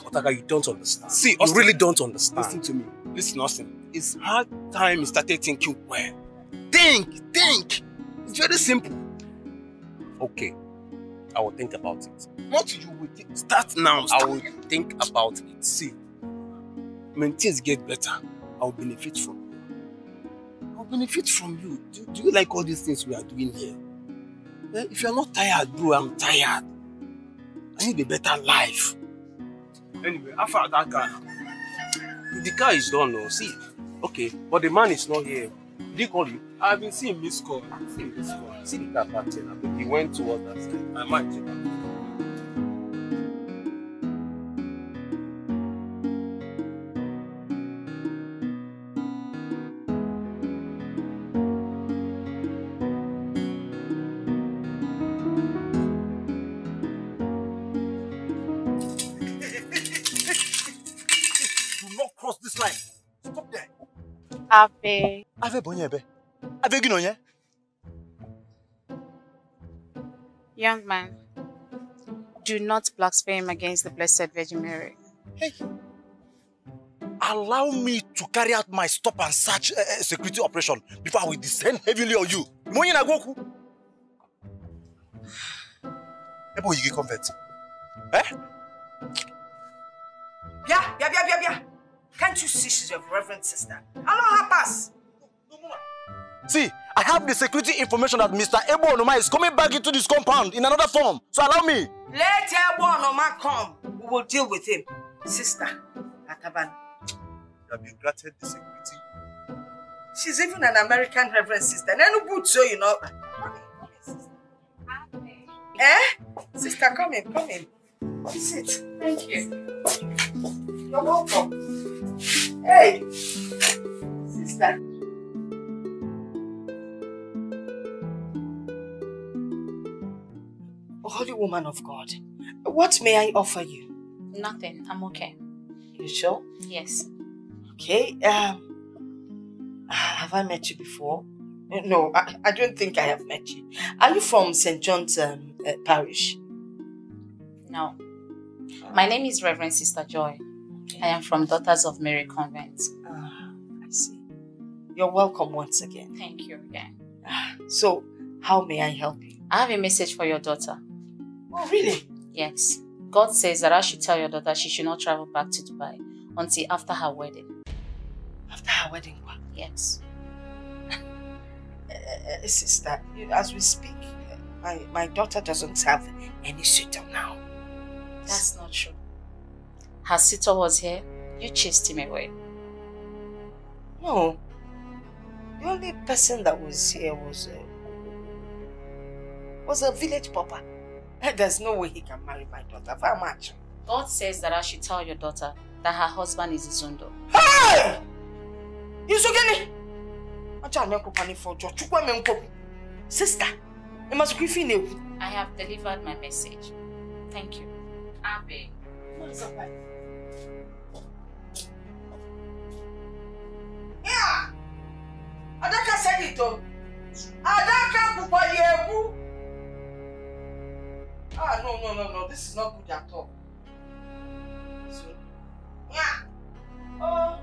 Otaka, you don't understand. See, Austin, you really don't understand. Listen to me. Listen, Austin. It's hard time you started thinking well. Think! It's very simple. Okay. I will think about it. What you will think? Start now. I will think about it. See, when things get better, I will benefit from you. I will benefit from you. Do you like all these things we are doing here? If you're not tired, bro, I'm tired. I need a better life. Anyway, after that car, the car is done now. See, okay, but the man is not here. Did he call you? I've been seeing missed call. See the car back there. I think he went towards that side. I might check out. Do not cross this line. Stop there. Ave Bonyebe. Ave Ginonye. Young man, do not blaspheme against the Blessed Virgin Mary. Hey, allow me to carry out my stop and search security operation before I will descend heavily on you. Money na goku. Ebo you convert. Eh? Yeah. Can't you see she's your reverend sister? Allow her pass. See, I have the security information that Mr. Ebo Onoma is coming back into this compound in another form. So allow me. Let Ebo Onoma come. We will deal with him. Sister, Ataban. You have been granted the security. She's even an American reverend sister. Nenu boot so you know. Come in, sister. Sister, come in. Sit. Thank you. You're welcome. Hey, sister. Holy woman of God, what may I offer you? Nothing. I'm okay. You sure? Yes. Okay. Have I met you before? No, I don't think I have met you. Are you from St. John's Parish? No. My name is Reverend Sister Joy. I am from Daughters of Mary Convent. I see. You're welcome once again. Thank you again. So, how may I help you? I have a message for your daughter. Oh, really? Yes. God says that I should tell your daughter she should not travel back to Dubai until after her wedding. After her wedding? Yes. Sister, as we speak, my daughter doesn't have any suitor now. That's not true. Her suitor was here. You chased him away. No. The only person that was here was a village papa. There's no way he can marry my daughter. How much? God says that I should tell your daughter that her husband is Izundo. Hey! Isugeni! Sister, you must be feeling. I have delivered my message. Thank you. Abe. Yeah! Adaka said it all. Adaka Bubayebu. No. This is not good at all. So, yeah. Oh.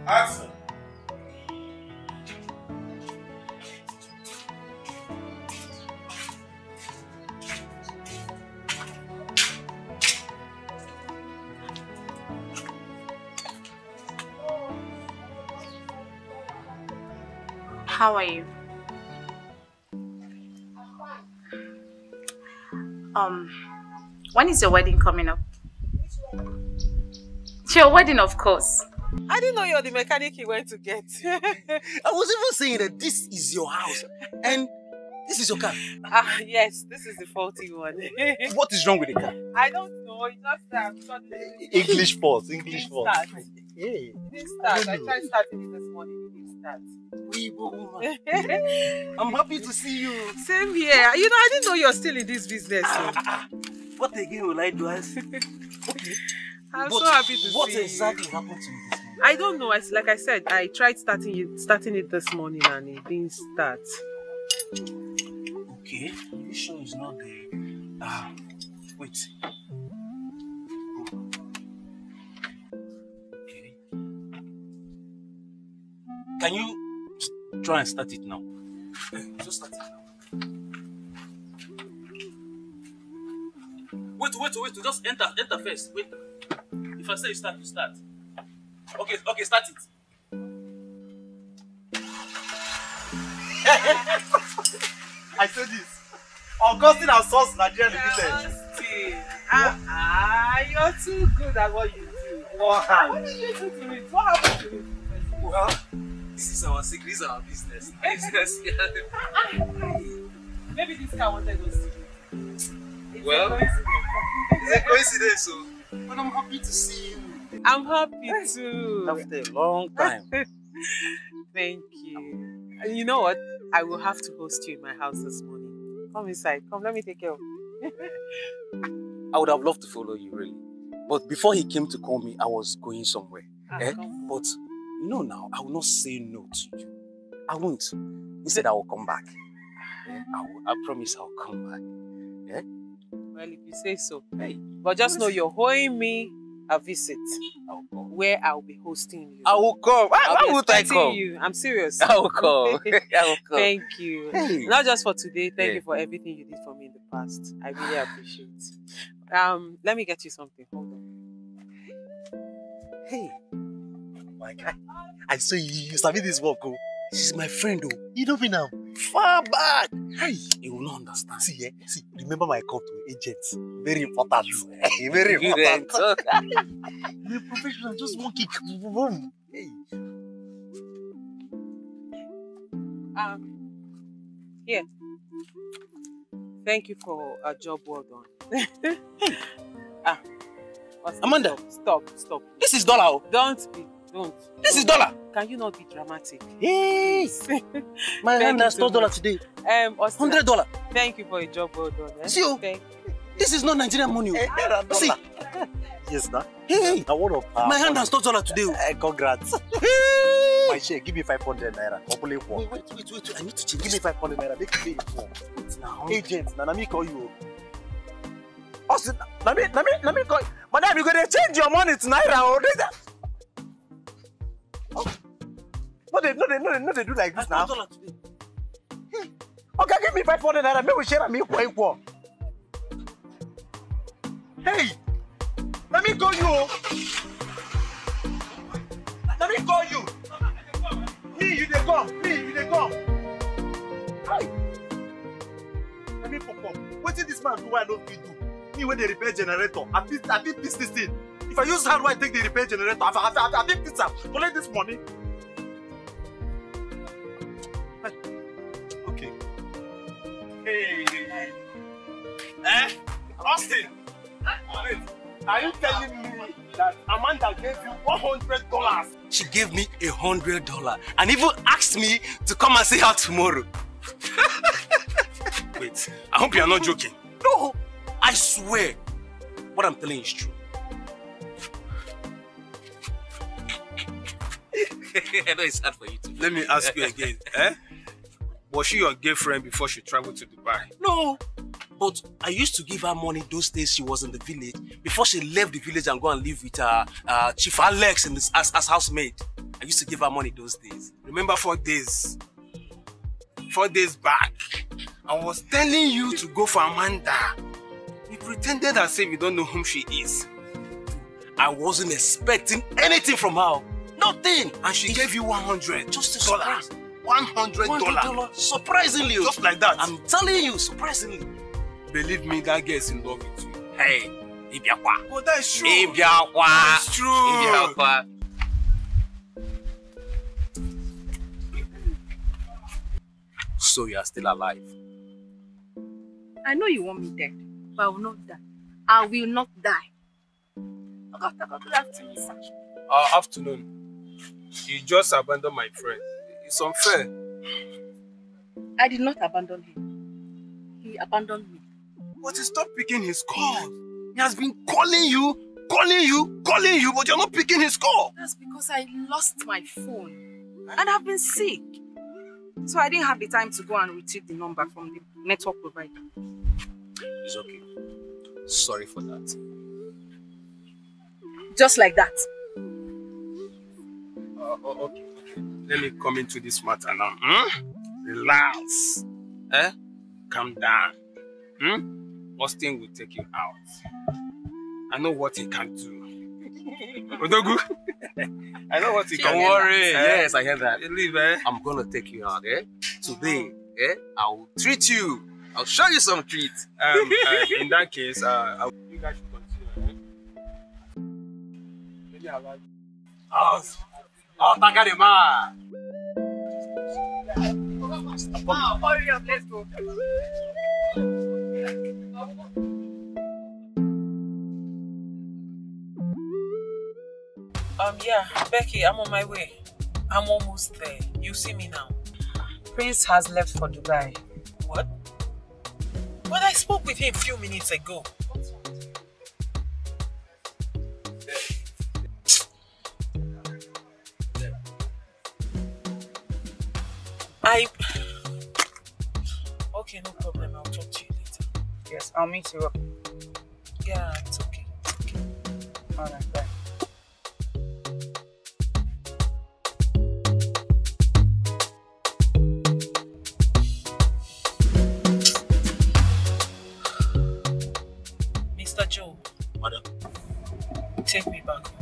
Action. How are you? When is your wedding coming up? It's your wedding, of course. I didn't know you're the mechanic he went to get. I was even saying that this is your house and this is your car. Yes, this is the faulty one. What is wrong with the car? I don't know. It's just that English fault. English fault. It didn't start. I tried starting it this morning. It didn't start. I'm happy to see you. Same here. You know, I didn't know you're still in this business. What again will I do? I'm so happy to see you. What exactly happened to you this morning? I don't know. Like I said, I tried starting it this morning and it didn't start. Okay, you sure it's not the... wait. Okay. Can you try and start it now? Just start it now. Wait, just enter first. Wait. If I say you start, you start. Okay, start it. I said this. Augustine and Sons Nigerian Limited. You're too good at what you do. Wow. What did you do to it? What happened to it? Well, this is our secret, this is our business. Maybe this guy wanted us to do. It's a coincidence, so. But I'm happy to see you. I'm happy too. After a long time. Thank you. And you know what? I will have to host you in my house this morning. Come inside. Come, let me take care of you. I would have loved to follow you, really. But before he came to call me, I was going somewhere. But you know now, I will not say no to you. I won't. Instead, I will come back. I promise I'll come back. Well, if you say so. Hey. But just know you're owing me a visit where I'll be hosting you. I will come. Why would I come? You. I'm serious. I will come. I will come. Thank you. Hey. Not just for today. Thank you for everything you did for me in the past. I really appreciate it. Let me get you something. Hold on. Hey. My guy. I saw you sabi this work. She's my friend though. You know me now. Far back. Hey. You will not understand. See, remember my call to agents. Very important. Very important. You're a professional, just one kick. Boom. Hey. Here. Thank you for a job well done. Amanda. Stop. This is dollar. Don't. This is dollar. Can you not be dramatic? Yes. My hand has $12 today. $100. Thank you for a job well done. See you. This is not Nigerian money. See. Yes, sir. Hey. My hand has $12 today. Congrats. My share, give me 500 naira. Wait. I need to change. Give me 500 naira. Make me pay more. Agent, now let me call you. Also, let me call you. Madam, you're going to change your money to naira. No, they do like this now. Okay, give me 500 naira. Maybe we share and me equal. Hey, let me call you. Let me call you. Me, you they come. Hey. Let me pop up. What did this man do? I don't do. Me when they repair generator. I did this thing. If I use hand, why take the repair generator? I did this up. Collect this money. Okay. Hey. Austin. Wait. Are you telling me that Amanda gave you $100? She gave me $100 and even asked me to come and see her tomorrow. Wait, I hope you are not joking. No, I swear, what I'm telling you is true. I know it's hard for you to. Let me ask you again. Was she your girlfriend before she traveled to Dubai? No, but I used to give her money those days she was in the village before she left the village and go and live with Chief Alex as housemaid. I used to give her money those days. Remember 4 days? 4 days back, I was telling you to go for Amanda. You pretended as if you don't know whom she is. I wasn't expecting anything from her. Nothing. And she gave you $100. Just a surprise. $100. Surprisingly. Just like that. I'm telling you, surprisingly. Believe me, that girl is in love with you. Hey, Ibiakwa. Oh, that's true. Ibiakwa. That's true. Ibiakwa. So you are still alive? I know you want me dead, but I will not die. I will not die. Good afternoon, sir. Afternoon. You just abandoned my friend. It's unfair. I did not abandon him. He abandoned me. But he stopped picking his call. He has been calling you, but you're not picking his call. That's because I lost my phone. And I've been sick. So I didn't have the time to go and retrieve the number from the network provider. It's okay. Sorry for that. Just like that. Okay. Let me come into this matter now. Relax. Calm down. Austin will take you out. I know what he can do. Odogu? I know what he can do. Don't worry. Yes, I heard that. Believe, I'm gonna take you out, Today, I will treat you. I'll show you some treats. In that case, you guys should continue. Let me allow you. Takarima! Oh, hurry up, let's go. Yeah, Becky, I'm on my way. I'm almost there. You see me now. Prince has left for Dubai. What? But I spoke with him a few minutes ago. Okay, no problem. I'll talk to you later. Yes, I'll meet you up. Yeah, it's okay. Alright, bye. Mr. Joe. Madam. Take me back home.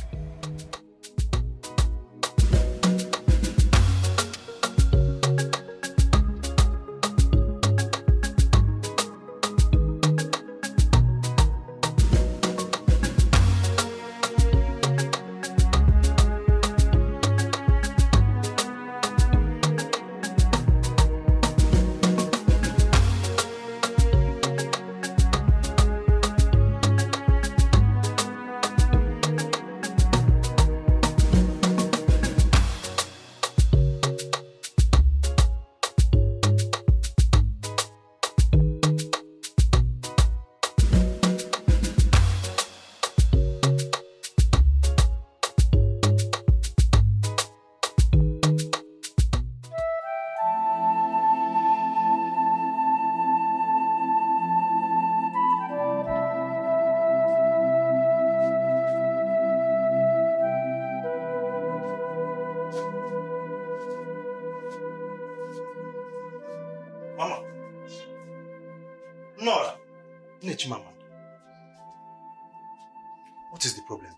What is the problem?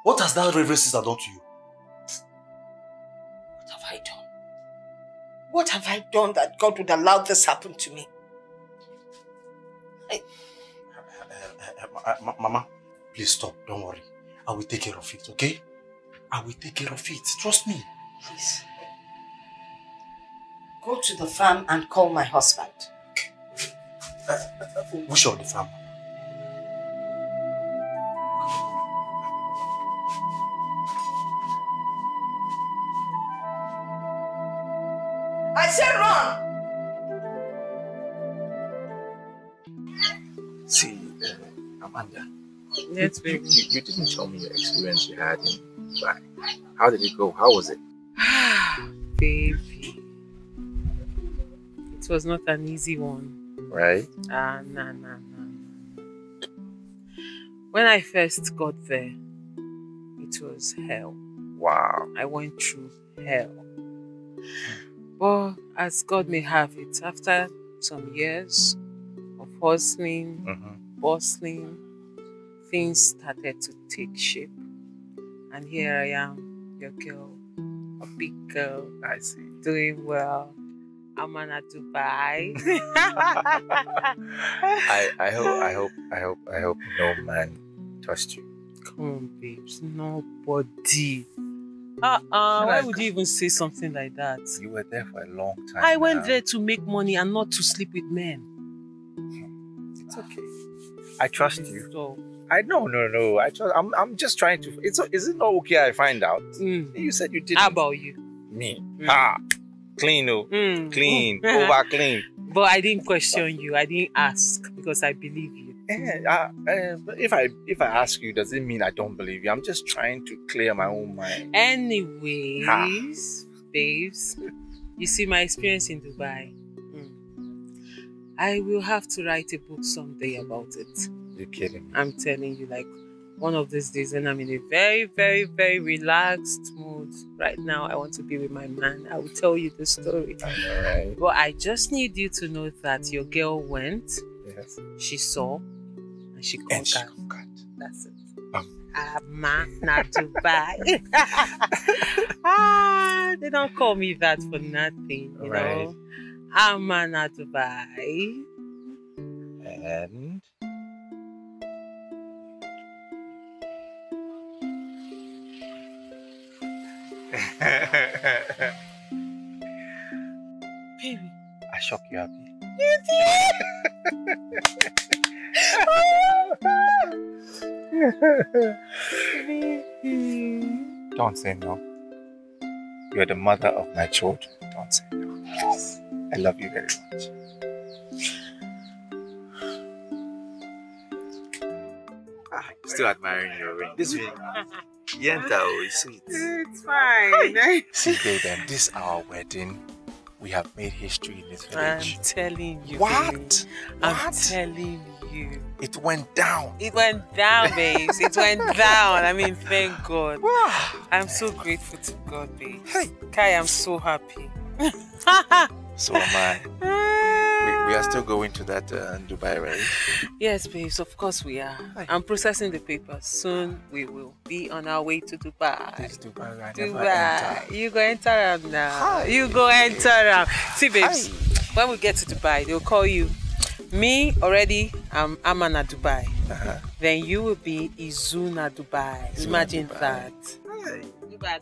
What has that Reverend Sister done to you? What have I done? What have I done that God would allow this happen to me? Mama, please stop. Don't worry. I will take care of it, okay? I will take care of it. Trust me. Please. Go to the farm and call my husband. Which of the farm? I said run! See, Amanda. Yes, baby. You didn't tell me your experience you had in Dubai. How did it go? How was it? Baby. It was not an easy one. Right? No. When I first got there, it was hell. Wow. I went through hell. But as God may have it, after some years of hustling, bustling, things started to take shape. And here I am, your girl, a big girl. I see. Doing well. I'm in Dubai. I hope no man touched you. Come on, babes. Nobody. Why would you even say something like that? You were there for a long time. I went there to make money and not to sleep with men. It's okay. I trust you. No. I'm just trying to. Is it not okay? I find out. You said you didn't. How about you? Me. Clean, clean, over clean. But I didn't question you. I didn't ask because I believe you. If I ask you, does it mean I don't believe you? I'm just trying to clear my own mind. Anyways, babes, you see my experience in Dubai. I will have to write a book someday about it. You're kidding me. I'm telling you, like one of these days when I'm in a very, very, very relaxed mood. Right now, I want to be with my man. I will tell you the story. Alright. But I just need you to know that your girl went. Yes. She saw. And she conquered. That's it. Na Dubai. They don't call me that for nothing, you know. Na Dubai. And baby, I shock you happy. You did. Don't say no. You're the mother of my children. Don't say no. I love you very much. Still admiring your ring. This ring, Yenta, is sweet. It's fine. See, baby, this is our wedding. We have made history in this village. I'm telling you. What? I'm telling you. It went down. It went down, babes. It went down. I mean, thank God. I'm so grateful to God, babes. Hey. Kai, I'm so happy. So am I. We are still going to that Dubai, right? Yes, babes, of course we are. I'm processing the papers. Soon we will be on our way to Dubai. This Dubai, right? Dubai. You go enter them now. Hi. You go enter them. See, babes, when we get to Dubai, they'll call you. Me, already, I'm Amana Dubai. Then you will be Izuna Dubai. Imagine Dubai. That. Hi. Dubai.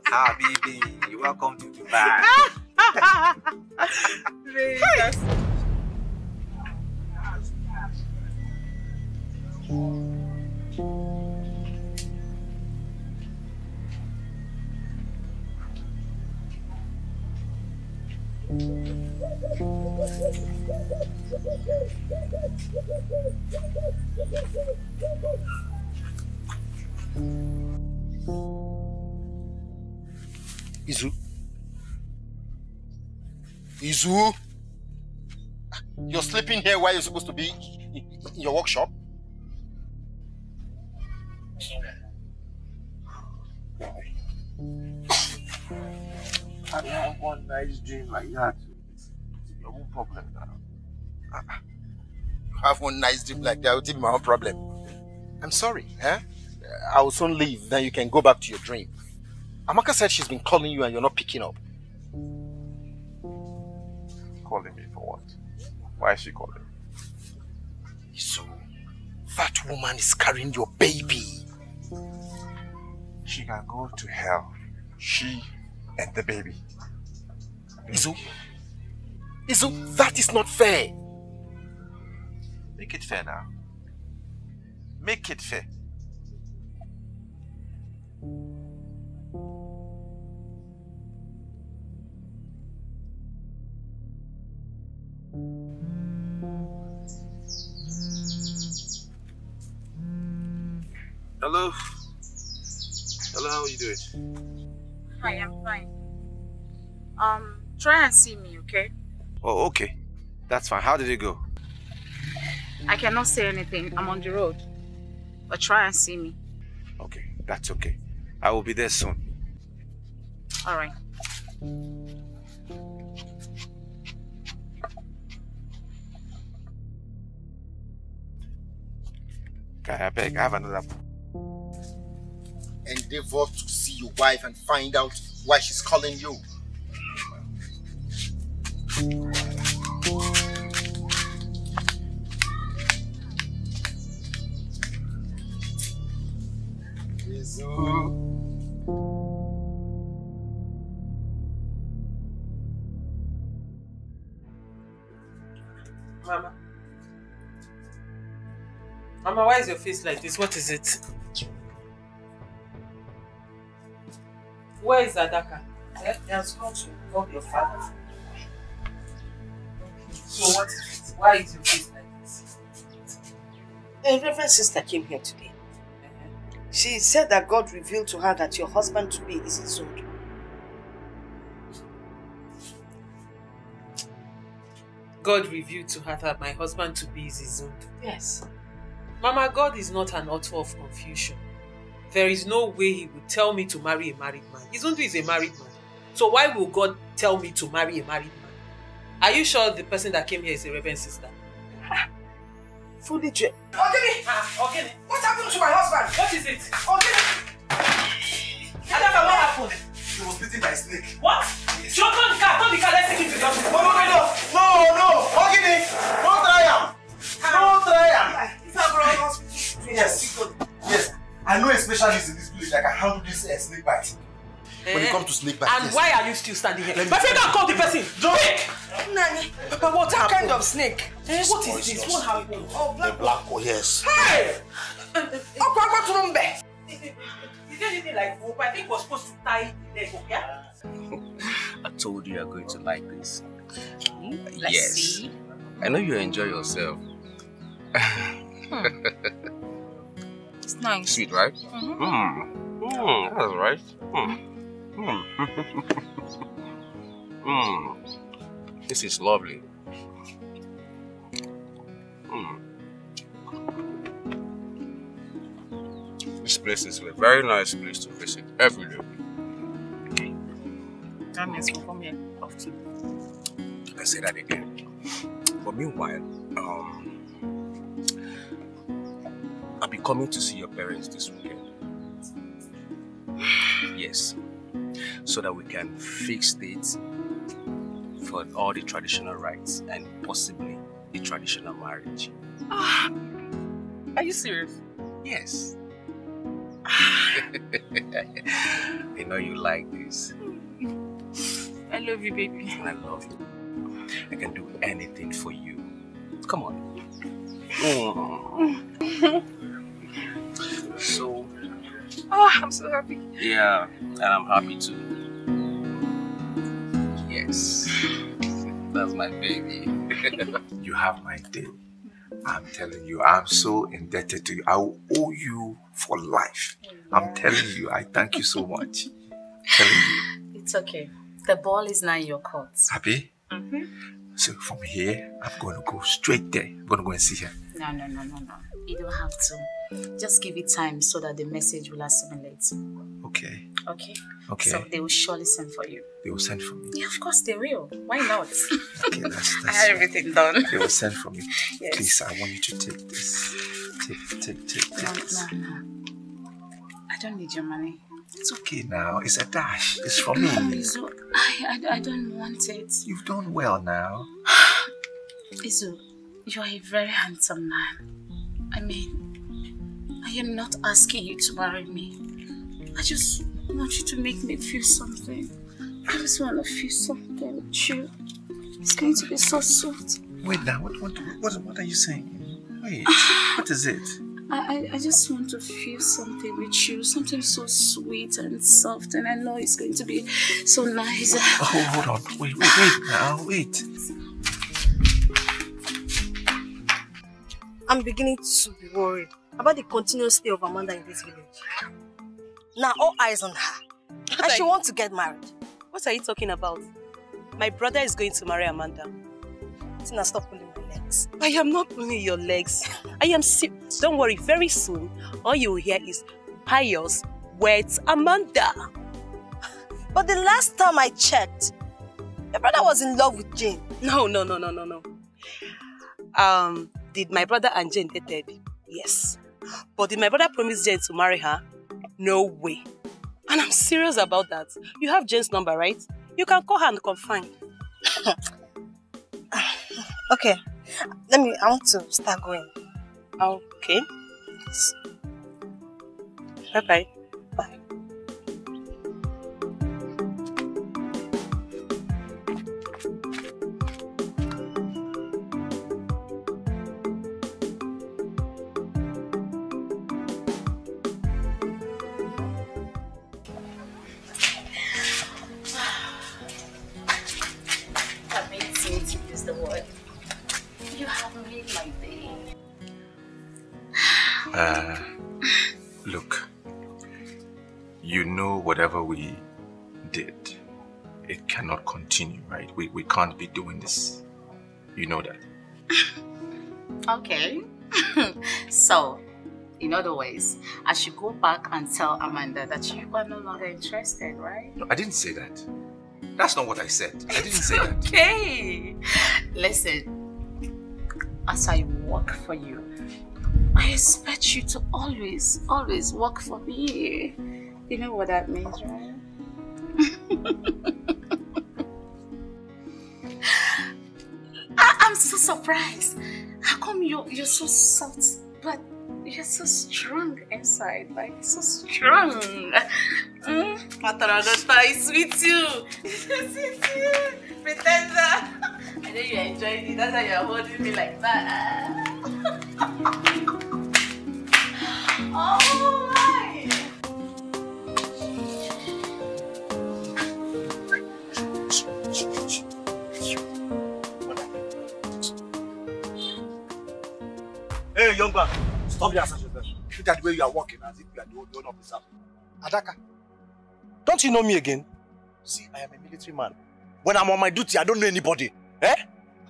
Habibi, welcome to Dubai. Izu? You're sleeping here while you're supposed to be in your workshop? I have one nice dream like that. It's your own problem now. You have one nice dream like that, it will be my own problem. I'm sorry, eh? I will soon leave, then you can go back to your dream. Amaka said she's been calling you and you're not picking up. Calling me for what? Why is she calling? So, that woman is carrying your baby. She can go to hell. She and the baby. Izu, that is not fair. Make it fair now. Make it fair. Hello. Hello, how are you doing? Hi, I'm fine. Try and see me, okay? Oh, okay. That's fine. How did it go? I cannot say anything. I'm on the road. But try and see me. Okay, that's okay. I will be there soon. All right. Okay, I beg, I have another. Endeavor to see your wife and find out why she's calling you. Mama. Mama, why is your face like this? What is it? Where is Adaka? He has gone to call your father. So what is it? Why is your face like this? The Reverend Sister came here today. She said that God revealed to her that your husband to be is his own. God revealed to her that my husband to be is his own. Yes. Mama, God is not an author of confusion. There is no way he would tell me to marry a married man. Izundu is a married man. So why will God tell me to marry a married man? Are you sure the person that came here is a Reverend Sister? Fully true. Okay. What happened to my husband? What is it? Adaka, what happened? He was bitten by a snake. What? Yes. Turn the car, let's take him to the hospital. No. Ogini, don't try him. Don't try him. Yes. I know a specialist in this village that can handle this snake bite. When it comes to snake bite. And why are you still standing here? My friend, can't call the person. Quick! Nani. Papa, what happened? kind of snake? What is this? What happened? Oh, black hole, yes. Hey! Is there anything like rope? I think we're supposed to tie the leg, yeah? I told you you're going to like this. Let's yes. see. I know you enjoy yourself. It's nice. Sweet, right? That's right. This is lovely. This place is a very nice place to visit every day. That means we'll come here often. I say that again. But meanwhile, I'll be coming to see your parents this weekend. Yes. So that we can fix dates for all the traditional rites and possibly the traditional marriage. Are you serious? Yes. I know you like this. I love you, baby. I love you. I can do anything for you. Come on. So. Oh, I'm so happy. Yeah, and I'm happy too. Yes. That's my baby. You have my day. I'm telling you, I'm so indebted to you. I will owe you for life. I'm telling you, I thank you so much. Telling you. It's okay. The ball is now in your court. Happy? So from here, I'm going to go straight there. I'm going to go and see her. No. You don't have to. Just give it time so that the message will assimilate. Okay. Okay? Okay. So they will surely send for you. They will send for me. Yeah, of course they will. Why not? Okay, that's I had everything done. They will send for me. Yes. Please, I want you to take this. Take this. No. I don't need your money. It's okay now. It's a dash. It's for me. Izu, I don't want it. You've done well now. Izu, you are a very handsome man. I mean, I am not asking you to marry me. I just want you to make me feel something. I just want to feel something with you. It's going to be so sweet. Wait now, what are you saying? Wait, what is it? I just want to feel something with you. Something so sweet and soft, and I know it's going to be so nice. Oh, hold on. Wait now, wait. I'm beginning to be worried about the continuous stay of Amanda in this village. Now all eyes on her. And she wants to get married. What are you talking about? My brother is going to marry Amanda. Tina, stop pulling my legs. I am not pulling your legs. I am serious. Don't worry, very soon, all you will hear is pious, Where's Amanda? But the last time I checked, your brother was in love with Jane. No. Did my brother and Jane dated? Yes. But did my brother promise Jane to marry her? No way. And I'm serious about that. You have Jane's number, right? You can call her and confirm. Okay. I want to start going. Okay. Yes. Bye-bye. Bye. Look, you know whatever we did, it cannot continue, right? We can't be doing this. You know that. Okay. So, in other ways, I should go back and tell Amanda that you are no longer interested, right? No, I didn't say that. That's not what I said. I didn't say that. Okay. Listen, as I work for you, I expect you to always work for me. You know what that means, right? I'm so surprised. How come you're so soft, but you're so strong inside? Like, so strong. Mataragata is sweet too. Pretender. I know you're enjoying it. That's why you're holding me like that. Oh my! Hey, young man, stop your assertion. Look at the way you are walking as if you are the owner of this house. Adaka, don't you know me again? See, I am a military man. When I'm on my duty, I don't know anybody. Eh?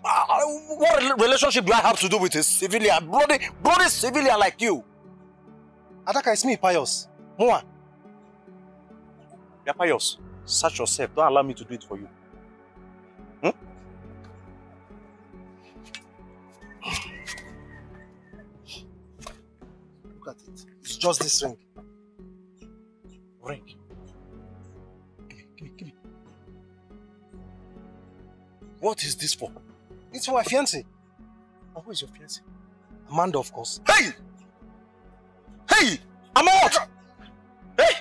What relationship do I have to do with a civilian? Bloody civilian like you? Adaka, it's me, Pius. Moa. Yeah, Pius. Search yourself. Don't allow me to do it for you. Look at it. It's just this ring. Ring. Give me. What is this for? It's for my fiancé. And who is your fiancé? Amanda, of course. Hey! Hey! I'm out! Hey!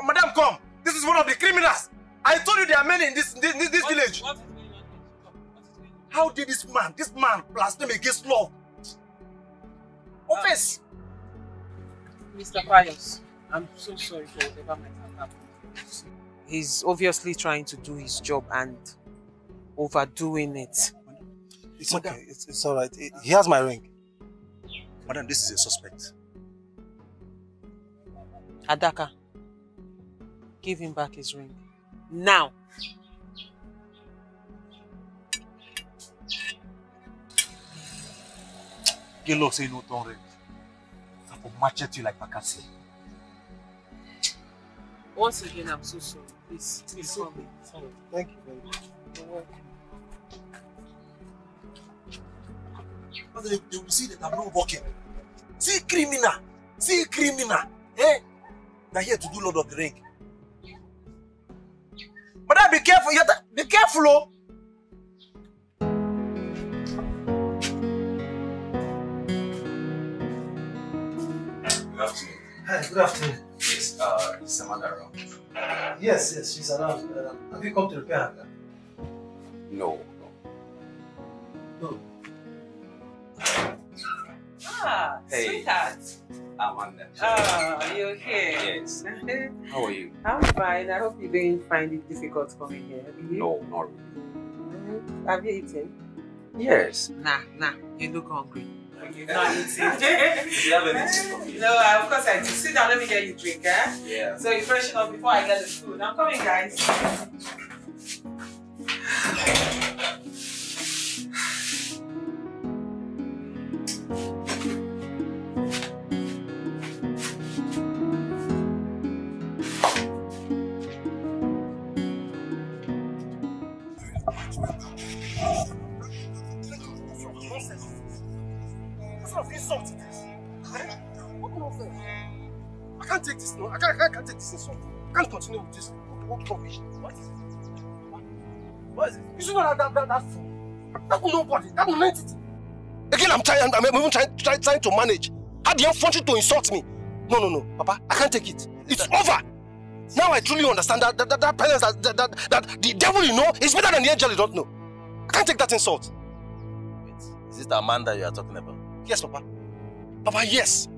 Madam, come! This is one of the criminals! I told you there are many in this village! How did this man blaspheme against law? Office! Mr. Pius, I'm so sorry for whatever might have happened. He's obviously trying to do his job and overdoing it. It's okay. It's all right. He has my ring. Madam, this is a suspect. Adaka, give him back his ring. Now! Gelo say no don't ring. I will machete you like Bakassi. Once again, I'm so sorry. Please call me. Thank you very much. You're welcome. But they will see that I'm not working. See criminal. Eh? They're here to do Lord of the Ring. Madam, be careful. Be careful, oh. Good afternoon. Hi, good afternoon. Yes, is Amanda around? Yes, she's around. Have you come to repair her? No. Ah, Hey. sweetheart. Amanda. You're here. Yes. How are you? I'm fine. I hope you didn't find it difficult coming here. No, not really. Have you eaten? Yes. Nah. You look hungry. You've not eaten. Do you have anything for me? No, of course I do. Sit down, let me get you a drink, eh? Yeah. So you freshen up before I get the food. I'm coming, guys. can't take this. No, I can't take this insult. I can't continue with this. What rubbish? What is it? What is it? You should know that fool. That will nobody. That will entity. Again, I'm even trying to manage. How do you want you to insult me? No, Papa, I can't take it. It's over. Now I truly understand that penance that the devil you know is better than the angel you don't know. I can't take that insult. Wait, is it Amanda you are talking about? Yes, Papa. Papa, yes.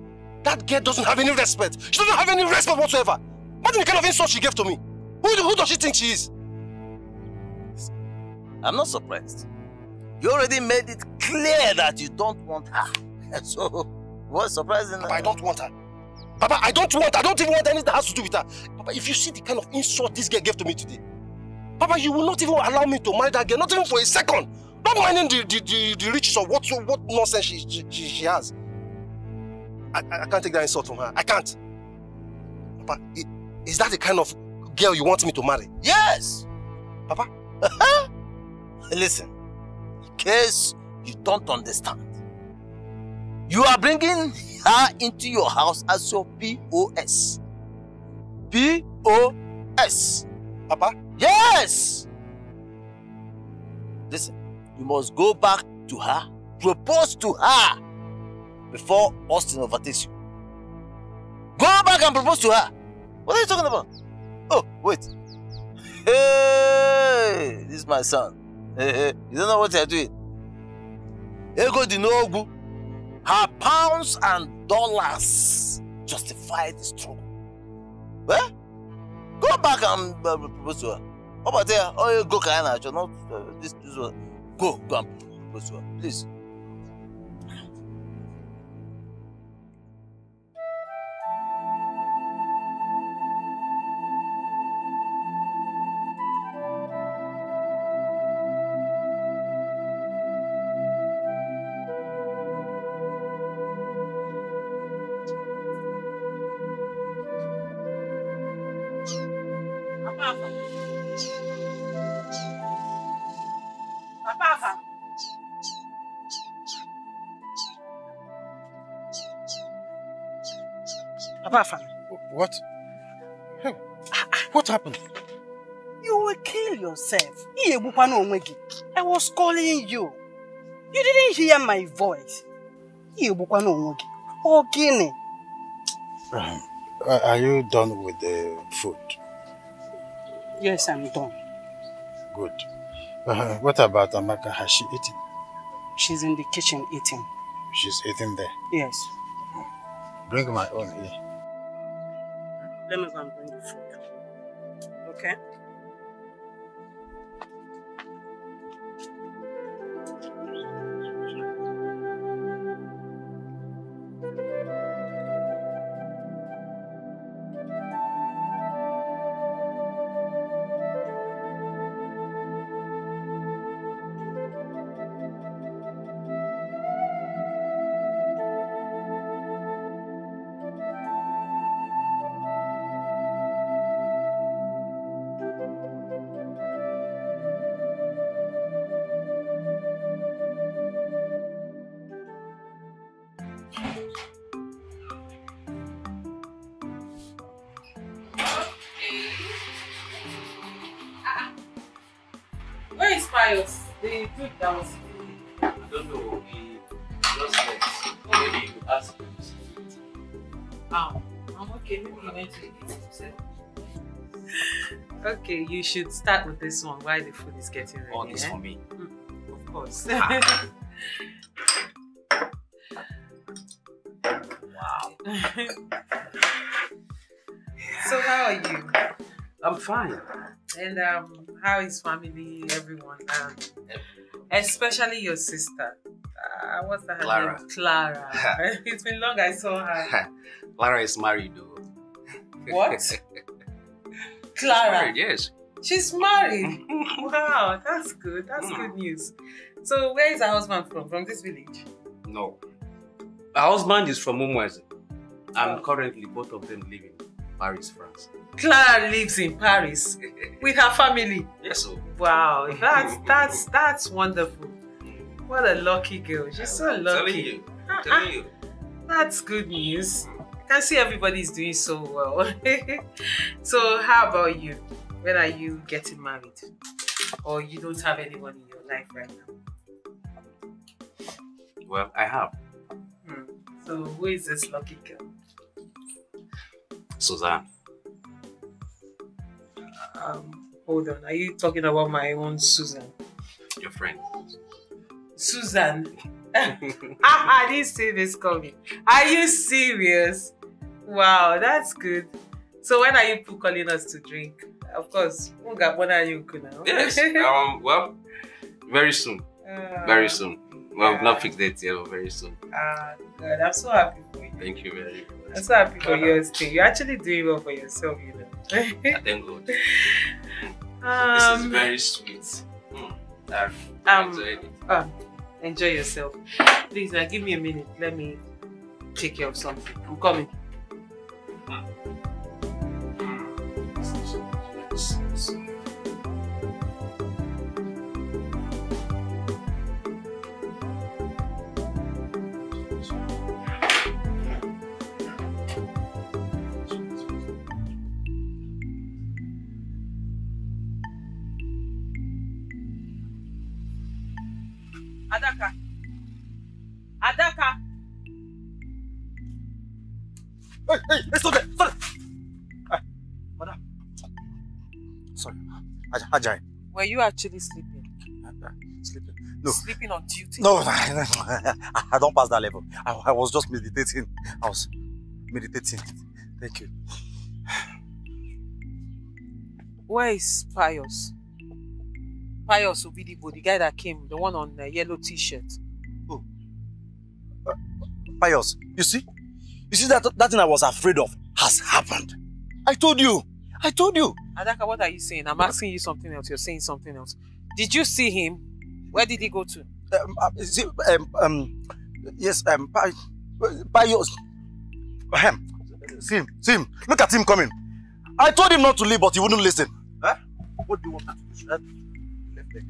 That girl doesn't have any respect. She doesn't have any respect whatsoever. What the kind of insult she gave to me? Who does she think she is? I'm not surprised. You already made it clear that you don't want her. So, what's surprising? Papa, I don't want her. Papa, I don't even want anything that has to do with her. Papa, if you see the kind of insult this girl gave to me today, Papa, you will not even allow me to marry that girl, not even for a second. Not minding the riches of what nonsense she has. I can't take that insult from her. I can't. Papa, is that the kind of girl you want me to marry? Yes! Papa? Listen, in case you don't understand, you are bringing her into your house as your POS. POS. Papa? Yes! Listen, you must go back to her, propose to her before Austin overtakes you. Go back and propose to her. What are you talking about? Oh, wait. Hey, this is my son. Hey, you don't know what you're doing. Ego Dinogu. Her pounds and dollars justify the struggle. Well, go back and propose to her. How about there? Oh, you go, Kayana. Not this one. Go and propose to her, please. Papa, what? What happened? You will kill yourself. I was calling you. You didn't hear my voice. Are you done with the food? Yes, I'm done. Good. What about Amaka? Has she eaten? She's in the kitchen eating. She's eating there? Yes. Bring my own here. Let me go and bring the food. Okay? The food that was I don't know. He just left. Maybe you could ask him to see it. I'm okay. Maybe he went to eat himself. Okay, you should start with this one while the food is getting ready. All this for me. Of course. Wow. So how are you? I'm fine. And how is family, everyone? Especially your sister. What's her Clara. name? Clara. It's been long I saw her. Clara is married though. What? Clara? She's married, yes. She's married? Wow, that's good. That's good news. So where is her husband from? From this village? No. Her husband is from Umweze. And currently both of them live in Paris, France. Clara lives in Paris with her family. Yes, sir. Wow, that's wonderful. What a lucky girl. She's so lucky. I'm telling you. That's good news. can see everybody's doing so well. So how about you? When are you getting married? Or you don't have anyone in your life right now? Well, I have. So who is this lucky girl? Suzanne. Hold on. Are you talking about my own Susan? Your friend. Susan. I didn't see this coming. Are you serious? Wow, that's good. So when are you calling us to drink? Of course. Yes. Well, very soon. Very soon. Well, not fixed date yet, but very soon. God, I'm so happy for you. Thank you very much. I'm so happy for yours too. You're actually doing well for yourself, you know. Thank God. This is very sweet. I've enjoyed it. Enjoy yourself. Please, give me a minute. Let me take care of something. I'm coming. Adaka. Adaka. Hey, stop there! Stop there! Madam. Sorry. Ajay. Were you actually sleeping? Sleeping? No. Sleeping on duty? No, I don't pass that level. I was just meditating. I was meditating. Thank you. Where is Pius? Pius Obidibo, the guy that came, the one on the yellow t-shirt. Oh. Pius, you see? You see that thing I was afraid of has happened. I told you. I told you. Adaka, what are you saying? I'm asking you something else. You're saying something else. Did you see him? Where did he go to? Yes, Pius. See him. Look at him coming. I told him not to leave, but he wouldn't listen. Huh? What do you want me to do? Left leg.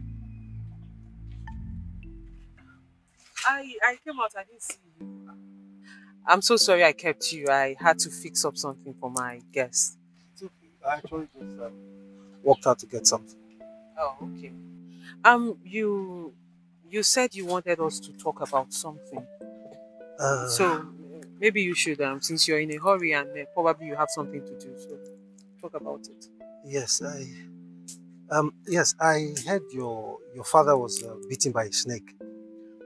I came out, I didn't see you. I'm so sorry I kept you. I had to fix up something for my guest. It's okay. I actually just walked out to get something. Oh, okay. You said you wanted us to talk about something. So maybe you should, since you're in a hurry and probably you have something to do, so talk about it. Yes, I heard your father was bitten by a snake.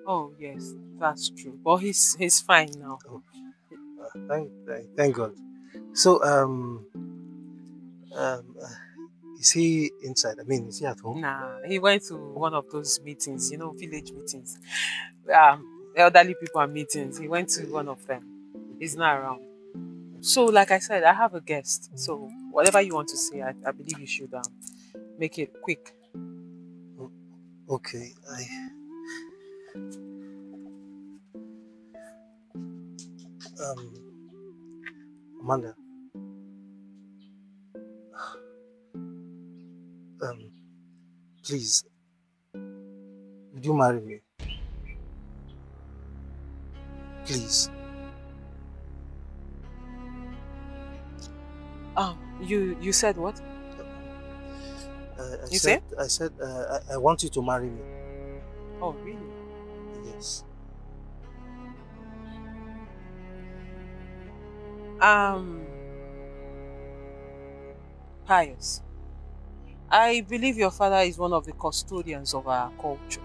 Oh yes, that's true. But he's fine now. Oh, thank God. So is he inside? I mean, is he at home? Nah, he went to one of those meetings, you know, village meetings. Elderly people are meetings. He went to one of them. He's not around. So, like I said, I have a guest. So, whatever you want to say, I believe you should make it quick. Okay, Amanda. Please, would you marry me? Please. You said what? I said I want you to marry me. Oh, really? Yes. Pius, I believe your father is one of the custodians of our culture.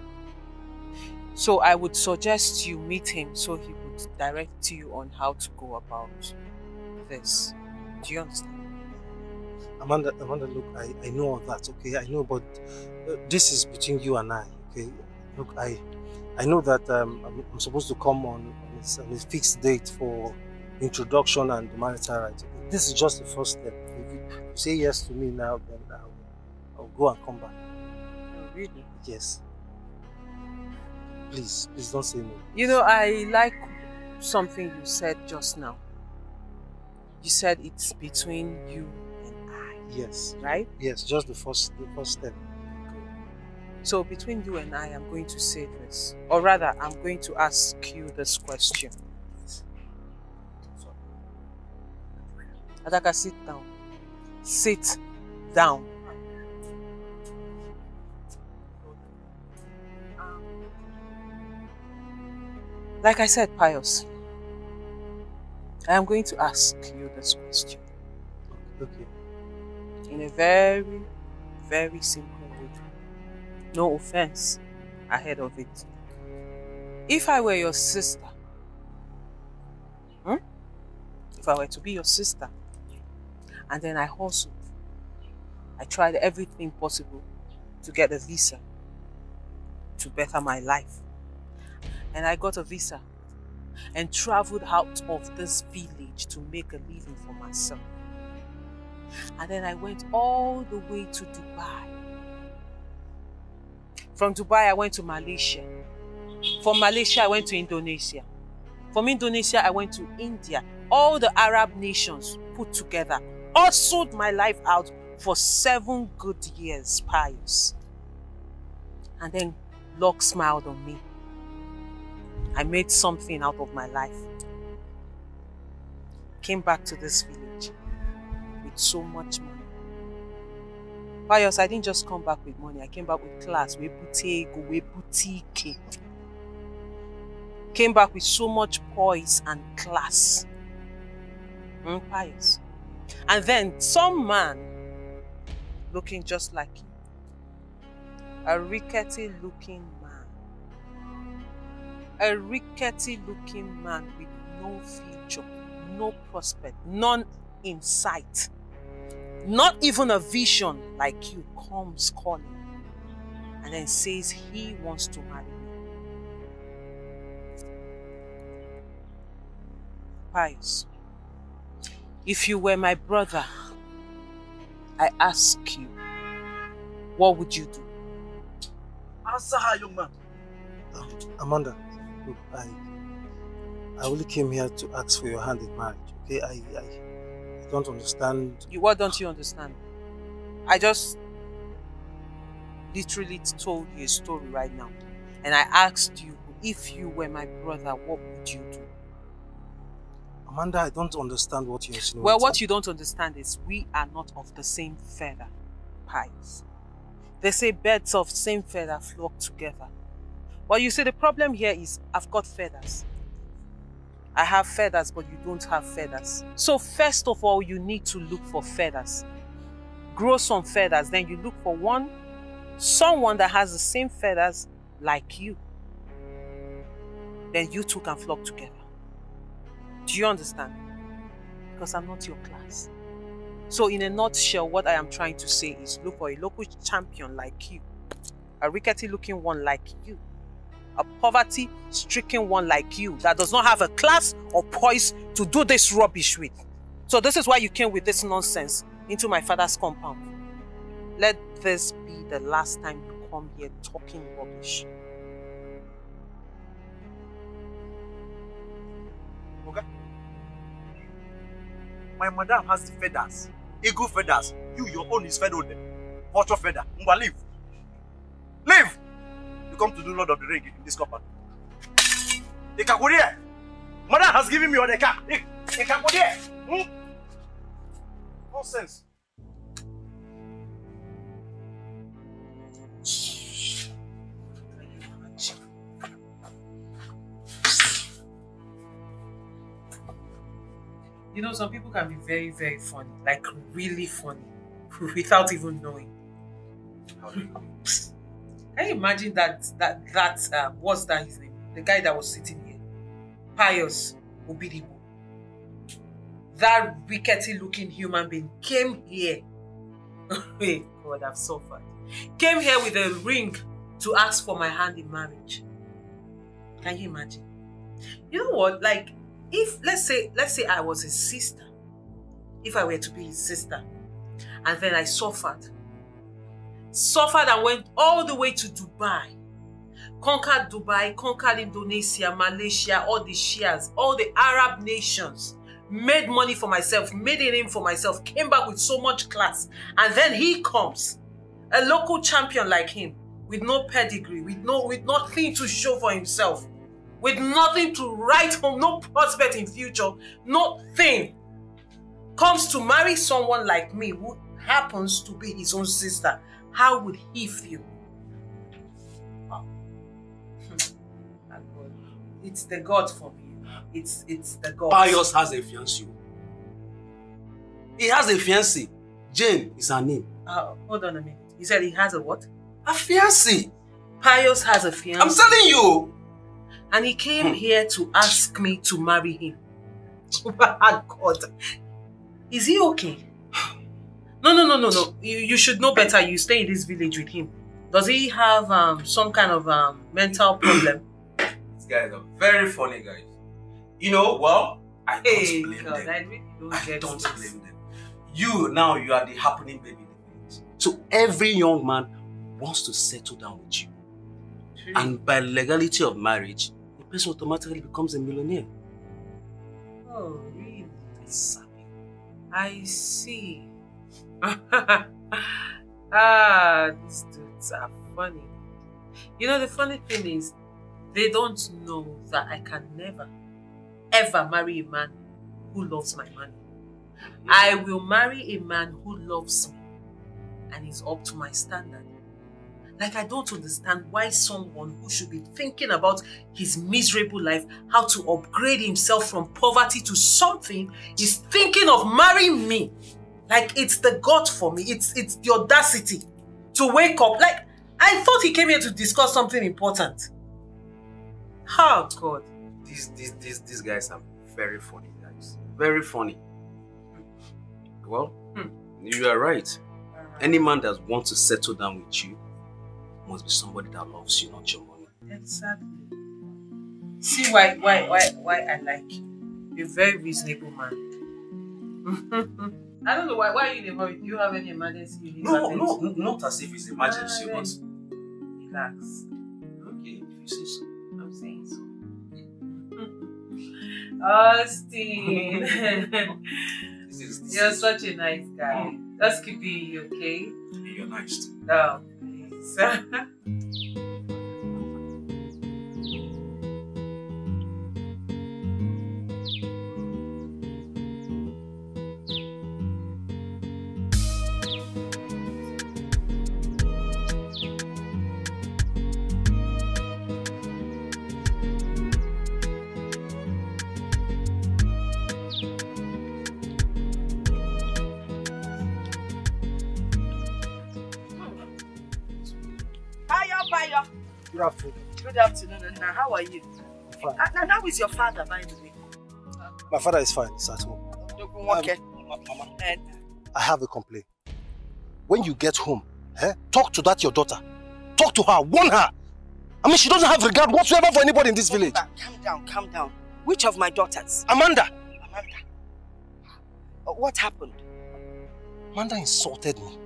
So I would suggest you meet him so he would direct you on how to go about this. Do you understand? Amanda, look, I know all that, okay? I know, but this is between you and I, okay? Look, I know that I'm supposed to come on a fixed date for introduction and the marital rights. This is just the first step. If you say yes to me now, then I'll go and come back. Oh, really? Yes. Please don't say no. You know, I like something you said just now. You said it's between you and I. Yes. Right? Yes, just the first step. So between you and I, I'm going to say this. Or rather, I'm going to ask you this question. Adaka, sit down. Sit down. Like I said, Pius, I am going to ask you this question. Okay. In a very, very simple way. No offense ahead of it. If I were your sister, if I were to be your sister, and then I hustled, I tried everything possible to get a visa to better my life. And I got a visa and traveled out of this village to make a living for myself. And then I went all the way to Dubai. From Dubai, I went to Malaysia. From Malaysia, I went to Indonesia. From Indonesia, I went to India. All the Arab nations put together. Hustled my life out for 7 good years, Pius. And then Lord smiled on me. I made something out of my life. Came back to this village with so much money. Pius, I didn't just come back with money. I came back with class. We boutique. Came back with so much poise and class. Pius. And then some man looking just like you. A rickety looking man. A rickety looking man with no future, no prospect, none in sight. Not even a vision like you comes calling and then says he wants to marry me. Pius, if you were my brother, I ask you, what would you do? Answer her, young man. Amanda, look, I only came here to ask for your hand in marriage, okay? I don't understand. What don't you understand? I just literally told you a story right now. And I asked you, if you were my brother, what would you do? Amanda, I don't understand what you're saying. Well, what you don't understand is we are not of the same feather, Pius. They say birds of same feather flock together. Well, you see, the problem here is I've got feathers. I have feathers, but you don't have feathers. So first of all, you need to look for feathers. Grow some feathers, then you look for someone that has the same feathers like you. Then you two can flock together. Do you understand? Because I'm not your class. So in a nutshell, what I am trying to say is look for a local champion like you. A rickety looking one like you. A poverty-stricken one like you that does not have a class or poise to do this rubbish with. So this is why you came with this nonsense into my father's compound. Let this be the last time you come here talking rubbish. Okay. My madam has the feathers. Eagle feathers. Your own is feathered. Vulture feather. Leave. Leave! You come to do Lord of the Ring in this compound. Madam has given me all the car. Nonsense. You know, some people can be very, very funny. Like, really funny. Without even knowing. Can you imagine what's that his name? The guy that was sitting here. Pius Obidibo. That rickety looking human being came here. Hey, God, I've suffered. Came here with a ring to ask for my hand in marriage. Can you imagine? You know what? Like, if let's say I was his sister, if I were to be his sister, and then I suffered and went all the way to Dubai, conquered Indonesia, Malaysia, all the Shias, all the Arab nations, made money for myself, made a name for myself, came back with so much class, and then he comes, a local champion like him, with no pedigree, with nothing to show for himself, with nothing to write home, no prospect in future, nothing. comes to marry someone like me who happens to be his own sister, how would he feel? Oh. It's the God for me. It's the God. Pius has a fiancée. He has a fiancée. Jane is her name. Hold on a minute. You said he has a what? A fiancée. Pius has a fiancée. I'm telling you. And he came here to ask me to marry him. God. Is he okay? No. You should know better. You stay in this village with him. Does he have some kind of mental problem? These guys are very funny guys. You know, well, I don't blame them. I really don't blame them. You are the happening baby in the village. So every young man wants to settle down with you. True. And by legality of marriage, the person automatically becomes a millionaire. Oh, really? Exactly. I see. These dudes are funny. You know, the funny thing is, they don't know that I can never, ever marry a man who loves my money. I will marry a man who loves me and is up to my standard. Like, I don't understand why someone who should be thinking about his miserable life, how to upgrade himself from poverty to something, is thinking of marrying me. Like, it's the God for me. It's the audacity to wake up. Like, I thought he came here to discuss something important. Oh, God. These guys are very funny guys. Very funny. Well, you are right. Any man that wants to settle down with you must be somebody that loves you, not your money. Exactly. See why I like you. You're a very reasonable man. I don't know why are you in a hurry? Do you have any emergency you need? No, not as if it's emergency, but relax. Okay, if you say so. I'm saying so. Austin. You're such a nice guy. Just keep being you, okay? You're nice too. No, please. Good afternoon. Good afternoon, and how are you? Fine. And how is your father, by the way? My father is fine. He's at home. Okay. Mama, I have a complaint. When you get home, talk to that your daughter. Talk to her. Warn her. I mean, she doesn't have regard whatsoever for anybody in this village. Calm down. Which of my daughters? Amanda. What happened? Amanda insulted me.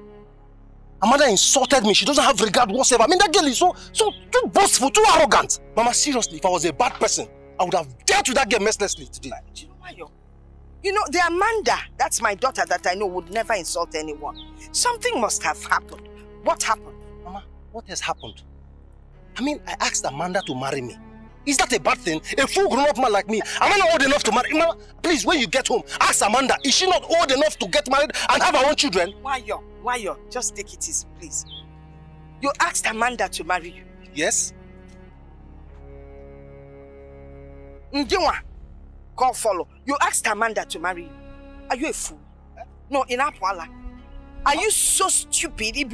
Amanda insulted me. She doesn't have regard whatsoever. I mean, that girl is so too boastful, too arrogant. Mama, seriously, if I was a bad person, I would have dealt with that girl mercilessly today. Do you know why you know, the Amanda, that's my daughter that I know would never insult anyone. Something must have happened. What happened? Mama, what has happened? I mean, I asked Amanda to marry me. Is that a bad thing? A full grown-up man like me, am I not old enough to marry? Mama, please, when you get home, ask Amanda, is she not old enough to get married and have her own children? Why yo? Just take it easy, please. You asked Amanda to marry you? Yes. Ndiwa, God follow. You asked Amanda to marry you. Are you a fool? No, in Apwala. Are you so stupid?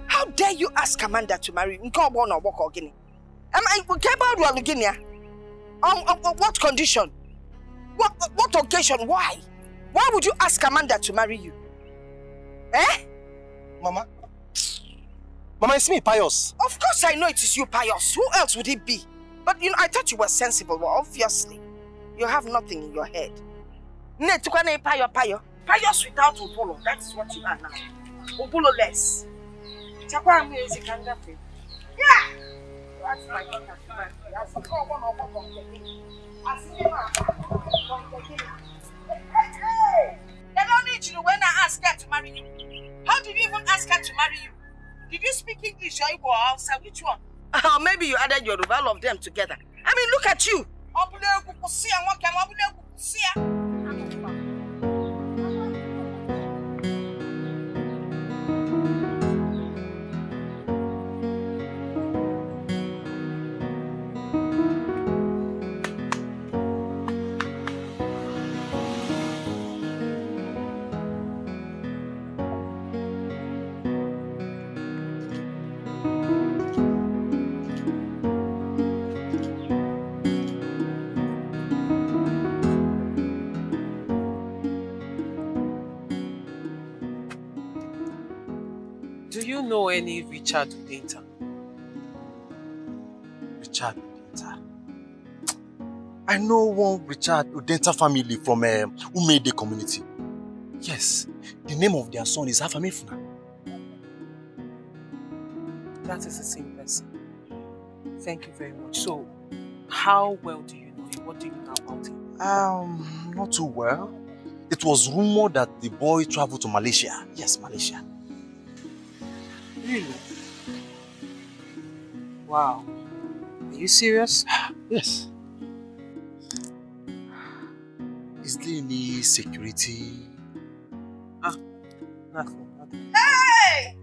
How dare you ask Amanda to marry you? What condition? What occasion? Why? Why would you ask Amanda to marry you? Mama, it's me, Pius. Of course I know it is you, Pius. Who else would it be? But you know, I thought you were sensible. Well, obviously, you have nothing in your head. Pius without Ubulo. That is what you are now. Ubulo less. Yeah! That's my daughter. They don't need you when I ask her to marry you. How did you even ask her to marry you? Did you speak English or Igbo or Hausa? Which one? Maybe you added your all of them together. I mean, look at you. Do you know any Richard Udenta? Richard Udenta? I know one Richard Udenta family from Umede community. Yes, the name of their son is Afamifuna. That is the same person. Thank you very much. So, how well do you know him? What do you know about him? Not too well. It was rumored that the boy traveled to Malaysia. Yes, Malaysia. Really? Wow. Are you serious? Yes. Is there any security? Nothing. Hey!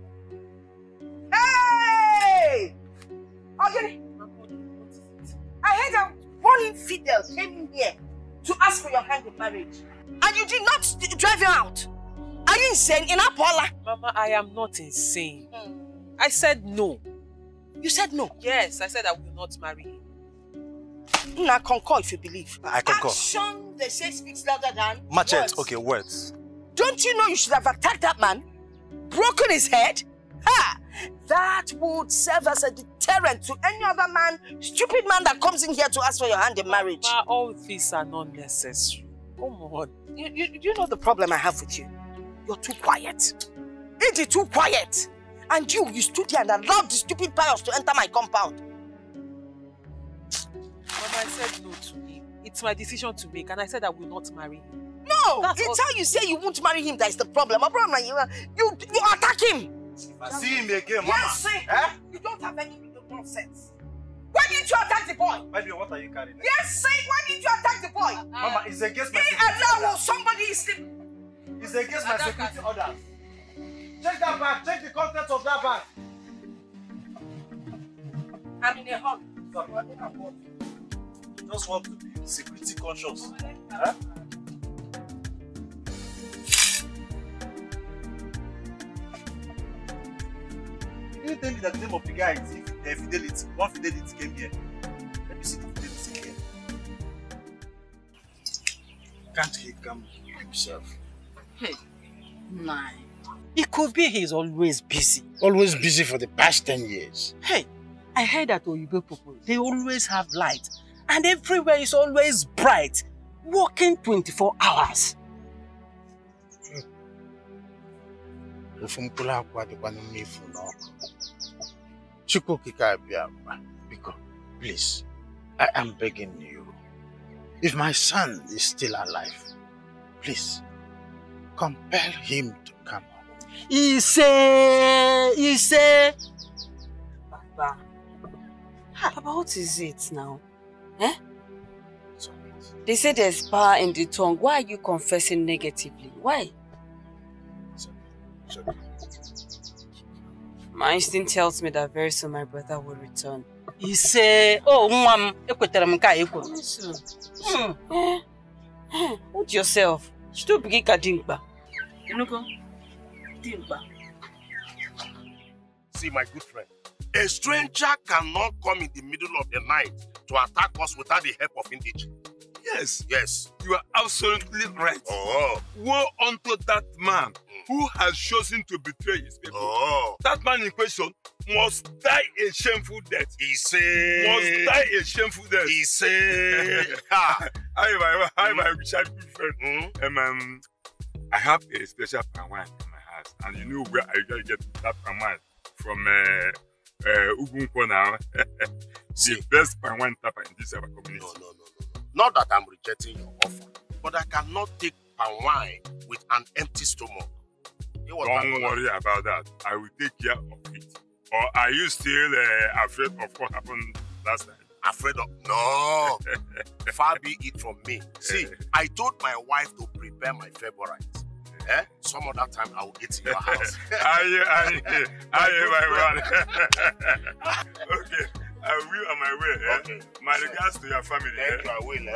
Hey! Okay. I heard that one infidel came in here to ask for your hand in marriage. And you did not drive him out. Are you insane? In Apola? Mama, I am not insane. I said no. You said no? Yes, I said I will not marry him. I concur if you believe. I concur. Action, they say, speaks louder than Machete, words. okay, words. Don't you know you should have attacked that man? Broken his head? Ha! That would serve as a deterrent to any other man, stupid man that comes in here to ask for your hand in marriage. Ma, all these are not necessary. Come on. You know the problem I have with you? You're too quiet. It is too quiet. And you stood here and allowed the stupid pious to enter my compound. Mama, I said no to him. It's my decision to make, and I said I will not marry him. No! It's how you say you won't marry him that is the problem. My problem, you attack him. If I see him again, Mama. Yes, see? You don't have any nonsense. Why didn't you attack the boy? Maybe what are you carrying? Yes, see? Why didn't you attack the boy? Mama, it's against my security order. Somebody is sleeping. It's against my security orders. Check that bag. Check the contents of that bag. I'm in a hurry. Just want to be security conscious. Huh? You didn't tell me that the name of the guy is Fidelity. One Fidelity came here. Let me see the Fidelity here. Can't he come himself? Hey, my. It could be he's always busy. Always busy for the past 10 years. Hey, I heard that Oyibo people, they always have light. And everywhere is always bright. Working 24 hours. Because, please, I am begging you. If my son is still alive, please, compel him to come home. He say. Papa. Papa, what is it now? Eh? They say there's power in the tongue. Why are you confessing negatively? Why? My instinct tells me that very soon my brother will return. He say, oh, Hold yourself. Still begin kadimba. See, my good friend, a stranger cannot come in the middle of the night to attack us without the help of indigene. Yes. Yes. You are absolutely right. Oh. Woe unto that man who has chosen to betray his people. Oh. That man in question must die a shameful death. He say. Must die a shameful death. He say. Hi, my Richard good friend. I have a special palm wine in my house, and you know where I usually get that palm wine from Ugunko now. The best palm wine tapper in this our community. No. Not that I'm rejecting your offer, but I cannot take palm wine with an empty stomach. Don't worry about that. I will take care of it. Or are you still afraid of what happened last time? Afraid of? No. Far be it from me. See, I told my wife to prepare my favorite. Some other time I will get in your house. Aye, my man. Okay. I will on my way. Okay. My regards to your family. Thank you, I will.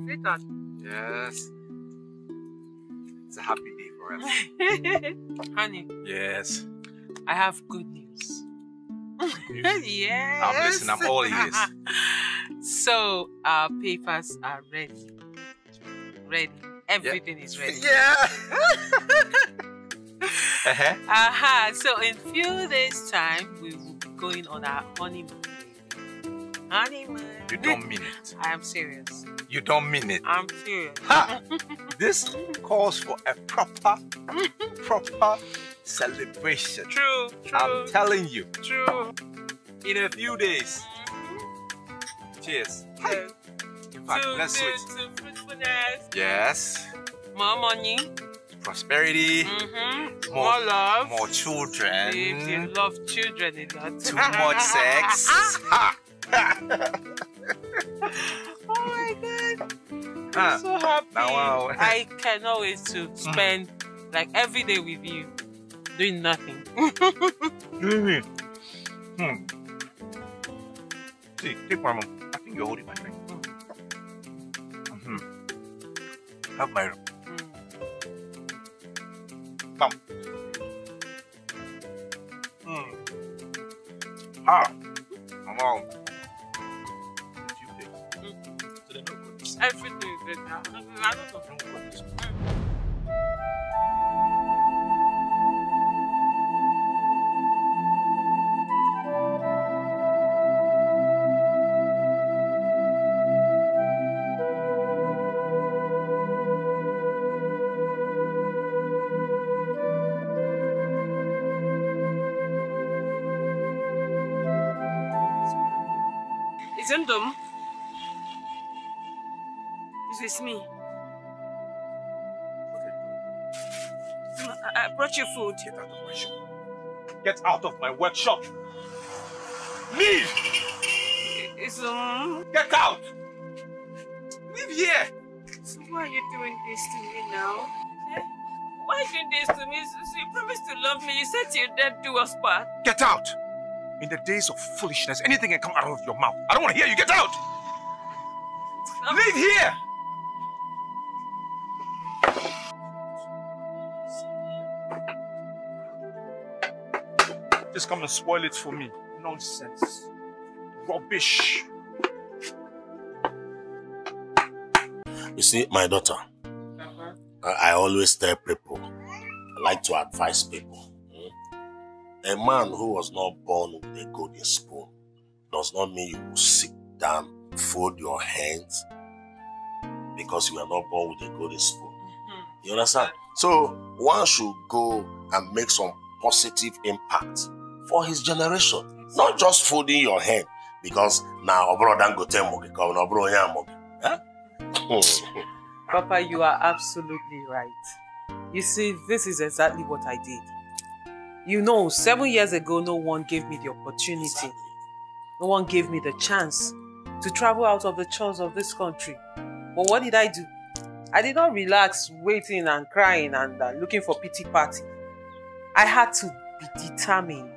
Sweetheart. Yes. It's a happy day for us. Honey. Yes. I have good news. Yes. I'm listening. I'm all ears. So our papers are ready. Ready. Everything is ready. Yeah. So in few days' time, we will be going on our honeymoon. Honeymoon. You don't mean it. I am serious. You don't mean it. I'm serious. Ha! This calls for a proper celebration. True. I'm telling you. True. In a few days. Cheers. Yes. In fact, let's switch. To fruitfulness. Yes. More money. Prosperity. More love. More children. If you love children a lot. Too much sex. Ha! Oh my God. I'm so happy. Now, I cannot wait to spend like every day with you doing nothing. See, take one more. I think you're holding my drink. Have my room. Come. Wow. Everything is good now. I don't know. Zendom, this is me. I brought you food. Get out of my shop. Get out of my workshop. Leave! Get out! Leave here! So why are you doing this to me now? Eh? Why are you doing this to me? So you promised to love me. You said till death do us part. Get out! In the days of foolishness, anything can come out of your mouth. I don't want to hear you. Get out! Leave here! Just come and spoil it for me. Nonsense. Rubbish. You see, my daughter, I always tell people, I like to advise people. A man who was not born with a golden spoon does not mean you will sit down, fold your hands, because you are not born with a golden spoon. You understand? So one should go and make some positive impact for his generation. Not just folding your hand, because now Papa, you are absolutely right. You see, this is exactly what I did. You know, 7 years ago, no one gave me the opportunity. No one gave me the chance to travel out of the chores of this country. But what did I do? I did not relax, waiting and crying and looking for pity party. I had to be determined.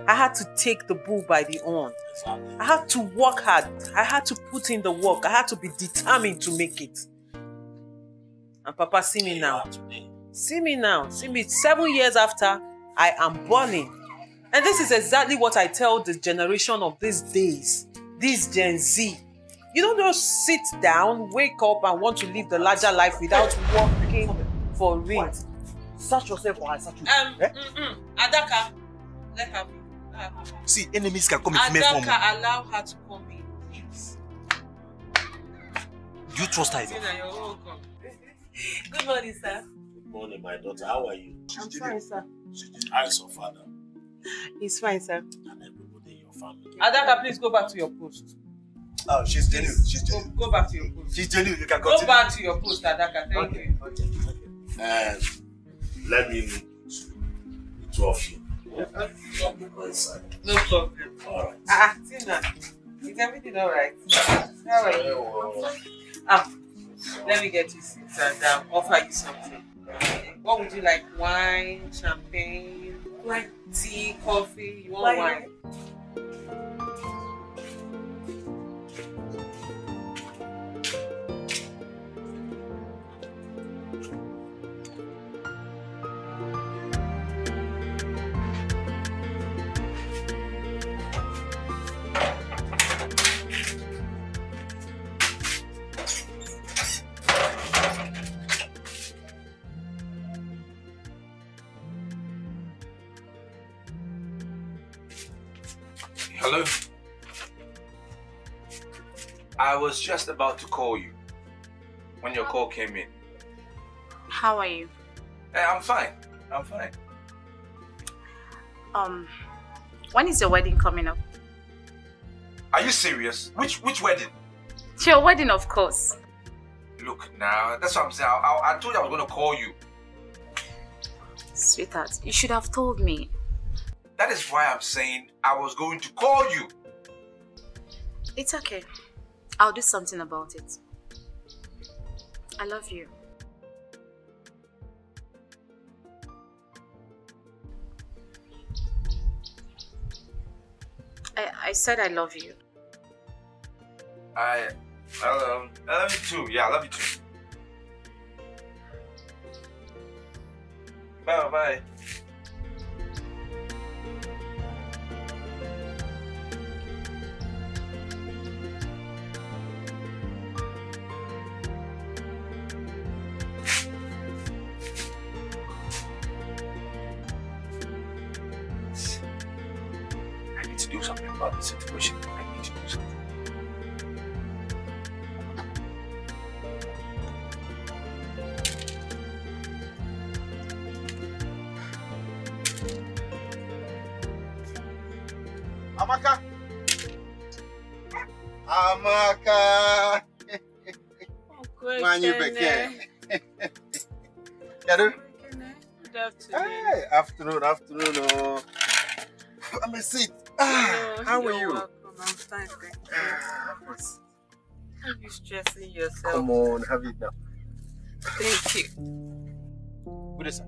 I had to take the bull by the horn. I had to work hard. I had to put in the work. I had to be determined to make it. And Papa, see me now. See me now. See me 7 years after, I am burning. And this is exactly what I tell the generation of these days, this Gen Z. You don't just sit down, wake up and want to live the larger life without working for real. Search yourself or I search you. Adaka, let her be. See, enemies can come in female form. Adaka, allow her to come in, please. Do you trust her? You're welcome. Good morning, sir. Good morning, my daughter. How are you? I'm fine, sir. How is your father? He's fine, sir. And everybody in your family? Adaka, please go back to your post. Oh, she's genuine. She's genuine. Go back to your post. She's genuine. You can continue. Go back to your post, Adaka. Thank you. And let me meet the two of you. No problem. All right. Tina, is everything all right? How are you? Let me get you seats and offer you something. What would you like? Wine, champagne, tea, coffee? You want wine? Hello? I was just about to call you when your call came in. How are you? I'm fine. I'm fine. When is your wedding coming up? Are you serious? Which wedding? It's your wedding, of course. Look now, that's what I'm saying. I told you I was going to call you. Sweetheart, you should have told me. That is why I'm saying I was going to call you. It's okay. I'll do something about it. I love you. I said I love you. I love you too. Yeah, I love you too. Bye. I need to do something about this situation. I need to do something. Amaka. Amaka. Man, you back here. Good afternoon. Hey, afternoon. Oh. Let me sit. How are you? Welcome. I'm fine, thank you. Are you stressing yourself? Come on, have it now. Thank you. Good sir.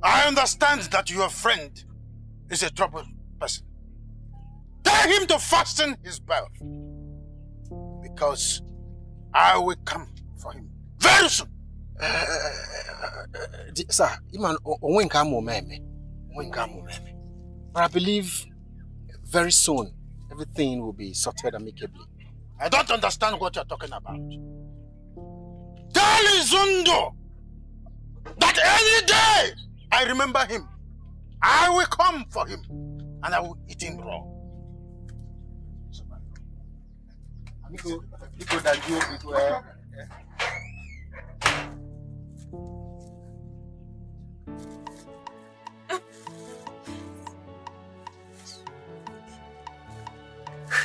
I understand that your friend is a troubled person. Tell him to fasten his belt, because I will come for him very soon. Sir, but I believe very soon everything will be sorted amicably. I don't understand what you're talking about. Tell Izundo that any day I remember him, I will come for him and I will eat him raw.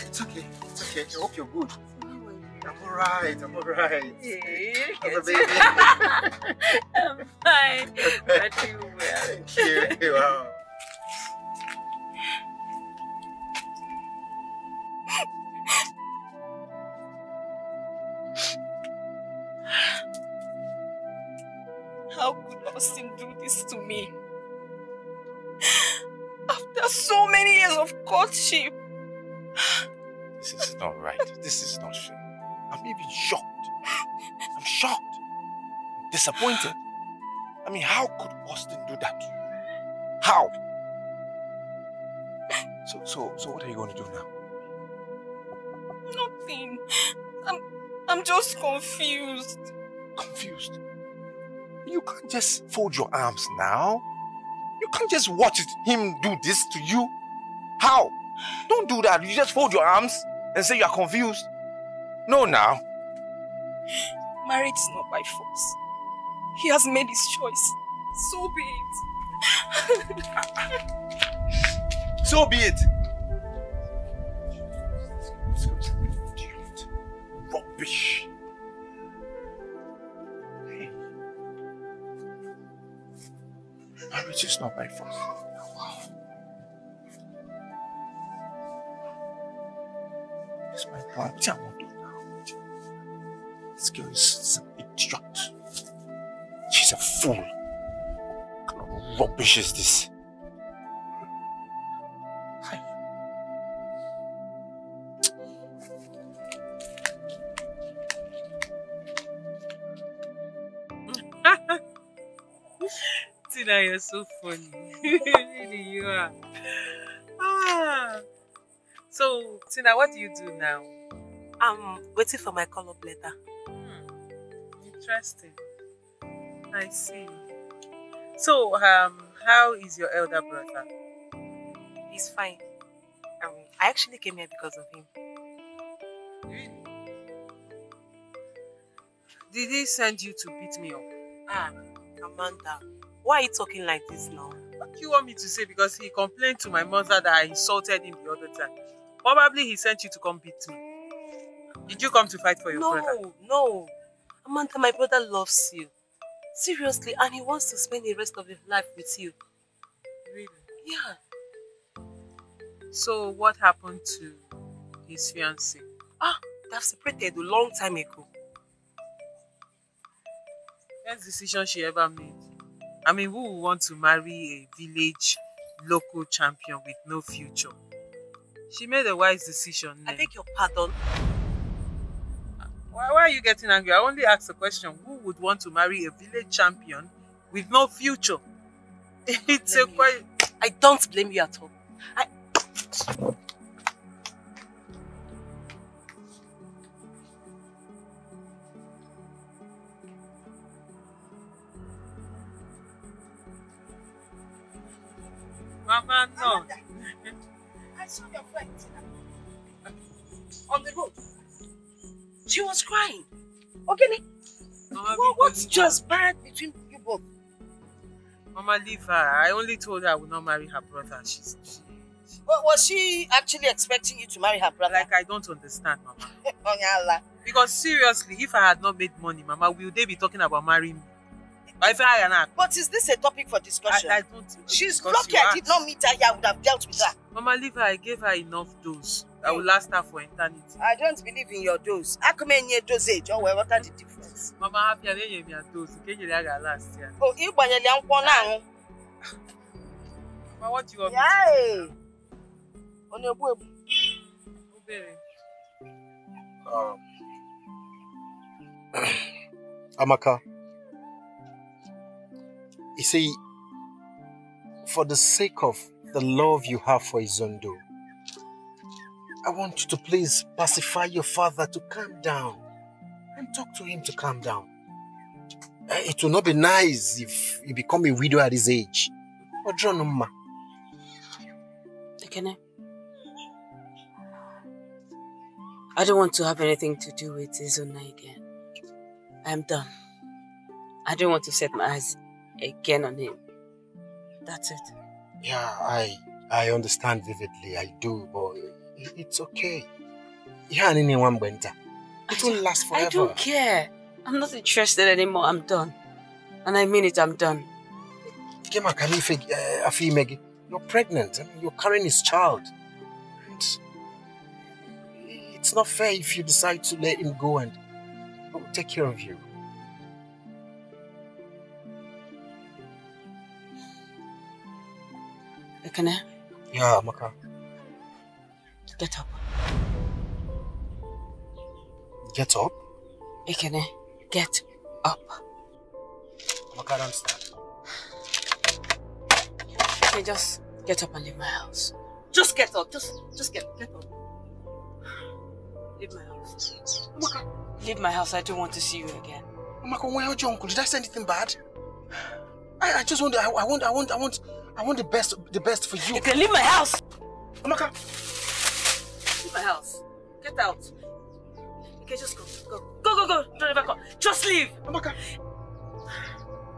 It's okay. I hope you're good. I'm alright. Hey, How's the baby? I'm fine. But you well. Thank you. Wow. How could Austin do this to me? After so many years of courtship. This is not right. This is not fair. I'm even shocked. I'm shocked. I'm disappointed. I mean, how could Austin do that? How? So what are you going to do now? Nothing. I'm just confused. Confused? You can't just fold your arms now. You can't just watch him do this to you. How? Don't do that. You just fold your arms and say you are confused. No, now. Marriage is not by force. He has made his choice. So be it. So be it. Rubbish. Hey. Marriage is not by force. It's my plan. What I want to do now? This girl is an idiot. She's a fool. What kind of rubbish is this? Hi. Tina, you're so funny. Really, you are. So, Tina, what do you do now? I'm waiting for my call-up letter. Interesting. I see. So, how is your elder brother? He's fine. I I actually came here because of him. Did he send you to beat me up? Ah, Amanda, why are you talking like this now? What do you want me to say? Because he complained to my mother that I insulted him the other time. Probably he sent you to come beat me. Did you come to fight for your brother? No. Amanda, my brother loves you. Seriously, and he wants to spend the rest of his life with you. Really? Yeah. So what happened to his fiancée? Ah, they've separated a long time ago. Best decision she ever made. I mean, who would want to marry a village local champion with no future? She made a wise decision. I beg your pardon. Why are you getting angry? I only asked a question. Who would want to marry a village champion with no future? It's a quite... I don't blame you at all. Mama, no. I saw your friend on the road. She was crying. Okay, what's transpired between you both? Mama, leave her. I only told her I would not marry her brother. Was she actually expecting you to marry her brother? Like, I don't understand, Mama. Because seriously, if I had not made money, Mama, will they be talking about marrying me? But is this a topic for discussion? I don't. She's lucky I did not meet her here. I would have dealt with her. Mama, leave her. I gave her enough dose that will last her for eternity. I don't believe in your dose. How come in your dosage? Oh, well, what are the difference? Mama, happy I didn't your dose. Okay, you like last year. Oh, you buy your now. Mama, what do you want me to do? On your web. Amaka, you see, for the sake of the love you have for Izondo, I want you to please pacify your father to calm down and talk to him to calm down. It will not be nice if you become a widow at his age. Ekene, I don't want to have anything to do with Izona again. I am done. I don't want to set my eyes again on him. That's it. Yeah, I understand vividly. I do, but it's okay. It won't last forever. I don't care. I'm not interested anymore. I'm done. And I mean it, I'm done. You're pregnant. I mean, you're carrying his child. And it's not fair if you decide to let him go and take care of you. Ekene? Yeah, Maka. Get up. Get up? Ekene, get up. Maka, don't start. Okay, just get up and leave my house. Just get up. Just get up. Leave my house. Maka. Leave my house. I don't want to see you again. Maka, why are you uncle? Did I say anything bad? I just want the best for you. You can leave my house. Maka. Leave my house. Get out. Okay, just go. Go. Don't ever come. Just leave. Maka.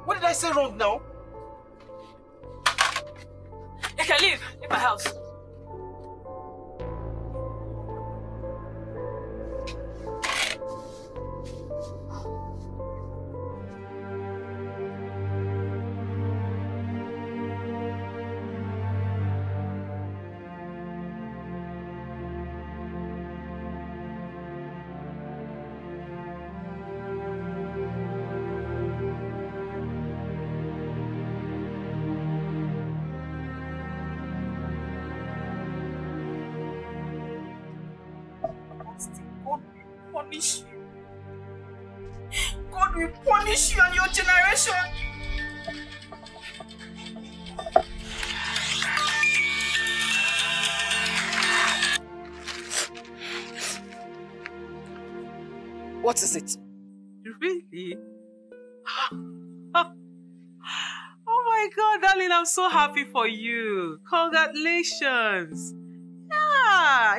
What did I say wrong now? You can leave. Leave my house. God will punish you and your generation. What is it? Really? Oh my God, darling, I'm so happy for you. Congratulations.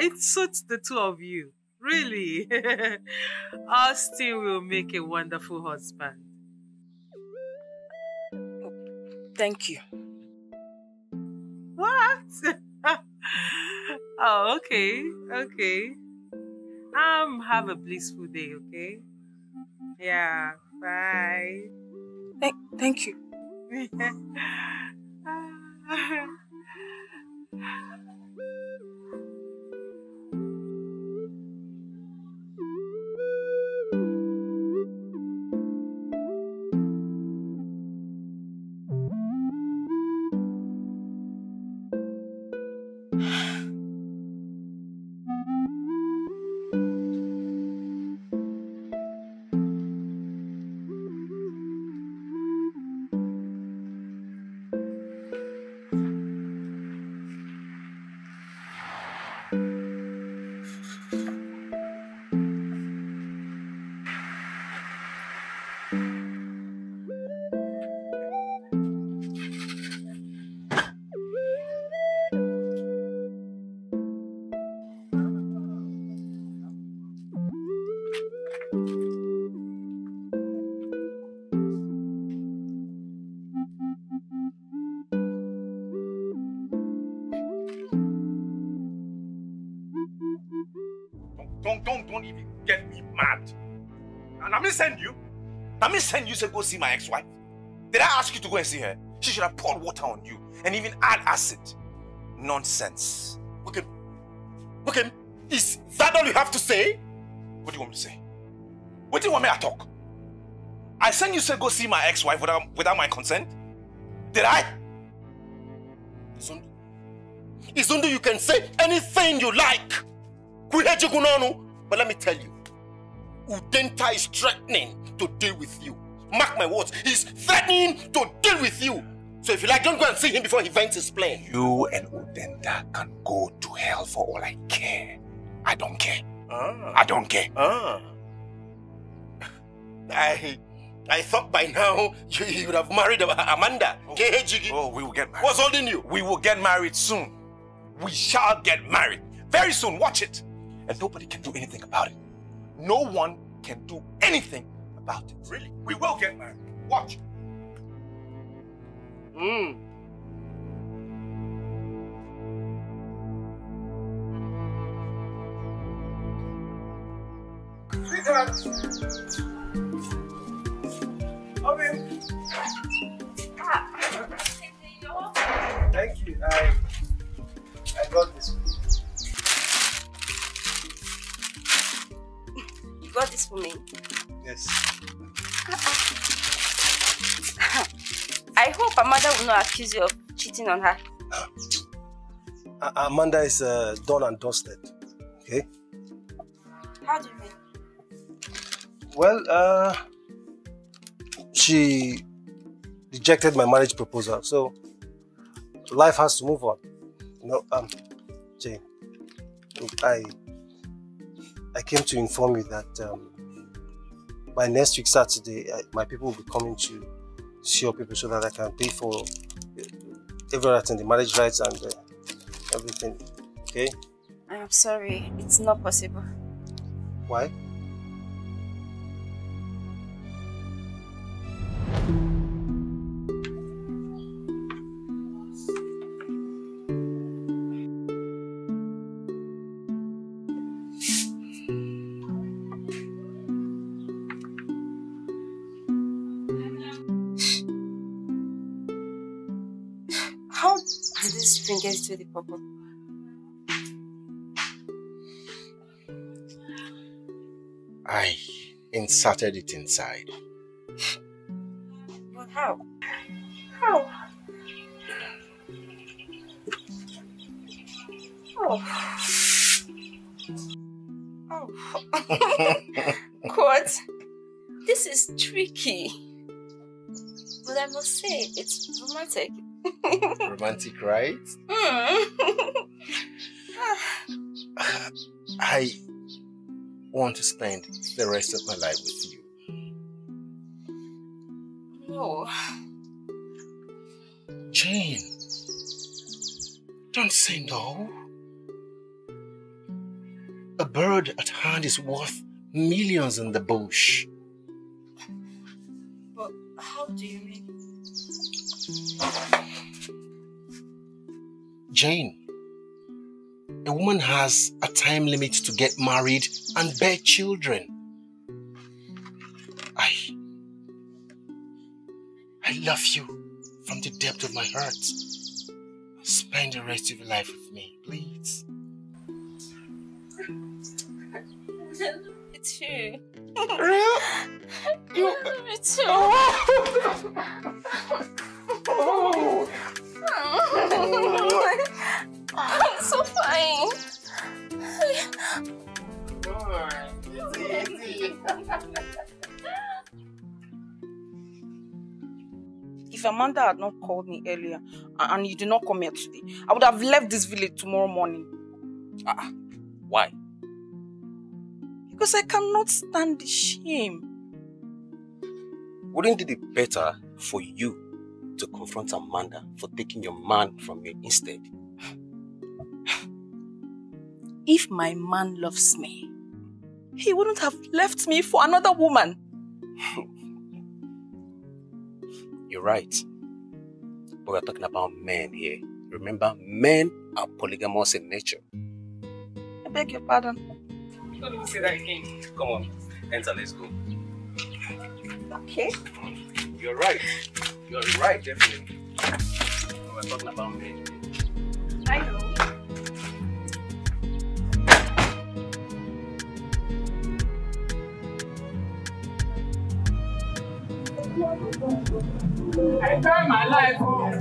it suits the two of you. Really. Austin will make a wonderful husband. Thank you. What? Oh, okay. Okay. Have a blissful day, okay? Yeah. Bye. Thank you. Don't even get me mad. And let me send you. Let me send you to go see my ex-wife. Did I ask you to go and see her? She should have poured water on you and even add acid. Nonsense. Okay. Is that all you have to say? What do you want me to say? What do you want me to talk? I sent you to go see my ex-wife without my consent? Did I? Izundu, you can say anything you like. But let me tell you, Udenta is threatening to deal with you. Mark my words, he's threatening to deal with you. So if you like, don't go and see him before he vents his plane. You and Udenta can go to hell for all I care. I don't care. I don't care. I thought by now you would have married Amanda. Oh, we will get married. What's holding you? We will get married soon. We shall get married. Very soon, watch it. And nobody can do anything about it. No one can do anything about it. Really? We will get married. Watch. Sweetheart. Open. Thank you. I got this one. You got this for me? Yes. I hope Amanda will not accuse you of cheating on her. Amanda is done and dusted. Okay? How do you mean? Well, she rejected my marriage proposal, so life has to move on. You know, Jane, I came to inform you that by next week Saturday, my people will be coming to see your people so that I can pay for everything, the marriage rights and everything. Okay? I'm sorry, it's not possible. Why? How did this thing get to the purple? I inserted it inside. But how? How? Oh. Oh. God, this is tricky. But I must say, it's romantic. Romantic, right? I want to spend the rest of my life with you. No. Jane, don't say no. bird at hand is worth millions in the bush. But how do you mean? Jane, a woman has a time limit to get married and bear children. I love you from the depth of my heart. Spend the rest of your life with me, please. Me too. You... Me too. Oh. I'm so fine. If Amanda had not called me earlier and you did not come here today, I would have left this village tomorrow morning. Why? Because I cannot stand the shame. Wouldn't it be better for you to confront Amanda for taking your man from you instead? If my man loves me, he wouldn't have left me for another woman. You're right. But we're talking about men here. Remember, men are polygamous in nature. I beg your pardon. Don't even say that again. Come on, enter, let's go. Okay. You're right. You're right, definitely. We're talking about men. I know. I try my life. Oh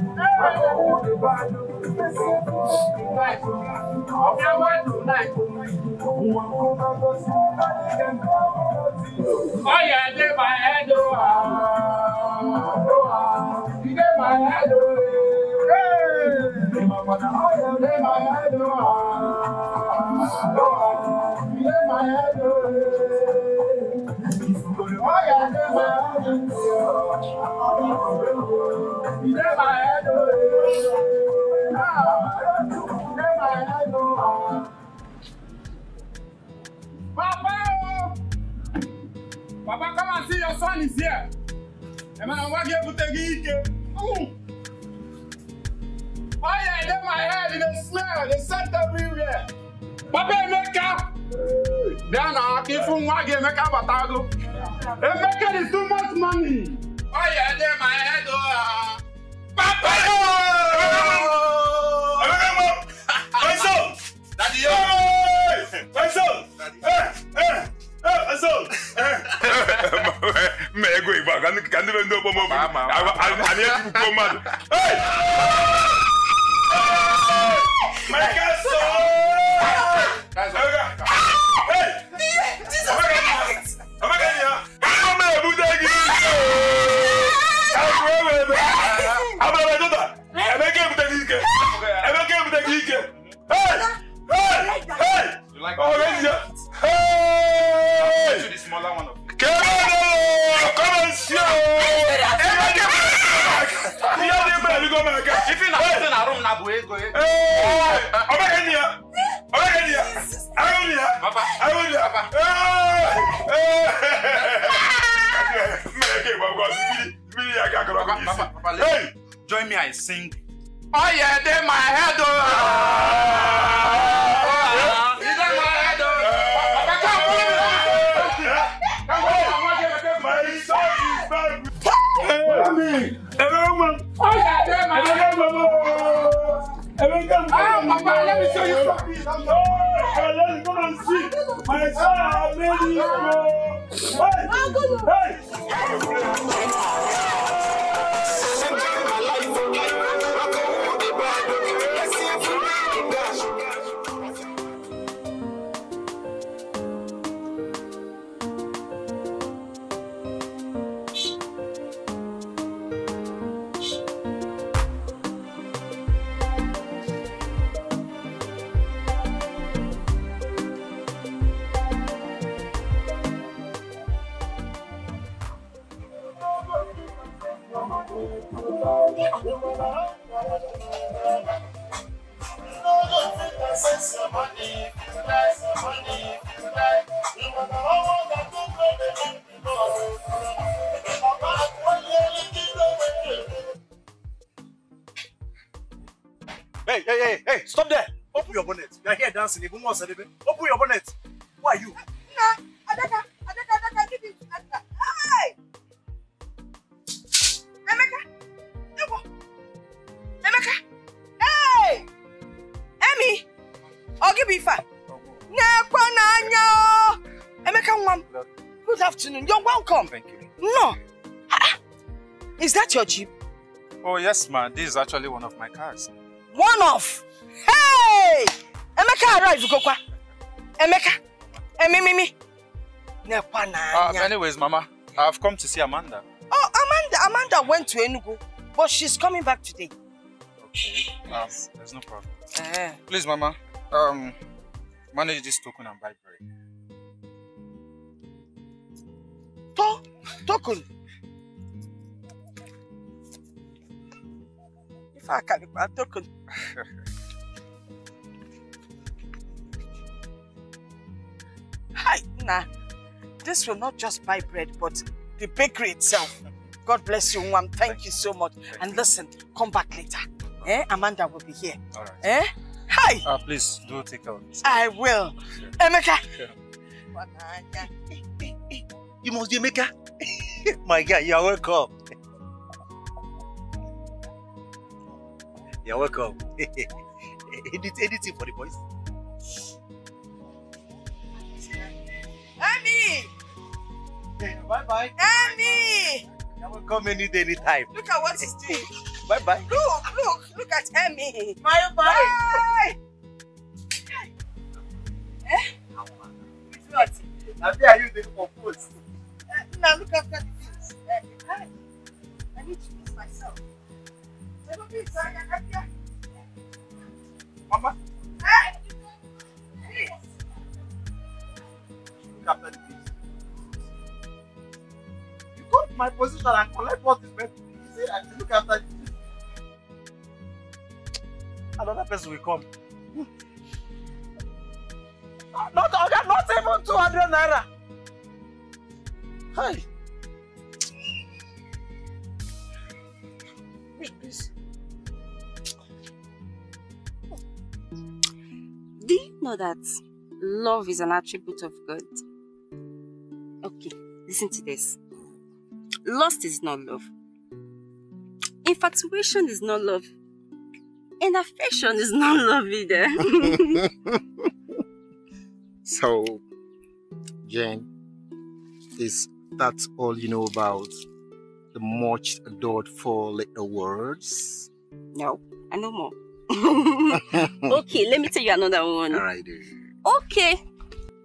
yeah, they my head you get my head hey, my mother, oh yeah, they my head you get my head oh yeah, they my head you get my head Papa! Papa, come and see your son is here. And man, what you put the oh yeah, they my head in the smell, they scent everywhere. Papa, make up. Then I keep from what you make up a tago. They make it too much money. Oh yeah, they my head. Papa! My son! Daddy, my son! My son! May I go back? Can't even do more. I'm here to come out. Hey! My son! Hey! Jesus Christ! I'm not here. I'm not here. Hey, join me, I sing. Oh yeah, they my head. Papa, let me show you something. Let's go and see. My son, Hey, stop there. Open your bonnet. You are here dancing. Even more celebrate. Open your bonnet. Who are you? Adaka, give it. Hey! Emeka! Hey! Emi! Ogibifa! Emeka Nwam. Good afternoon. You're welcome. Thank you. No. Is that your Jeep? Oh, yes, ma. This is actually one of my cars. One of? Hey! Emeka arrive, Kokwa. Emeka. Mimi. Anyways, Mama, I've come to see Amanda. Oh, Amanda went to Enugu, but she's coming back today. Okay. There's no problem. Please, Mama, manage this token and buy bread. Token? If I can buy token. Hi, nah. This will not just buy bread, but the bakery itself. God bless you, Nwam. Thank you so much. And listen, come back later. Amanda will be here. All right. Hi. Please do take care of this. I will. Emeka. Sure. You must be Emeka. My guy, you are welcome. You are welcome. Anything for the boys? Amy! Bye-bye. Amy! You will come any day, anytime. Look at what he's doing. Bye-bye. Look at Amy. Bye. What? Now, where are you doing for food? Now look after the things. I need to use myself. Mama. Please. Look after the things. You go to my position and collect what is meant to be. You say I should look after the things. Another person will come. Not even 200 naira. Hi. Please. Do you know that love is an attribute of God? Okay, listen to this. Lust is not love. Infatuation is not love. And affection is not love either. So, Jane, is that all you know about the much adored four little words? No, I know more. Okay, let me tell you another one. Alright. Okay.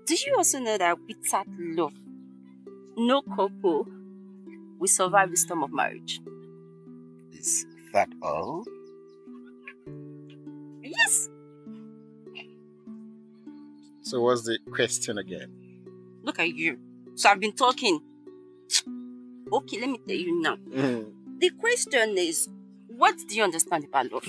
Do you also know that without love, no couple will survive the storm of marriage? Is that all? Yes. So what's the question again? Look at you. So I've been talking. Okay, let me tell you now. The question is, what do you understand about love?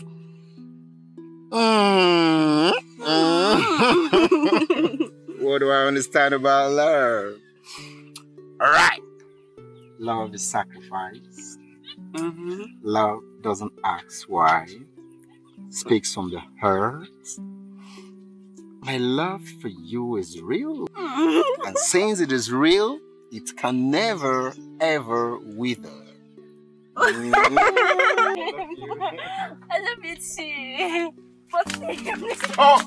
What do I understand about love? Alright. Love is sacrifice. Love doesn't ask why. Speaks from the heart. My love for you is real. And since it is real, it can never, ever wither. I love you too. But oh!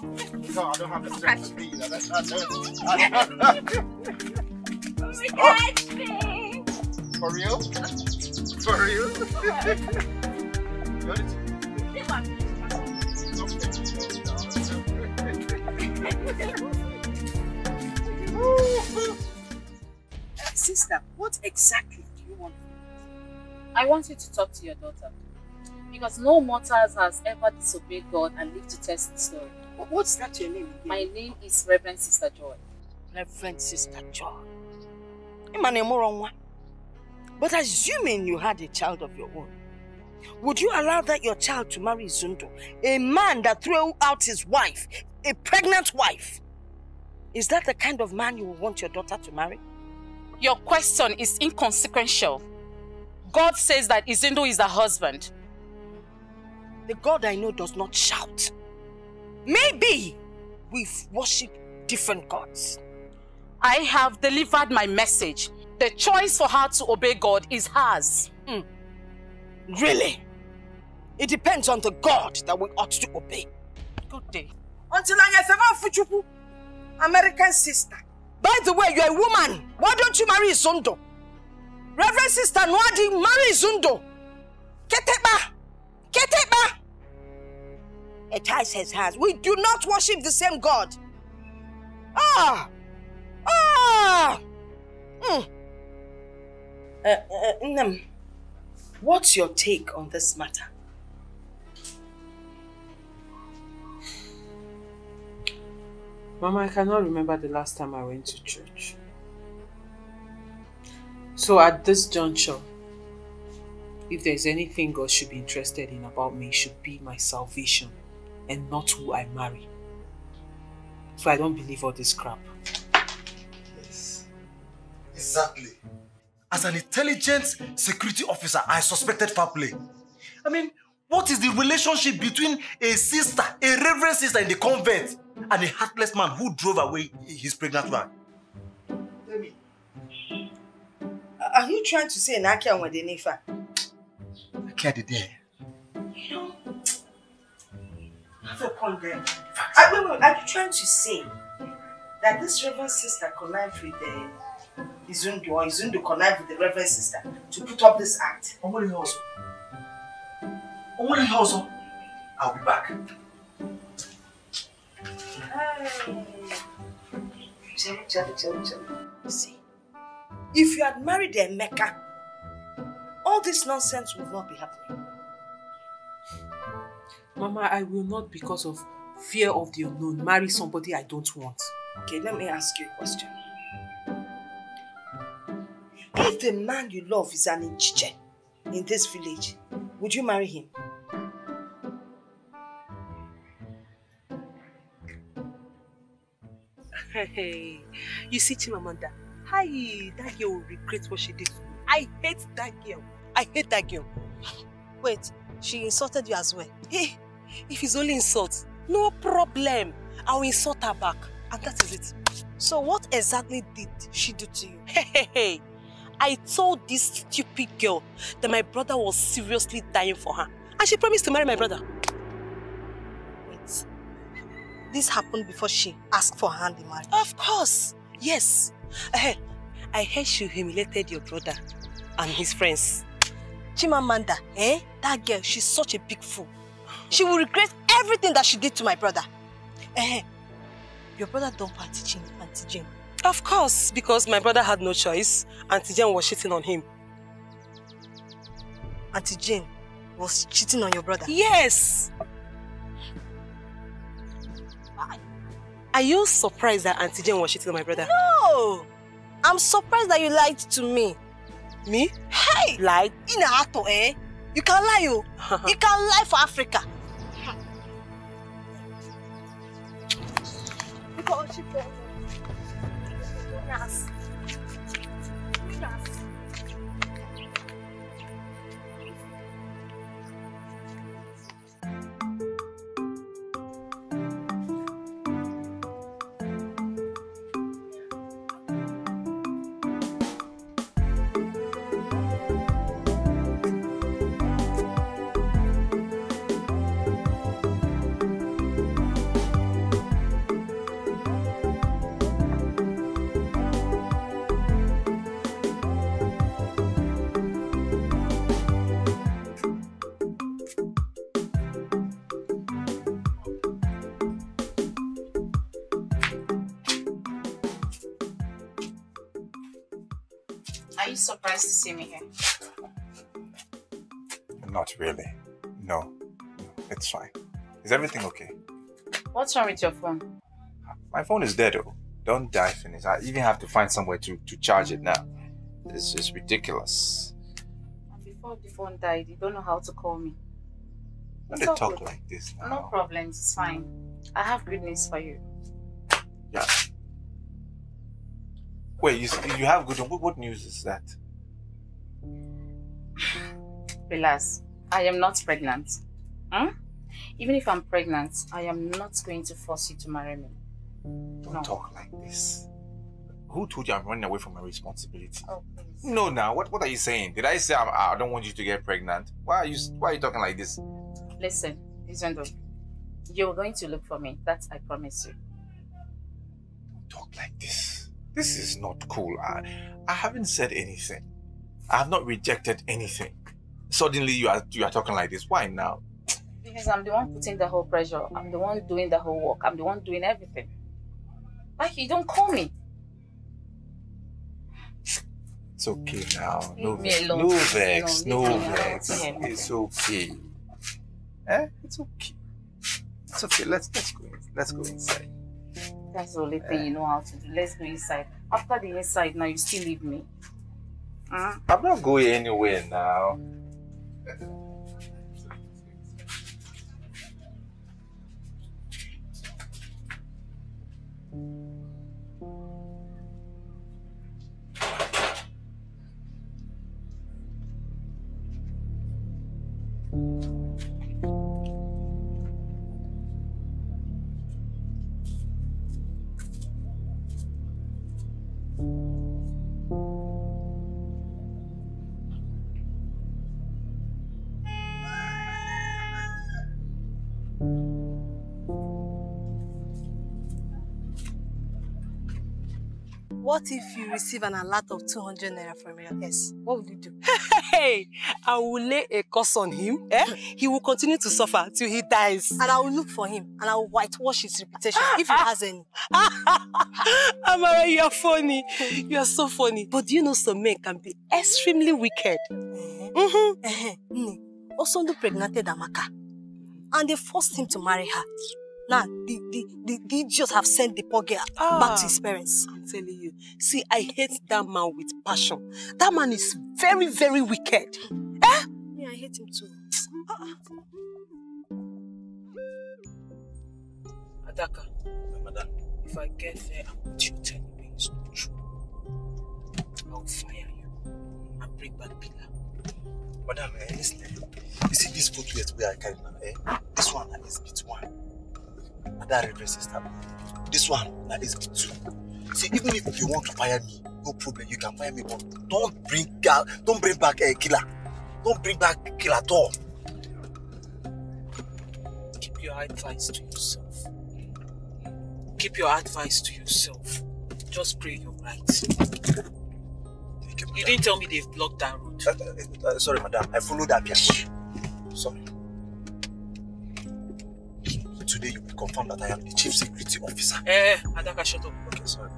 No, I don't have the strength to be that. That's not For real? For real? Sister, what exactly do you want? I want you to talk to your daughter. Because no mortal has ever disobeyed God and lived to test the story. What's that your name? My name is Reverend Sister Joy. Reverend Sister Joy. But assuming you had a child of your own, would you allow that your child to marry Zundo, a man that threw out his wife, a pregnant wife? Is that the kind of man you would want your daughter to marry? Your question is inconsequential. God says that Izindo is the husband. The God I know does not shout. Maybe we've worshipped different gods. I have delivered my message. The choice for her to obey God is hers. Really? It depends on the God that we ought to obey. Good day. Until I get American sister. By the way, you're a woman. Why don't you marry Izundo? Reverend Sister Nwadi, marry Izundo. Keteba! Keteba! A tie says hands. We do not worship the same God. What's your take on this matter? Mama, I cannot remember the last time I went to church. So at this juncture, if there's anything God should be interested in about me, it should be my salvation and not who I marry. So I don't believe all this crap. Yes. Exactly. As an intelligent security officer, I suspected foul play. I mean, what is the relationship between a sister, a reverend sister in the convent, and a heartless man who drove away his pregnant wife? Tell me. Are you trying to say Nakia and Wedenifa? Nakia did there. You know, I have a point there. Are you trying to say that this reverend sister connived with Izundo, or Izundo connived with the reverend sister to put up this act? Only also. I'll be back. See, if you had married Emeka, all this nonsense would not be happening. Mama, I will not, because of fear of the unknown, marry somebody I don't want. Okay, let me ask you a question. If the man you love is an Nchiche in this village, would you marry him? Hey, you see Chimamanda, that girl will regret what she did to me. I hate that girl. I hate that girl. Wait, she insulted you as well? Hey, if it's only insult, no problem. I will insult her back. And that is it. So what exactly did she do to you? Hey, I told this stupid girl that my brother was seriously dying for her. And she promised to marry my brother. Wait, this happened before she asked for her hand in marriage? Of course, yes. I heard she humiliated your brother and his friends. Chimamanda, that girl, she's such a big fool. She will regret everything that she did to my brother. Your brother dumped Auntie Jane. Of course, because my brother had no choice. Auntie Jane was cheating on him. Auntie Jane was cheating on your brother? Yes! Are you surprised that Auntie Jane was cheating on my brother? No! I'm surprised that you lied to me. Me? Hey! Lied? In a hato, You can lie, you. You can lie for Africa. Yes. Are you surprised to see me here? Not really. No, it's fine. Is everything okay? What's wrong with your phone? My phone is dead, though. Don't die, finish. I even have to find somewhere to charge it now. It's just ridiculous. And before the phone died, you don't know how to call me. When they talk like this now. No problems, it's fine. I have good news for you. Yeah. Wait, you have good news? What news is that? Relax. I am not pregnant. Huh? Even if I'm pregnant, I am not going to force you to marry me. Don't talk like this. Who told you I'm running away from my responsibility? Oh, please. No, now, what are you saying? Did I say I don't want you to get pregnant? Why are you talking like this? Listen, Izondo, you're going to look for me. That I promise you. Don't talk like this. This is not cool. I haven't said anything. I have not rejected anything. Suddenly you are talking like this. Why now? Because I'm the one putting the whole pressure. I'm the one doing the whole work. I'm the one doing everything. Why you don't call me? It's okay now. Leave me alone. No vex. It's okay. It's okay. It's okay. Let's go inside. That's the only thing you know how to do. Let's go inside. After the inside, now you still leave me. I'm not going anywhere now. What if you receive an alert of 200 naira from your ex? What will you do? Hey, I will lay a curse on him. He will continue to suffer till he dies. And I will look for him and I will whitewash his reputation if he has any. Amara, you are funny. You are so funny. But do you know some men can be extremely wicked? Osondo pregnated Amaka and they forced him to marry her. Now, the idiots have sent the poor girl back to his parents. I'm telling you. See, I hate that man with passion. That man is very, very wicked. Yeah, I hate him too. Adaka, madam, if I get there and what you tell me is not true, I'll fire you and bring back Pillar. Madam, listen. You see this footwear where I carry now, this one is SB1. And that red dress is that. This one is SB2. See, even if you want to fire me, no problem, you can fire me, but don't bring back a killer. Don't bring back killer at all. Keep your advice to yourself. Keep your advice to yourself. Just pray you're right. You didn't tell me they've blocked that road. Sorry, madam. I followed that piano. Sorry. Today you will confirm that I am the chief security officer. Adaka, shut up. Okay, sorry.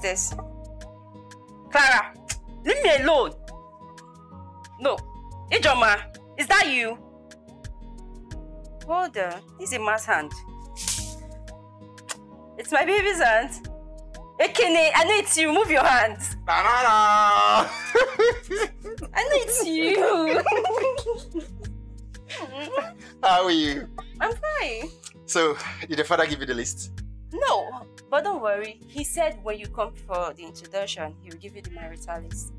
This? Clara, leave me alone. No. Ijoma, is that you? Hold on. This is a man's hand. It's my baby's hand. Ekene, I know it's you. Move your hand. Banana! I know it's you. How are you? I'm fine. So, did the father give you the list? No, but don't worry. He said when you come for the introduction, he will give you the marital list.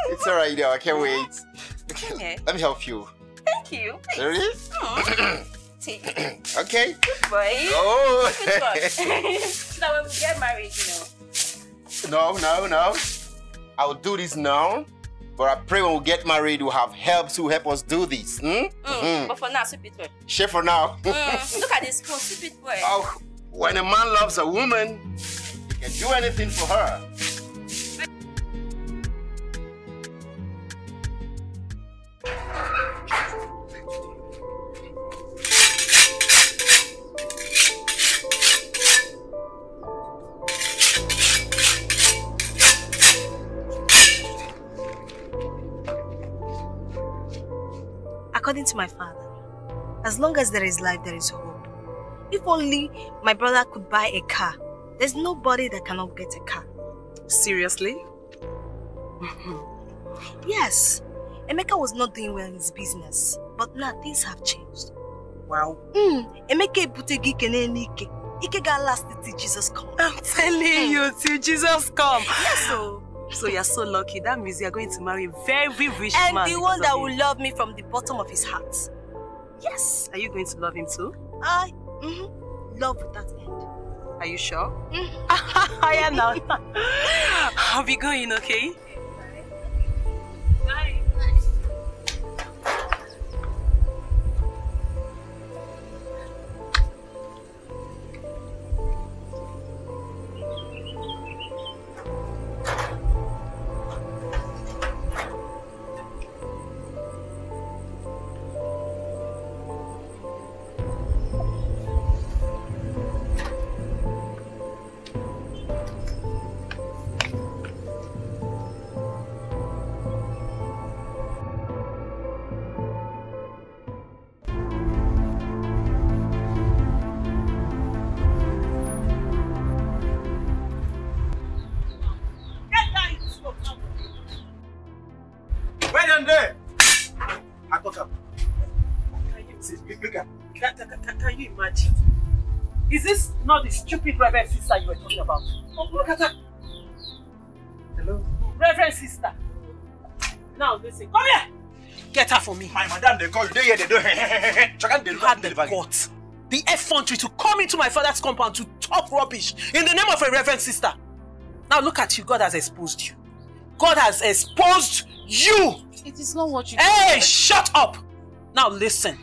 It's alright now, I can't wait. Okay. Let me help you. Thank you. Really? Take. Okay. Good boy. Oh. Good boy. So that when we get married, you know. No. I will do this now. But I pray when we get married, we'll have helps who help us do this. But for now, sweep it well. Share for now. Look at this spoon, sweep it well. Oh, when a man loves a woman, he can do anything for her. according to my father, as long as there is life, there is hope. If only my brother could buy a car, there's nobody that cannot get a car. Seriously? Yes. Emeka was not doing well in his business, but now things have changed. Wow. Emeka ibutegi kene nike. Ike ga last till Jesus come. I'm telling you, till Jesus come. Yes, so you're so lucky. That means you're going to marry a very rich and man. And the one that will love me from the bottom of his heart. Yes. Are you going to love him too? Love without end. Are you sure? I am now. I'll be going, okay? Bye. Can you imagine? Is this not the stupid Reverend sister you were talking about? Oh, look at her. Hello? Reverend sister. Now listen, come here. Get her for me. My madam, they call you. They hear they do. You had the guts, the effrontery to come into my father's compound to talk rubbish in the name of a Reverend sister. Now look at you. God has exposed you. God has exposed you. It is not what you do. Hey, shut up. Now listen.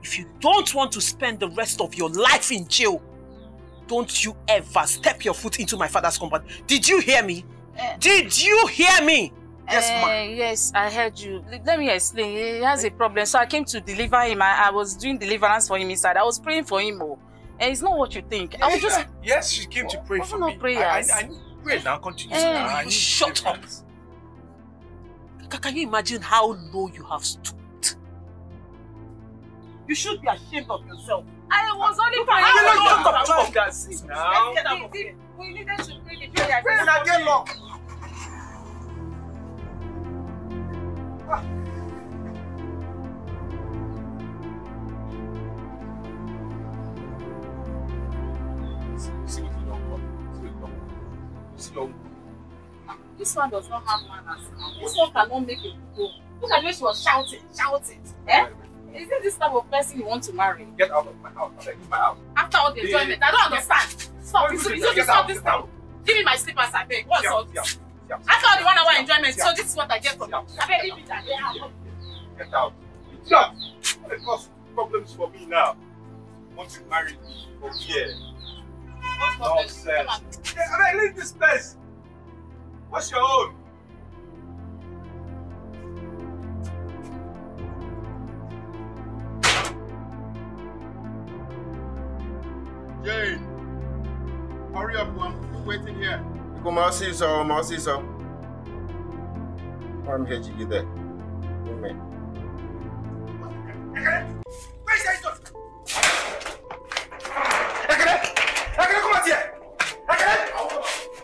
If you don't want to spend the rest of your life in jail, don't you ever step your foot into my father's compound. Did you hear me? Did you hear me? Yes, ma'am. Yes, I heard you. Let me explain. He has a problem. So I came to deliver him. I was doing deliverance for him inside. I was praying for him. And it's not what you think. I was just... Yes, she came to pray for me. Prayers. I pray now. Continue. Shut up. Can you imagine how low you have stood? You should be ashamed of yourself. I was only praying. We needed to pray the prayer. Pray and get locked. This one does not have manners. This one cannot make it go. Look at the way she was shouting. Eh? Is it this type of person you want to marry? Get out of my house. Leave my house. After all the enjoyment, I don't understand. Stop. You should stop this now. Give me my slippers, I beg. What's all this? After all the 1 hour enjoyment, so this is what I get from you. I beg, leave it at Get out. Stop. It causes problems for me now. Want to marry me for here. Nonsense. I mean, leave this place. What's your own? Jane, hurry up, I'm waiting here. You come out, see so. I'm here to get that. Amen. Where's that stuff? Ekene, come out here. Ekene,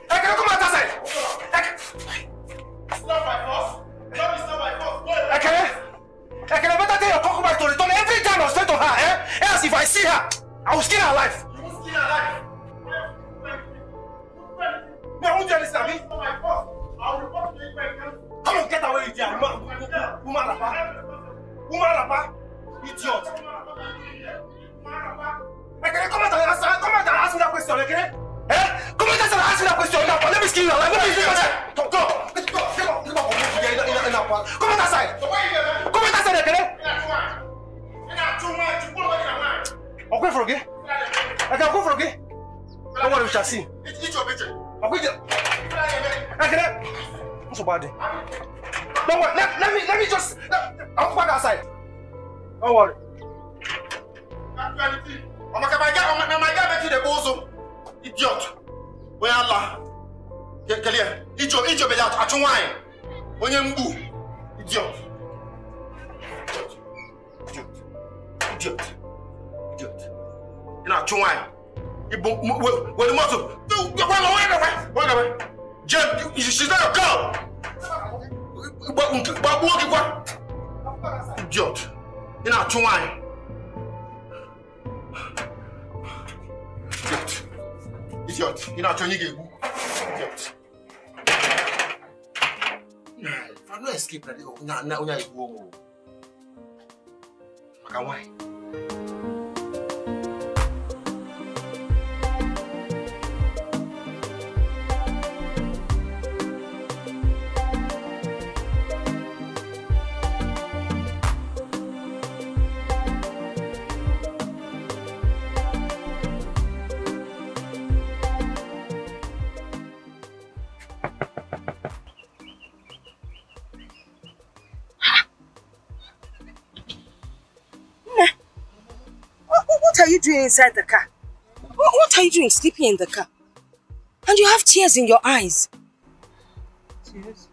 come out outside. It's not my fault. No, it's not my fault. Ekene, better tell your concubine to return every time I spend on her, eh? Else if I see her, I will skin her alive. You will skin her alive. No, I won't do anything, Abi. It's not my fault. I'll report to you. Come on, get away with you, woman rapa. Idiot. Ekene, come out and ask me that question, Ekene. Eh? Come out and ask me that question now. Let me skin you alive. Let me skin you alive. Go. Come out outside. Come out outside, Ekene. I'll go for again. I'll go for again. Don't worry, we shall see. I'll go there. Ekene. What's so bad? Don't worry. Let me just. I'll go back outside. Don't worry. My guy make you the bozo. Idiot. Where Allah? Clear. Ijo be out. Achunwai. Onye mbu. Idiot. Idiot. Idiot. You know, Chumai. Where the muscle? Wait. Jen, she's not a girl. Idiot. You know, Chumai. Idiot. You know, Chumai. Idiot. If I don't escape, now I go. Why? What are you doing inside the car? What are you doing sleeping in the car? And you have tears in your eyes. Tears?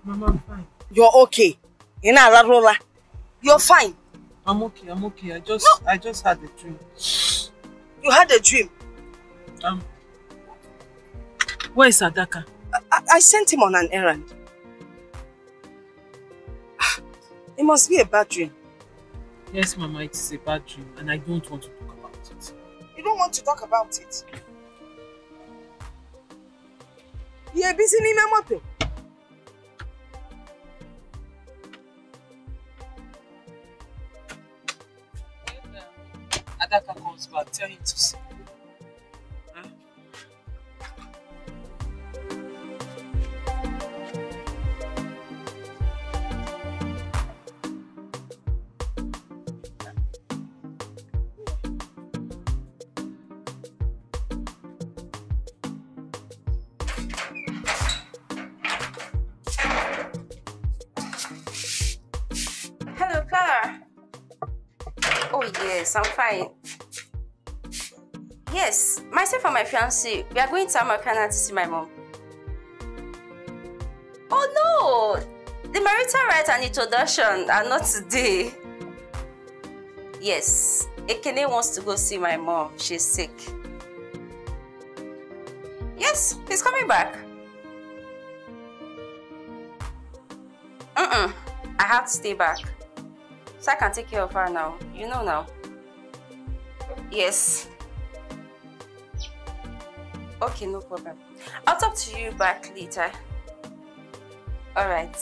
Mama, I'm fine. You're okay. You're fine. I'm okay. I just had a dream. You had a dream? Where is Adaka? I sent him on an errand. It must be a bad dream. Yes, Mama, it is a bad dream and I don't want to talk about it. You don't want to talk about it? You're busy in my motor. When Adaka comes back, tell him to see. Yes, I'm fine. Yes, myself and my fiancé, we are going to Americana to see my mom. Oh no! The marital rites and introduction are not today. Yes, Ekene wants to go see my mom. She's sick. Yes, he's coming back. I have to stay back. So I can take care of her now. You know now. Yes. Okay, no problem. I'll talk to you back later. Alright.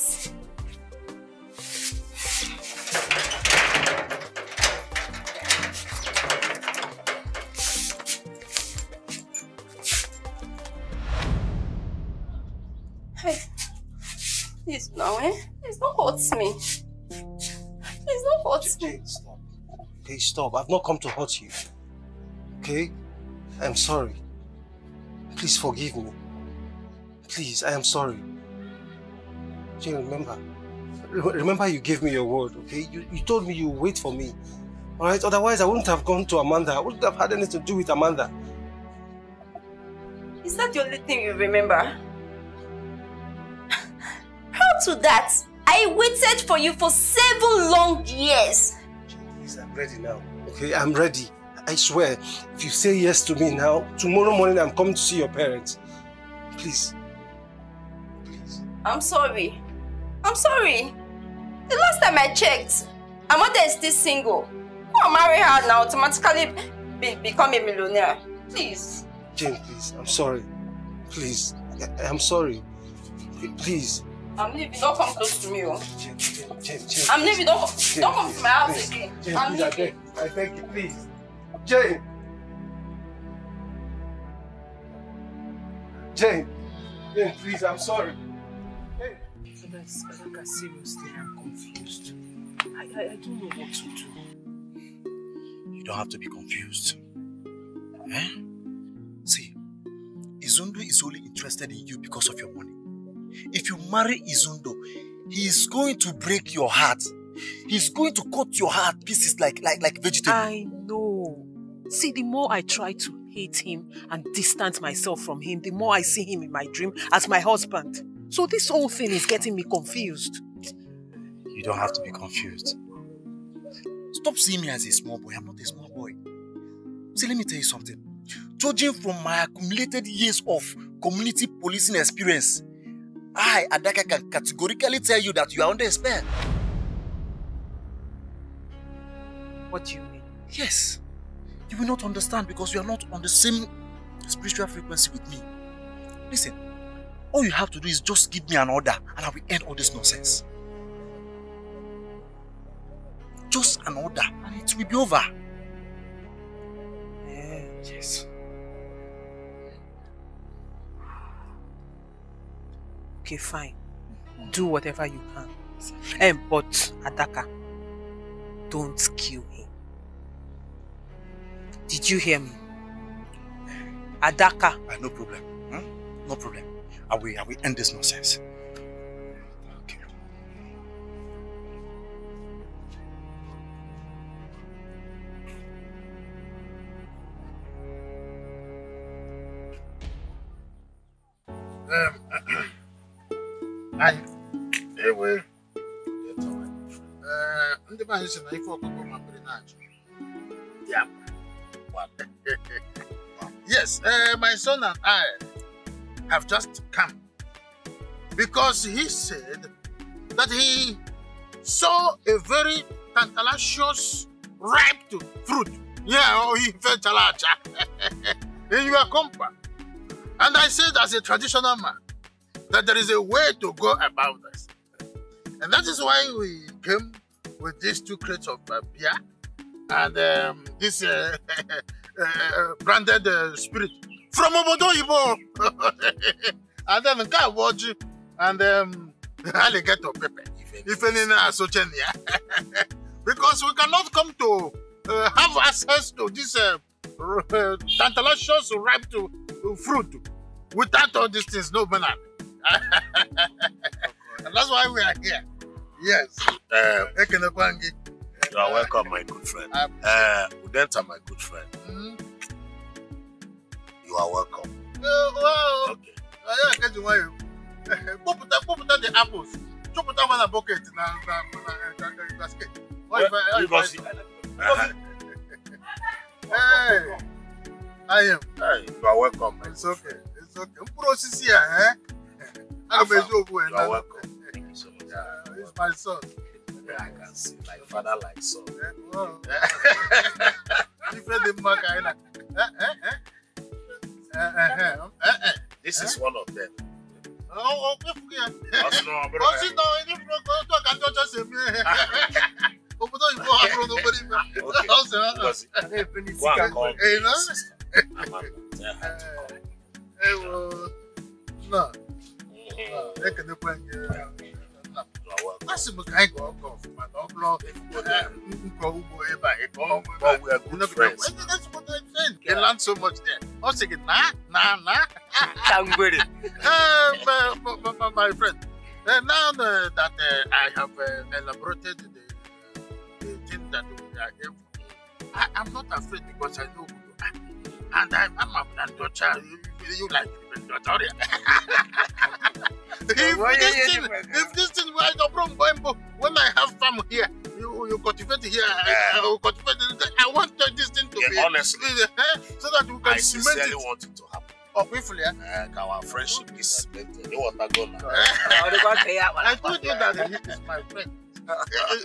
Hey. Please, no, Please don't hurt me. Please don't hurt me. Stop. Okay, stop. I've not come to hurt you. Okay? I'm sorry. Please forgive me. Please, I am sorry. Jane, remember you gave me your word, okay? You told me you would wait for me. Alright? Otherwise, I wouldn't have gone to Amanda. I wouldn't have had anything to do with Amanda. Is that the only thing you remember? How to that? I waited for you for 7 long years. Please, I'm ready now. Okay, I'm ready. I swear, if you say yes to me now, tomorrow morning I'm coming to see your parents. Please. Please. I'm sorry. I'm sorry. The last time I checked, Amanda is still single. Go and marry her now, automatically become a millionaire. Please. Jane, please. I'm sorry. Please. I'm sorry. Please. I'm leaving. Don't come close to me. Jane. I'm leaving. Don't come to my house again. Jane, I'm please, leaving. I beg you, please. Jane, please, I'm sorry. Adaka, seriously, I'm confused. I don't know what to do. You don't have to be confused. Eh? See, Izundo is only interested in you because of your money. If you marry Izundo, he is going to break your heart. He's going to cut your heart pieces like vegetable. I know. See, the more I try to hate him and distance myself from him, the more I see him in my dream as my husband. So this whole thing is getting me confused. You don't have to be confused. Stop seeing me as a small boy. I'm not a small boy. See, let me tell you something. Judging from my accumulated years of community policing experience, I, Adaka, can categorically tell you that you are under a spell. What do you mean? Yes. You will not understand because you are not on the same spiritual frequency with me. Listen, all you have to do is just give me an order and I will end all this nonsense. Just an order and it will be over. Yes. Okay, fine. Do whatever you can. But Adaka, don't kill him. Did you hear me? Adaka. No problem. No problem. I will end this nonsense. Okay. Anyway, ndị man si na ife ọkụkọ mapere na-achụ. Yeah. Yes, my son and I have just come because he said that he saw a very tantalizous ripe fruit. Yeah, he felt chalacha in your compound. And I said, as a traditional man, that there is a way to go about this. And that is why we came with these 2 crates of beer and this branded spirit from Obodo Ibo. And then the watch and alligator pepper. If any because we cannot come to have access to this tantalizous ripe fruit without all these things, no banana. And that's why we are here. Yes. You are welcome, my good friend. Udenta, my good friend. You are welcome. Well, okay. I get you. Put the apples. Chop it down in a bucket. Basket. Hey, I am. Hey, you are welcome. It's okay. It's okay. Process here, eh? I'm a joke. You are welcome. Thank you so much. It's my son. Yeah, I can see, like father, like son. This is one of them. That's a guy go off, man. But we are good friends. That's what I'm saying. They learn so much there. I was thinking, nah. I'm with it. My friend, now that I have elaborated the thing that we are here for, I'm not afraid because I know who you are. And I'm a granddaughter. You like the granddaughter. If this thing were the problem, when I have farm here, you cultivate here, I cultivate it. I want this thing to be honestly, so that we can I cement sincerely it. want it to happen. Oh, hopefully, our friendship is cemented. You want to go now? I told you that he is my friend.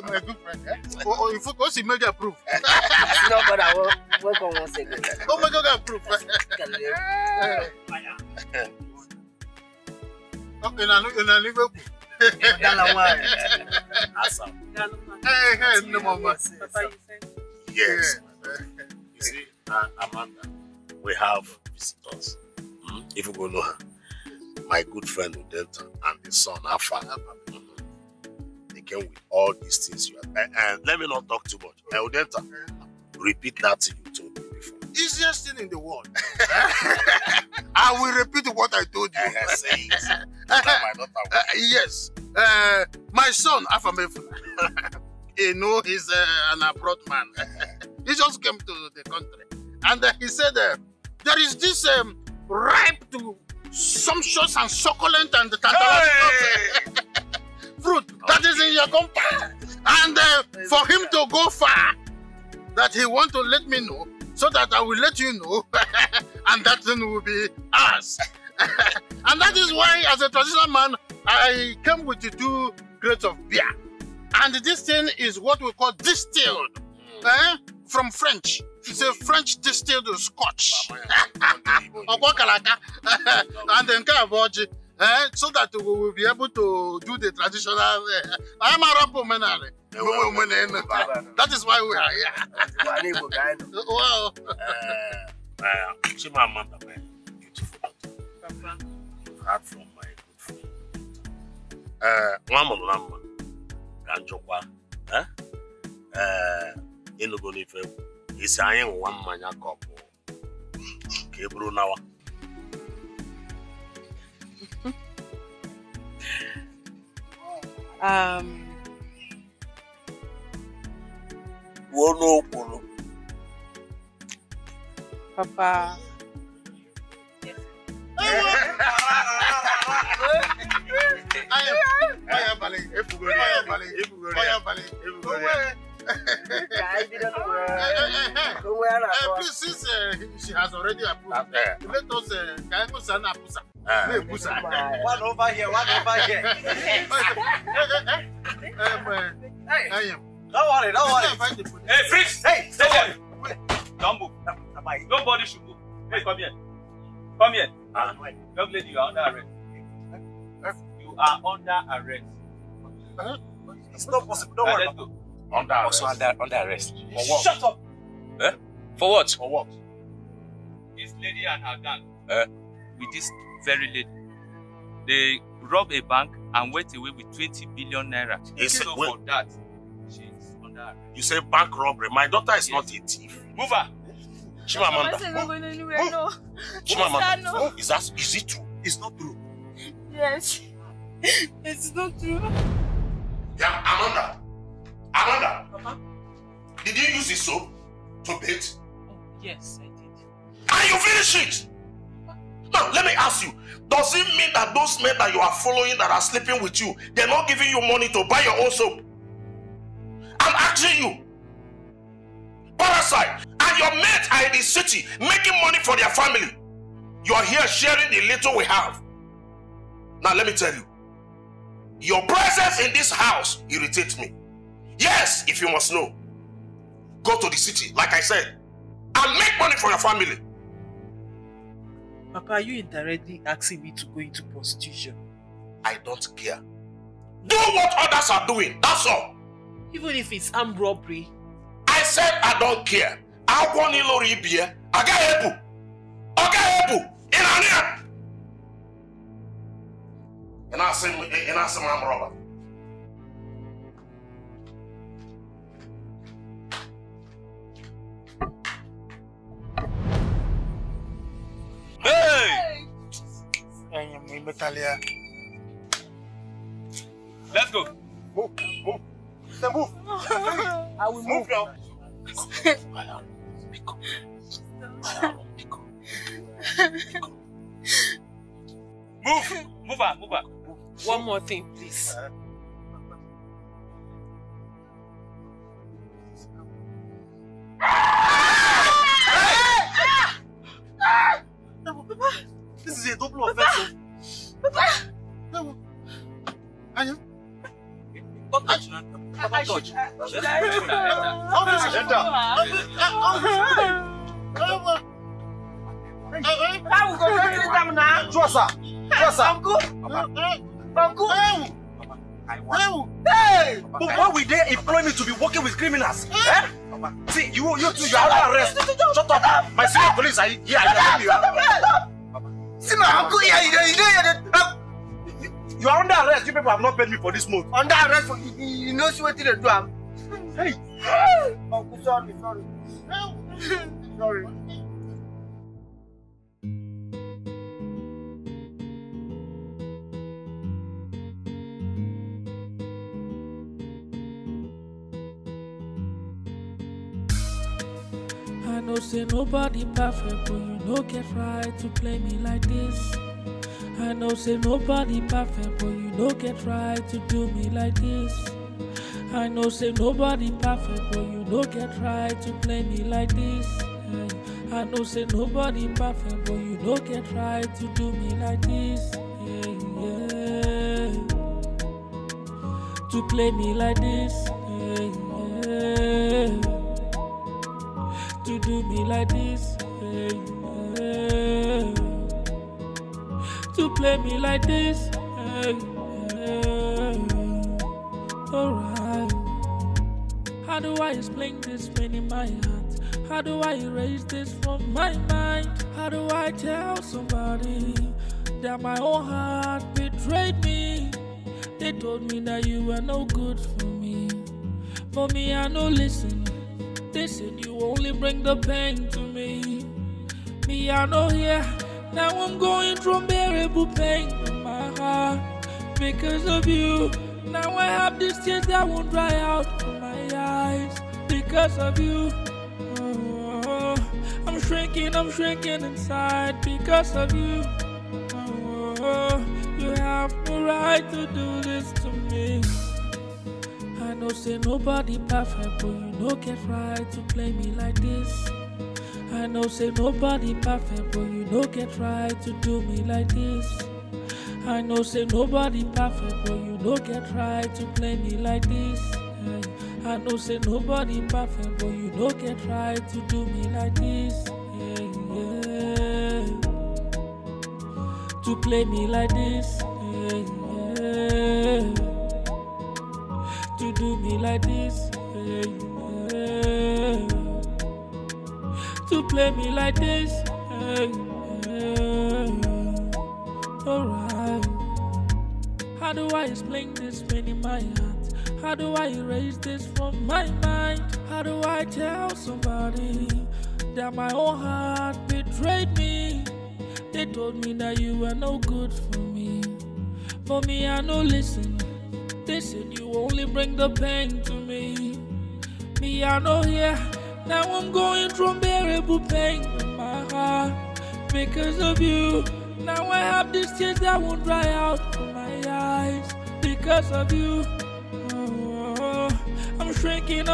My good friend. Or if you go see major proof. No, but I will work on 1 second. Oh my God, proof. Okay, now Liverpool. Hey, no mama. Yes. You see, Amanda, we have visitors. If you go know her, my good friend Udenta and his son Afa. They came with all these things you have. And let me not talk too much. Udenta, repeat that thing you told me before. Easiest thing in the world. I will repeat what I told you. Say it. Yes. My son, Afamefuna, you know, he's an abroad man. He just came to the country. And he said, there is this ripe to sumptuous and succulent and tantalizing fruit that is in your compound. And for him to go far, that he want to let me know so that I will let you know and that thing will be ours. And that is why, as a traditional man, I came with the 2 crates of beer. And this thing is what we call distilled from French. It's a French distilled scotch. And then so that we will be able to do the traditional. I am a rapper man. That is why we are here. Wow. Beautiful. Apart from my good friend. Mama Lamba. Ganjokwa. Inugonife. Is saying one mania couple. Kebru Nawa. Wono. Papa. Please, since she has already approved, let us one over here. Don't worry. Hey, Fritz! Hey, stay there! Don't move. Nobody should move. Hey, come here. Young lady, you are under arrest. You are under arrest. It's not possible. Don't worry. Under arrest. For what? Shut up! For what? For what? This lady and her gang, with this very lady, they robbed a bank and went away with 20 billion naira. So for that, she's under arrest. You say bank robbery. My daughter is not a thief. Move her. Chimamanda. No. Chimamanda. Is it true? It's not true. Yes. It's not true. Yeah, Amanda. Papa? Did you use the soap to bathe? Yes, I did. And you finish it? Now, let me ask you. Does it mean that those men that you are following that are sleeping with you, they're not giving you money to buy your own soap? I'm asking you. Parasite. And your mates are in the city making money for their family. You are here sharing the little we have. Now, let me tell you. Your presence in this house irritates me. Yes, if you must know. Go to the city, like I said, and make money for your family. Papa, are you indirectly asking me to go into prostitution? I don't care. Do what others are doing, that's all. Even if it's armed robbery? I said I don't care. I want to lori beer. I got help. In an ear. And I say I'm robber. Hey! Let's go. Move. Then move. I will move now. Move her. One more thing, please. This is a double offense. Papa! Don't touch. Hey! But why would they employ me to be working with criminals? Eh? See, you two, you are under arrest. Shut up. My senior police are here. See my uncle here. You are under arrest. You people have not paid me for this month. Under arrest for you know what they do. Hey. Uncle, sorry. Sorry. I know say nobody perfect, but you no get right to play me like this. I know say nobody perfect, but you no get right to do me like this. I know say nobody perfect, but you no get right to play me like this. I know say nobody perfect, but you no get right to do me like this. To play me like this. To do me like this. To play me like this. Alright. How do I explain this pain in my heart? How do I erase this from my mind? How do I tell somebody that my own heart betrayed me? They told me that you were no good for me. For me, I no listen. They said you only bring the pain to me. Me, I know here. Now I'm going through unbearable pain in my heart because of you. Now I have these tears that won't dry out from my eyes because of you. Oh, I'm shrinking inside because of you. Oh, you have no right to do this to me. I know say nobody perfect, but you no get right to play me like this. I know say nobody perfect, but you no get right to do me like this. I know say nobody perfect, but you no get right to play me like this. I know say nobody perfect, but you no get right to do me like this. To play me like this. To do me like this. To play me like this. Alright. How do I explain this pain in my heart? How do I erase this from my mind? How do I tell somebody that my own heart betrayed me? They told me that you were no good for me. For me, I no listen. They said you only bring the pain to me. Me, I know here. Now I'm going through unbearable pain in my heart because of you. Now I have these tears that won't dry out from my eyes because of you. Oh, I'm shrinking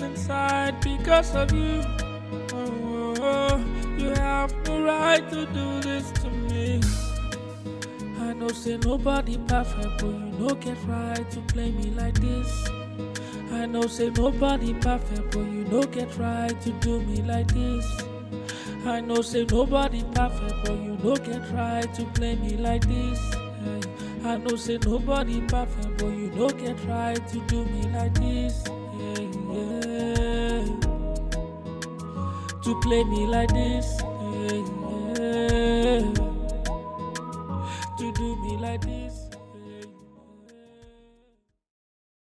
inside because of you. Oh, you have no right to do this to me. I know say nobody perfect, but you no get right to play me like this. I know say nobody perfect, but you no get right to do me like this. I know say nobody perfect, but you no get right to play me like this. I know say nobody perfect, but you no get right to do me like this. To play me like this. To do me like this.